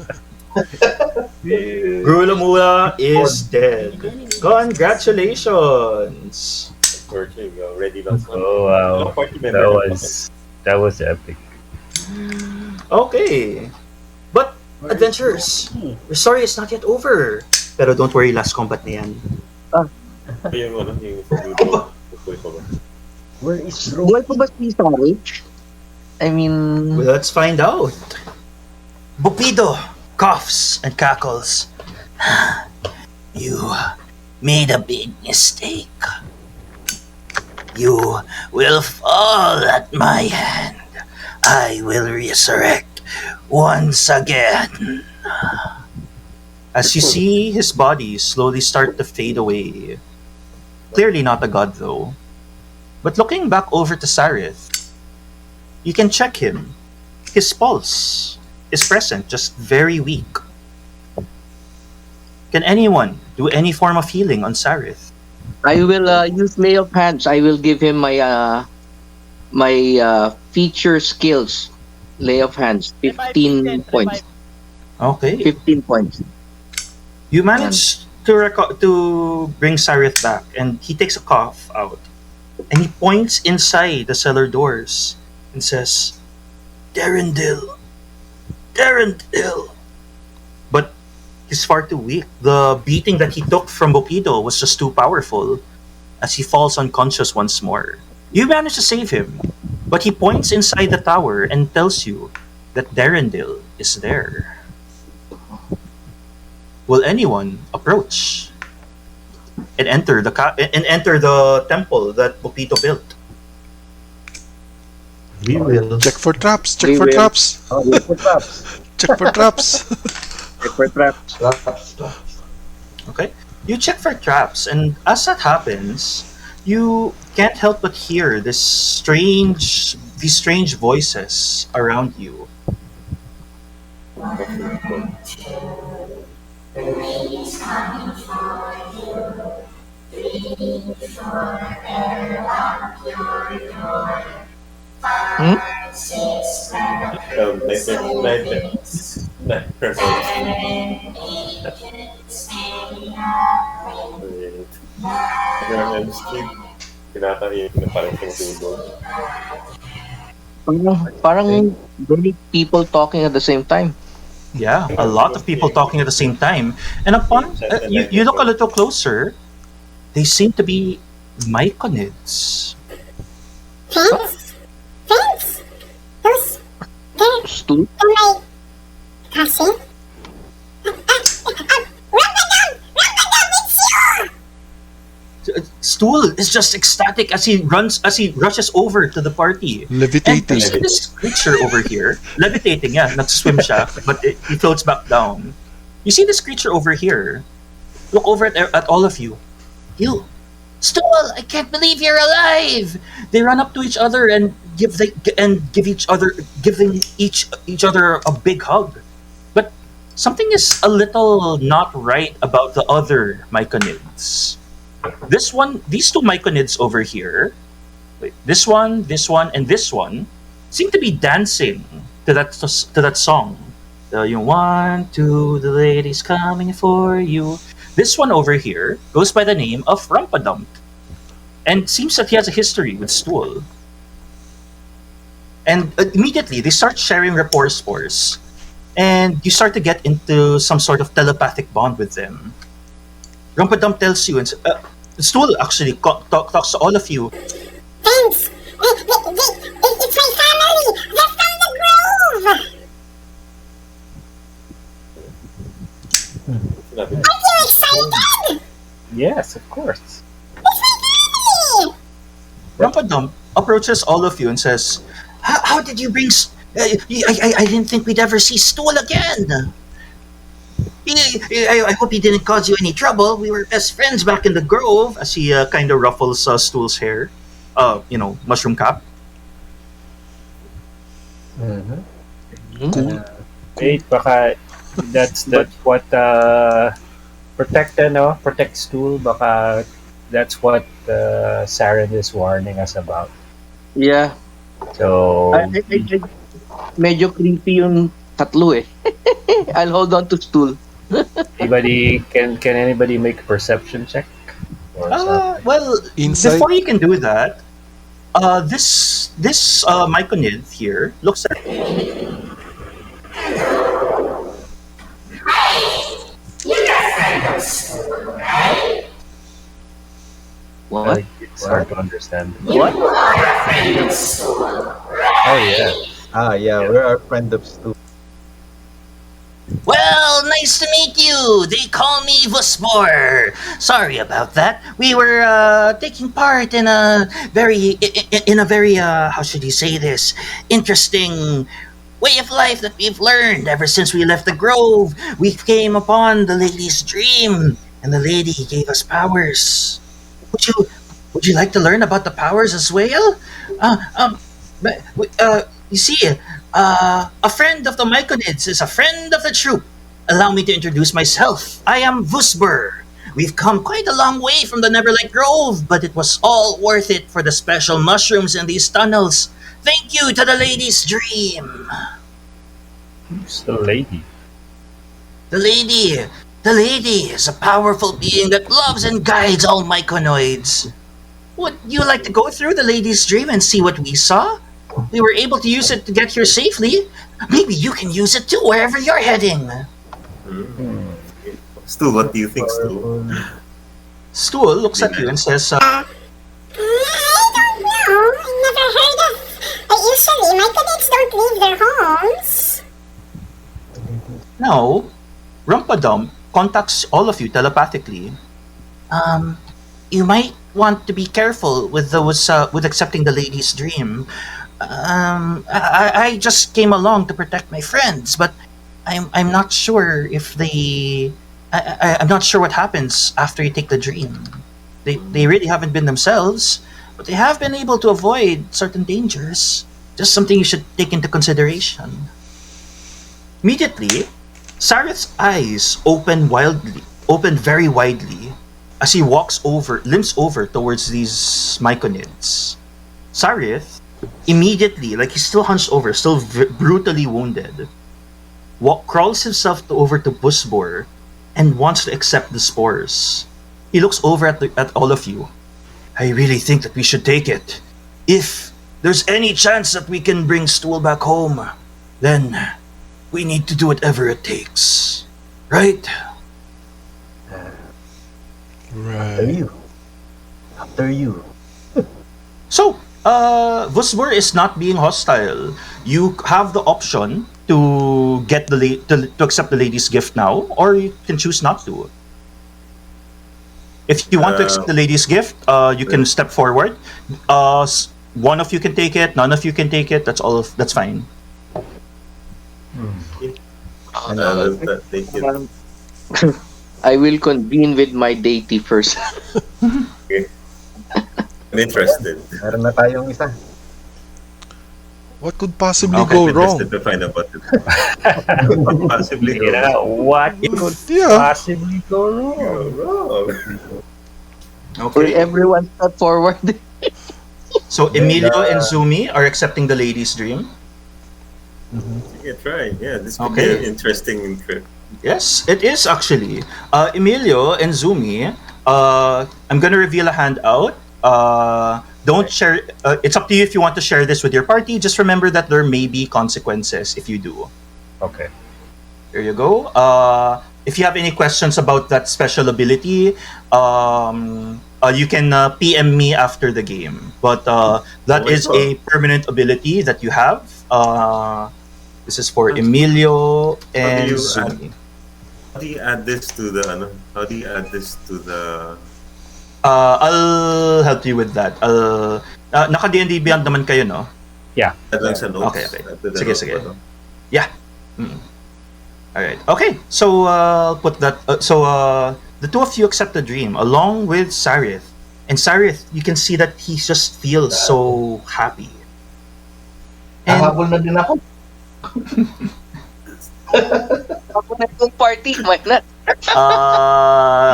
Grulamula is dead. Congratulations. Ready lang. Oh wow, that was epic. Okay. But, adventurers, your story is not yet over. Pero don't worry, last combat na yan. Where is Rome? Buhay pa ba si Sorry? I mean... Well, let's find out. Bupido coughs and cackles. You made a big mistake. You will fall at my hand. I will resurrect once again. As you see his body slowly start to fade away. Clearly not a god though. But looking back over to Sarith, you can check him. His pulse is present, just very weak. Can anyone do any form of healing on Sarith? I will use lay of hands. I will give him my feature skills. Lay of hands, 15 points. Okay. 15 points. You manage to bring Sarith back, and he takes a cough out, and he points inside the cellar doors and says, Darendil. But he's far too weak. The beating that he took from Bopido was just too powerful, as he falls unconscious once more. You manage to save him, but he points inside the tower and tells you that Darendil is there. Will anyone approach and enter the temple that Bopido built? We will. Check for traps. We will. Oh, look for traps. Check for traps. Check for traps. Okay. You check for traps, and as that happens, you can't help but hear these strange voices around you. Parang many people talking at the same time. Yeah, a lot of people talking at the same time. And upon you look a little closer, they seem to be Myconids. Thanks. Those, Stu? to my cousin. Ramadan, it's you! Stool is just ecstatic as he rushes over to the party. And Levitating. you see this creature over here, levitating, yeah, not swim siya, but he floats back down. You see this creature over here. Look over at all of you. You, Stool, I can't believe you're alive. They run up to each other and give each other a big hug. But something is a little not right about the other myconids. These two myconids over here, wait, this one, and this one, seem to be dancing to that song. You one, two, the ladies coming for you. This one over here goes by the name of Rumpadump, and seems that he has a history with Stool. And immediately they start sharing rapport spores, and you start to get into some sort of telepathic bond with them. Rumpadump tells you, and Stool actually talks to all of you. Thanks. It's my family. They're from the grove. Are you excited? Yes, of course. It's my family. Rumpadump approaches all of you and says, "How did you bring? I didn't think we'd ever see Stool again. I hope he didn't cause you any trouble. We were best friends back in the grove." As he kind of ruffles Stool's hair, mushroom cap. Cool. Wait, baka that's what protect Stool, baka that's what Saren is warning us about. Yeah. So Medyo creepy yung tatlo eh. I'll hold on to Stool. anybody can anybody make a perception check? Or something? Well, Insight? before you can do that, this myconid here looks at. What? It's hard to understand. What? Oh yeah. Ah, yeah, we're our friend of Stu. Well, nice to meet you. They call me Vuspor. Sorry about that. We were taking part in a very how should you say this, interesting way of life that we've learned ever since we left the grove. We came upon the lady's dream, and the lady gave us powers. Would you like to learn about the powers as well? You see, a friend of the Myconids is a friend of the troop. Allow me to introduce myself. I am Vuspor. We've come quite a long way from the Neverlight Grove, but it was all worth it for the special mushrooms in these tunnels. Thank you to the lady's dream. Who's the lady? The lady is a powerful being that loves and guides all myconoids. Would you like to go through the lady's dream and see what we saw? We were able to use it to get here safely. Maybe you can use it too wherever you're heading. Stu, what do you think, Stu? Stool looks at you and says, I don't know. I never heard of. Usually, myconids don't leave their homes. Now, Rumpadump contacts all of you telepathically. You might want to be careful with those with accepting the lady's dream. I just came along to protect my friends, but I'm not sure if I'm not sure what happens after you take the dream. They really haven't been themselves, but they have been able to avoid certain dangers. Just something you should take into consideration. Immediately, Sareth's eyes open very widely, as he limps over towards these myconids. Sareth, immediately, like he's still hunched over, still brutally wounded, crawls himself over to Vuspor and wants to accept the spores. He looks over at all of you. I really think that we should take it. If there's any chance that we can bring Stool back home, then we need to do whatever it takes. Right? After you. So, Vuspor is not being hostile. You have the option to get to accept the lady's gift now, or you can choose not to. If you want to accept the lady's gift, you can step forward. One of you can take it. None of you can take it. That's all. That's fine. Thank you. I will convene with my deity first. Okay. I'm interested. Meron na tayong isa. What could possibly Okay, go I'm wrong? interested to find out what could possibly go Yeah, what could Yeah. possibly go wrong? wrong. Will Okay. everyone step forward? So Emilio and Zumi are accepting the lady's dream. Yeah, try. Yeah, this could Okay. be an interesting trip. Yes, it is actually. Emilio and Zumi, I'm gonna reveal a handout. Don't share. It's up to you if you want to share this with your party. Just remember that there may be consequences if you do. Okay. There you go. If you have any questions about that special ability, you can PM me after the game. But that Oh, is a permanent ability that you have. This is for Emilio and you Zumi. How do you add this to the? How do you add this to the? I'll help you with that. Naka D&D Beyond naman kayo, no? Add lang sa notes. Okay, okay. Add to the Sige, notes sige. ba to? Yeah. All right. Okay. So put that. The two of you accept the dream along with Sarith. And Sarith, you can see that he just feels so happy. And Nahabol na din ako. Ako na yung party, why not?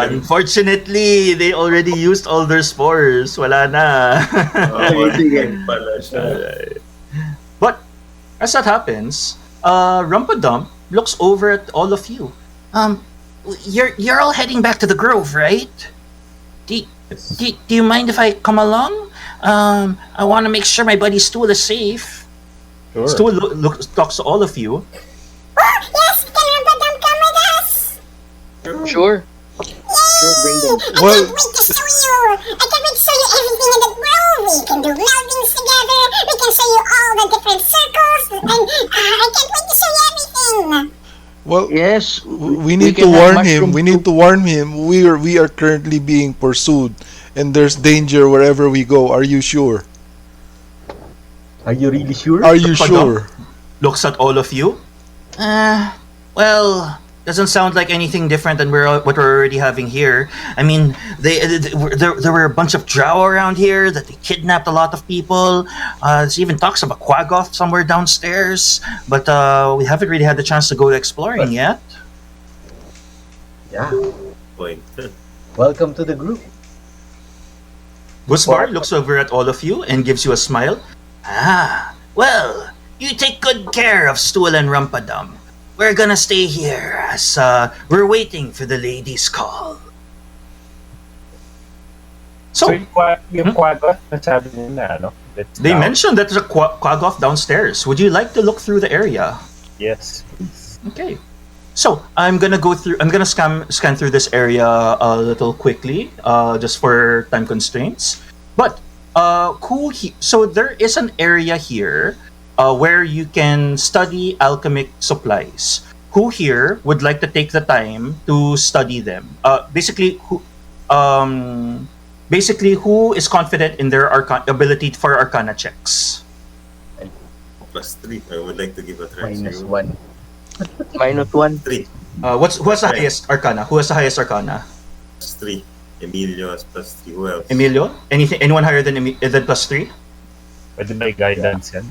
unfortunately, they already used all their spores. Wala na. Sige pala siya. But as that happens, Rumpadump looks over at all of you. You're all heading back to the Grove, right? Do you mind if I come along? I want to make sure my buddy Stool is safe. Sure. Stu talks to all of you. Oh, yes, can Rumpadump come with us? Sure. Sure, bring them. I Well- can't wait to show you. I can't wait to show you everything in the grove. We can do meldings together. We can show you all the different circles. And I can't wait to show you everything. Well, Yes. we need can to have warn mushroom him. We need to warn him. We are currently being pursued, and there's danger wherever we go. Are you sure? Are you really sure? Are you Pardon? sure? Looks at all of you. Well, doesn't sound like anything different than what we're already having here. I mean, there were a bunch of drow around here that they kidnapped a lot of people. There's even talks of a quaggoth somewhere downstairs, but we haven't really had the chance to go exploring yet. Yeah. Point. Welcome to the group. Gusbar looks over at all of you and gives you a smile. Well, you take good care of Stool and Rumpadump. We're gonna stay here as we're waiting for the lady's call. So, So, yung quaggoth, nasabi nila, no? That's they down. mentioned that there's a quaggoth downstairs. Would you like to look through the area? Yes. Okay. So I'm gonna scan through this area a little quickly, just for time constraints. But so there is an area here where you can study alchemic supplies. Who here would like to take the time to study them? Basically, who is confident in their ability for arcana checks? +3. I would like to give a try. -1. -1. 3. Who has the highest arcana? Who has the highest arcana? +3. Emilio has +3. Who else? Emilio? Anyone higher than +3? Pwede may guidance yan?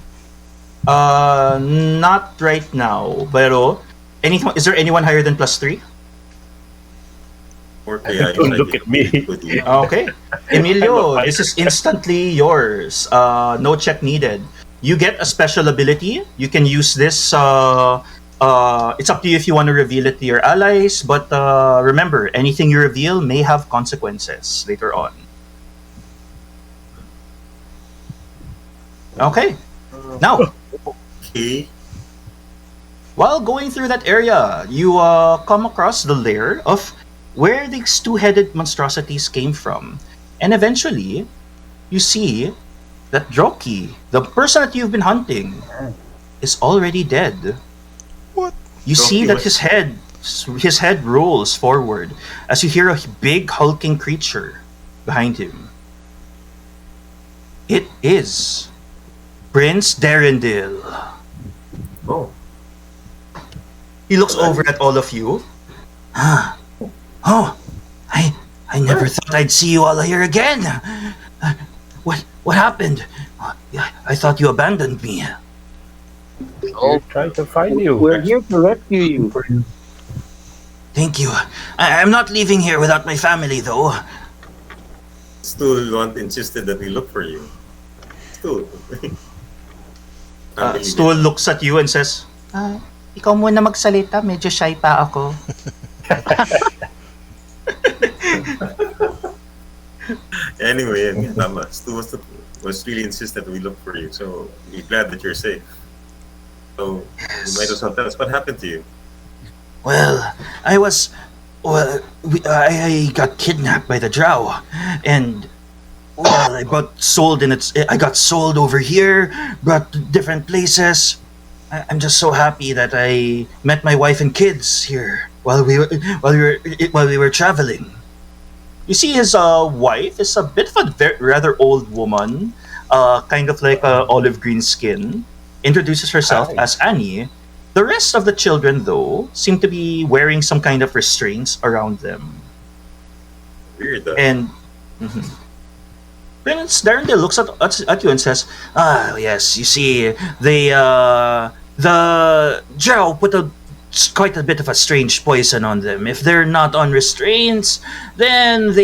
Not right now. Pero is there anyone higher than +3? Or kaya Don't look at me. Okay. Emilio, this is instantly yours. No check needed. You get a special ability. You can use this. It's up to you if you want to reveal it to your allies. But remember, anything you reveal may have consequences later on. Okay. Now, Okay. while going through that area, you come across the lair of where these two-headed monstrosities came from. And eventually, you see that Droki, the person that you've been hunting, is already dead. What? You see Droki that was- his head his head rolls forward as you hear a big hulking creature behind him. It is Prince Darendil. Oh. He looks over at all of you. Ah. Oh, I never thought I'd see you all here again. What happened? I thought you abandoned me. We're trying to find you. We're here to rescue you. Thank you. I'm not leaving here without my family, though. Stool insisted that we look for you. Stool. Stool looks at you and says, ikaw muna magsalita. Medyo shy pa ako. Anyway, tama. Stu was really insistent that we look for you, so we're glad that you're safe. So you might as well tell us what happened to you. Well, I got kidnapped by the drow, and I got sold over here, brought to different places. I'm just so happy that I met my wife and kids here while we were traveling. You see, his wife is a bit of a rather old woman, kind of like olive green skin. Introduces herself as Annie. The rest of the children, though, seem to be wearing some kind of restraints around them. Weird. And Prince Darendil looks at you and says, yes, you see, the drow put quite a bit of a strange poison on them. If they're not on restraints, then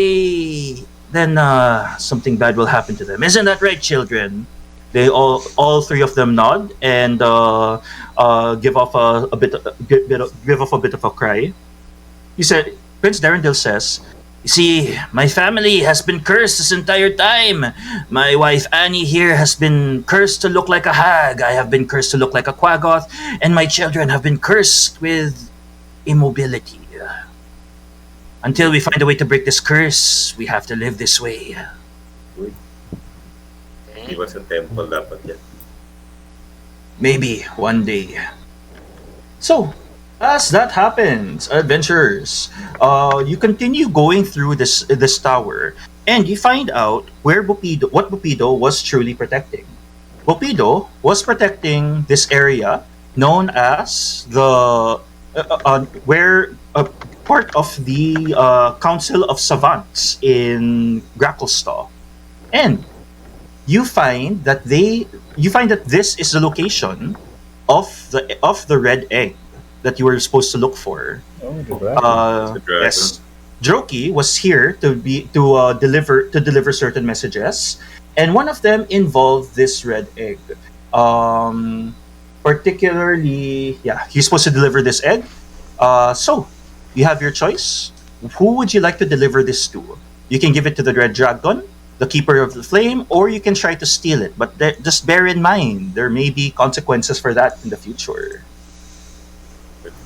something bad will happen to them. Isn't that right, children? They all three of them nod and give off a bit of a cry. He said, Prince Darendil says, "You see, my family has been cursed this entire time. My wife Annie here has been cursed to look like a hag. I have been cursed to look like a quaggoth, and my children have been cursed with immobility. Until we find a way to break this curse, we have to live this way." He was a temple dapat yan. Maybe one day. So, as that happens, adventurers, you continue going through this tower, and you find out what Bupido was truly protecting. Bupido was protecting this area known as the part of the Council of Savants in Gracklstugh, and you find that this is the location of the red egg that you were supposed to look for. Oh, the dragon. Yes, Droki was here to deliver certain messages, and one of them involved this red egg. Particularly, he's supposed to deliver this egg. So you have your choice. Who would you like to deliver this to? You can give it to the red dragon, the keeper of the flame, or you can try to steal it. But just bear in mind, there may be consequences for that in the future.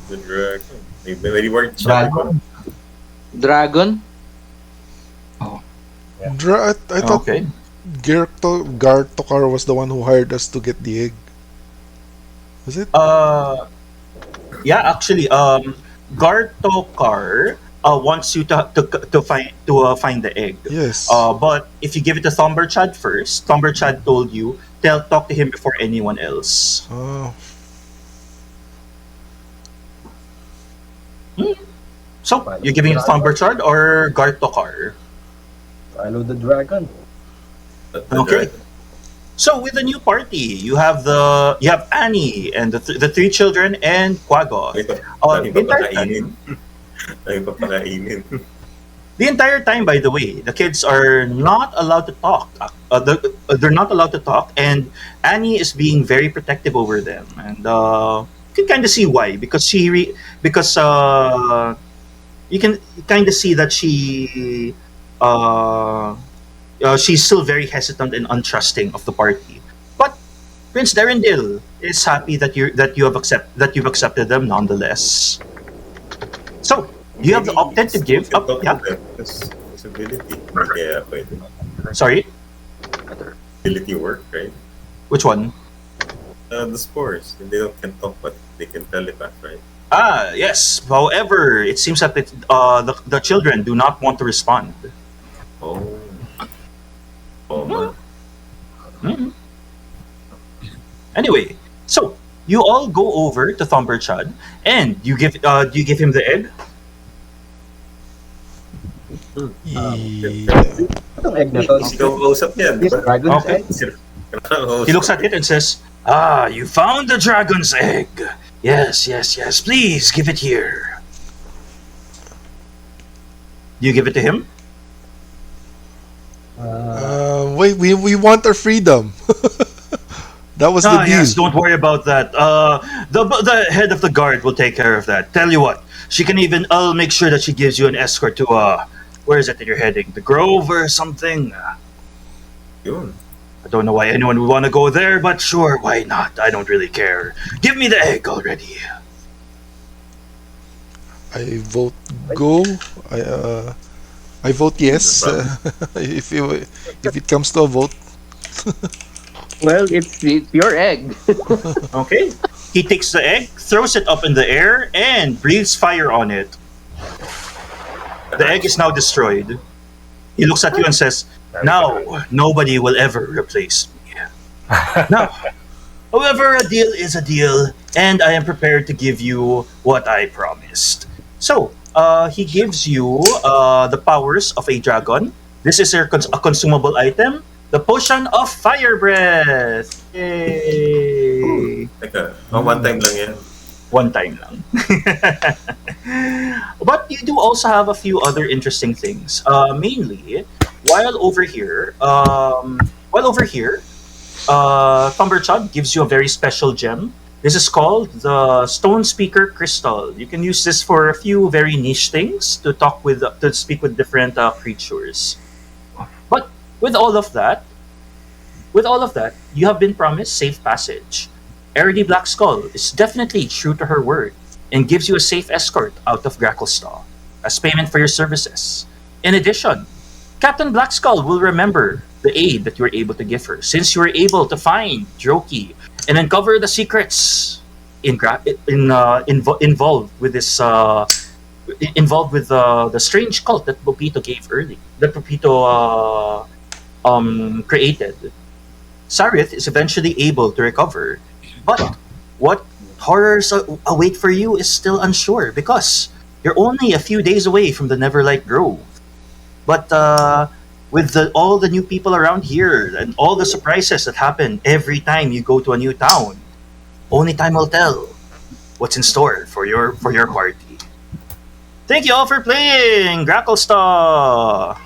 The dragon. Maybe word Dragon? I thought Gartokkar was the one who hired us to get the egg. Was it? Yeah, actually, Gartokkar wants you to find the egg. Yes. But if you give it to Thomberchad first, Thomberchad told you talk to him before anyone else. Oh. So you're giving it to Thomberchad or Gartokkar? Follow the dragon. Okay. So with the new party, you have Annie and the three children and Quaggoth. The entire time, by the way, the kids are not allowed to talk. They're not allowed to talk, and Annie is being very protective over them, and you can kind of see why. Because you can kind of see that she's still very hesitant and untrusting of the party. But Prince Darendil is happy that you've accepted them nonetheless. So you have opted to give up. Yeah. Sorry. Ability work, right? Which one? The spores. They can't talk, but they can telepath, right? Ah, yes. However, it seems that the children do not want to respond. Oh. Oh, man. Mhm. Anyway, so you all go over to Thumberchud, and do you give him the egg? Yeah. Itong egg na to. Ikaw kausap niyan, di This ba? dragon's Okay. egg. He looks at it and says, "Ah, you found the dragon's egg. Yes, yes, yes. Please give it here." Do you give it to him? Wait, we want our freedom. That was the Ah, deal. yes. Don't worry about that. The head of the guard will take care of that. Tell you what, she can even. I'll make sure that she gives you an escort to where is it that you're heading? The Grove or something? Yun. I don't know why anyone would want to go there, but sure, why not? I don't really care. Give me the egg already. I vote go. I vote yes. If it comes to a vote. Well, it's your egg. Okay. He takes the egg, throws it up in the air, and breathes fire on it. The egg is now destroyed. He looks at you and says, "Now, nobody will ever replace me." Now, however, a deal is a deal, and I am prepared to give you what I promised. So, he gives you the powers of a dragon. This is a consumable item, the potion of fire breath. Yay! Teka, one time lang yan. One time lang. But you do also have a few other interesting things. Mainly, while over here, Thumberchud gives you a very special gem. This is called the Stone Speaker Crystal. You can use this for a few very niche things to speak with different creatures. But with all of that, you have been promised safe passage. Eredy Blackskull is definitely true to her word and gives you a safe escort out of Gracklstugh as payment for your services. In addition, Captain Blackskull will remember the aid that you were able to give her, since you were able to find Droki and uncover the secrets involved with this the strange cult that Bopito gave early, that Bopito created. Sarith is eventually able to recover, but what horrors await for you is still unsure because you're only a few days away from the Neverlight Grove. But with all the new people around here and all the surprises that happen every time you go to a new town, only time will tell what's in store for your party. Thank you all for playing Gracklstugh.